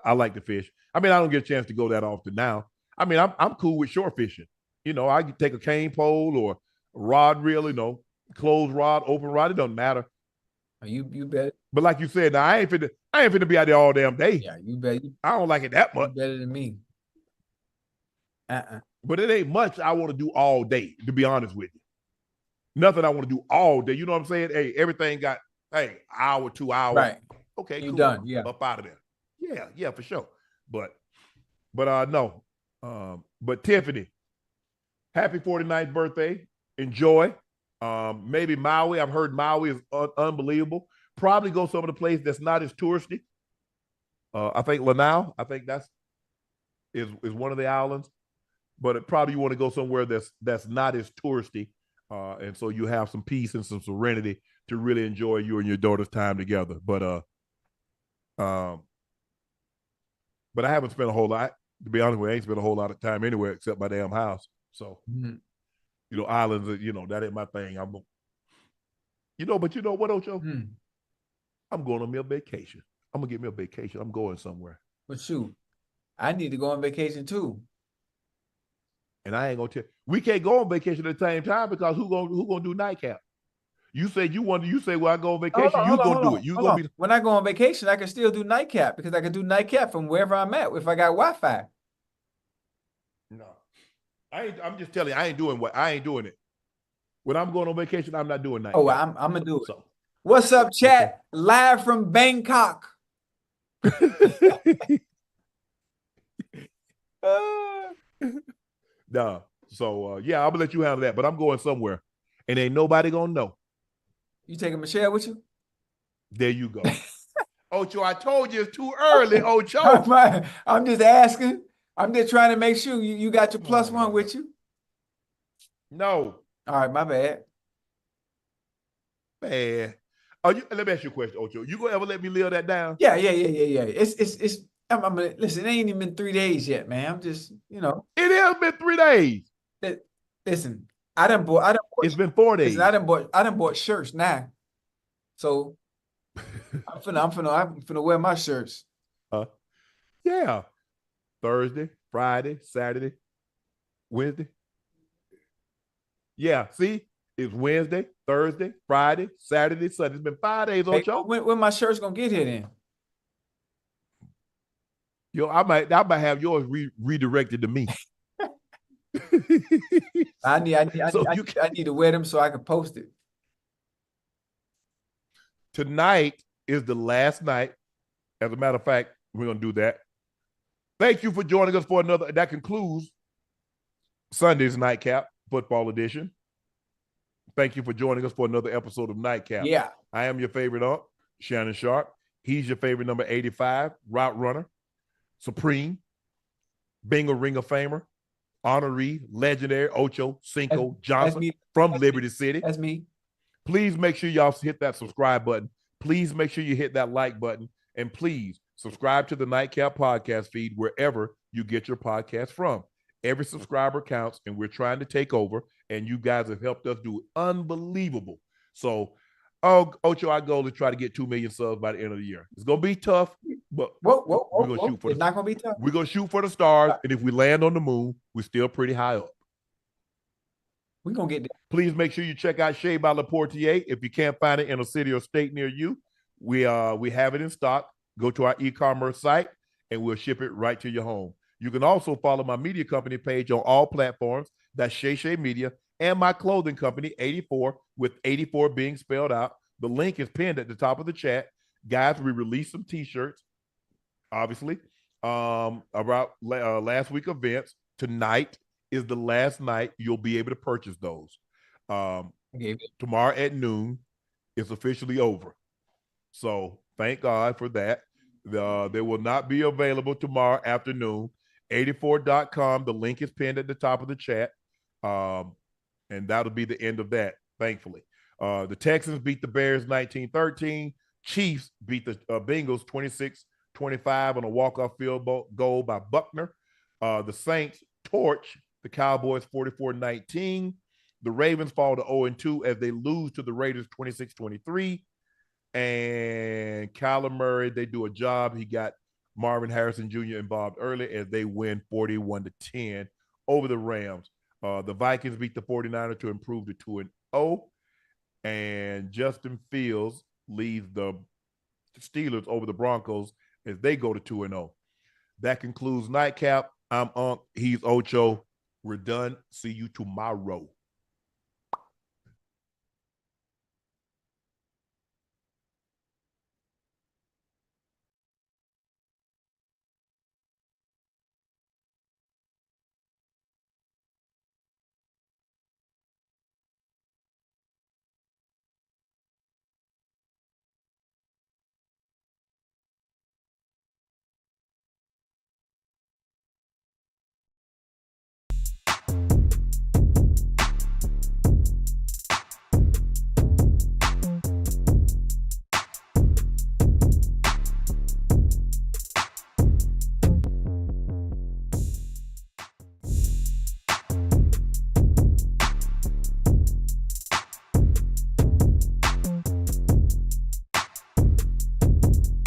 I like to fish. I mean, I don't get a chance to go that often now. I mean, I'm cool with shore fishing. I can take a cane pole or a rod reel, closed rod, open rod. It doesn't matter. You bet. But like you said, now I ain't finna be out there all damn day. Yeah, you bet. I don't like it that much. You better than me. But it ain't much I want to do all day, to be honest with you. Nothing I want to do all day. You know what I'm saying? Hey, everything got, hour, 2 hours. Right. Okay, you cool. Done. Yeah. Up out of there. Yeah, for sure. But no. But Tiffany, happy 49th birthday. Enjoy. Maybe Maui. I've heard Maui is unbelievable. Probably go some of the places that's not as touristy. I think Lanao, that's one of the islands. But probably you want to go somewhere that's not as touristy. And so you have some peace and some serenity to really enjoy you and your daughter's time together. But I haven't spent a whole lot. To be honest with you, I ain't spent a whole lot of time anywhere except my damn house. So, islands, that ain't my thing. But you know what, Ocho? I'm going on me a vacation. I'm going to get me a vacation. I'm going somewhere. But shoot, I need to go on vacation too. And I ain't going to tell. We can't go on vacation at the same time because who gonna do Nightcap? You say well, I go on vacation, you gonna do it. You gonna be when I go on vacation, I can still do Nightcap because I can do Nightcap from wherever I'm at if I got Wi-Fi. No. I'm just telling you, I ain't doing it. When I'm going on vacation, I'm not doing Nightcap. Oh, I'm gonna do it. So. What's up, chat? Okay. Live from Bangkok. Nah. So yeah, I'm gonna let you handle that, but I'm going somewhere, and ain't nobody gonna know. You taking Michelle with you? There you go. Ocho, I told you it's too early, Ocho. I'm just asking. I'm just trying to make sure you got your +1 with you. No. All right, my bad. Man. Let me ask you a question, Ocho. You gonna ever let me live that down? Yeah. It's I'm gonna listen, it ain't even been 3 days yet, man. I'm just, It has been 3 days. Listen, I done bought It's been 4 days. listen, I done bought shirts now. So I'm finna wear my shirts. Yeah. Thursday, Friday, Saturday, Wednesday. Yeah, see? It's Wednesday, Thursday, Friday, Saturday, Sunday. It's been 5 days, Ocho. When my shirts gonna get here then? Yo, I might have yours redirected to me. I need to wear them so I can post it. Tonight is the last night. As a matter of fact, we're going to do that. Thank you for joining us for another. That concludes Sunday's Nightcap Football Edition. Thank you for joining us for another episode of Nightcap. Yeah. I am your favorite Unc, Shannon Sharpe. He's your favorite number 85, route runner, supreme, Bengal Ring of Famer, honoree, legendary, Ochocinco Johnson from Liberty City. That's me. Please make sure y'all hit that subscribe button. Please make sure you hit that like button. And please subscribe to the Nightcap podcast feed wherever you get your podcast from. Every subscriber counts, and we're trying to take over, and you guys have helped us do unbelievable. So, Ocho, our goal is try to get 2 million subs by the end of the year. It's going to be tough, but we're going to shoot for it's not going to be tough. We're going to shoot for the stars, and if we land on the moon, we're still pretty high up. We're going to get there. Please make sure you check out Shea by Laportier. If you can't find it in a city or state near you, we have it in stock. Go to our e-commerce site, and we'll ship it right to your home. You can also follow my media company page on all platforms. That's Shay Media, and my clothing company, 84, with 84 being spelled out. The link is pinned at the top of the chat. Guys, we released some T-shirts, obviously, about last week events. Tonight is the last night you'll be able to purchase those. Tomorrow at noon, it's officially over. So thank God for that. They will not be available tomorrow afternoon. 84.com. The link is pinned at the top of the chat. And that'll be the end of that, thankfully. The Texans beat the Bears 19-13. Chiefs beat the Bengals 26-25 on a walk-off field goal by Buckner. The Saints torch the Cowboys 44-19. The Ravens fall to 0-2 as they lose to the Raiders 26-23. And Kyler Murray, they do a job. He got Marvin Harrison Jr. involved early as they win 41-10 over the Rams. The Vikings beat the 49ers to improve to 2-0. And Justin Fields leads the Steelers over the Broncos as they go to 2-0. That concludes Nightcap. I'm Unc. He's Ocho. We're done. See you tomorrow.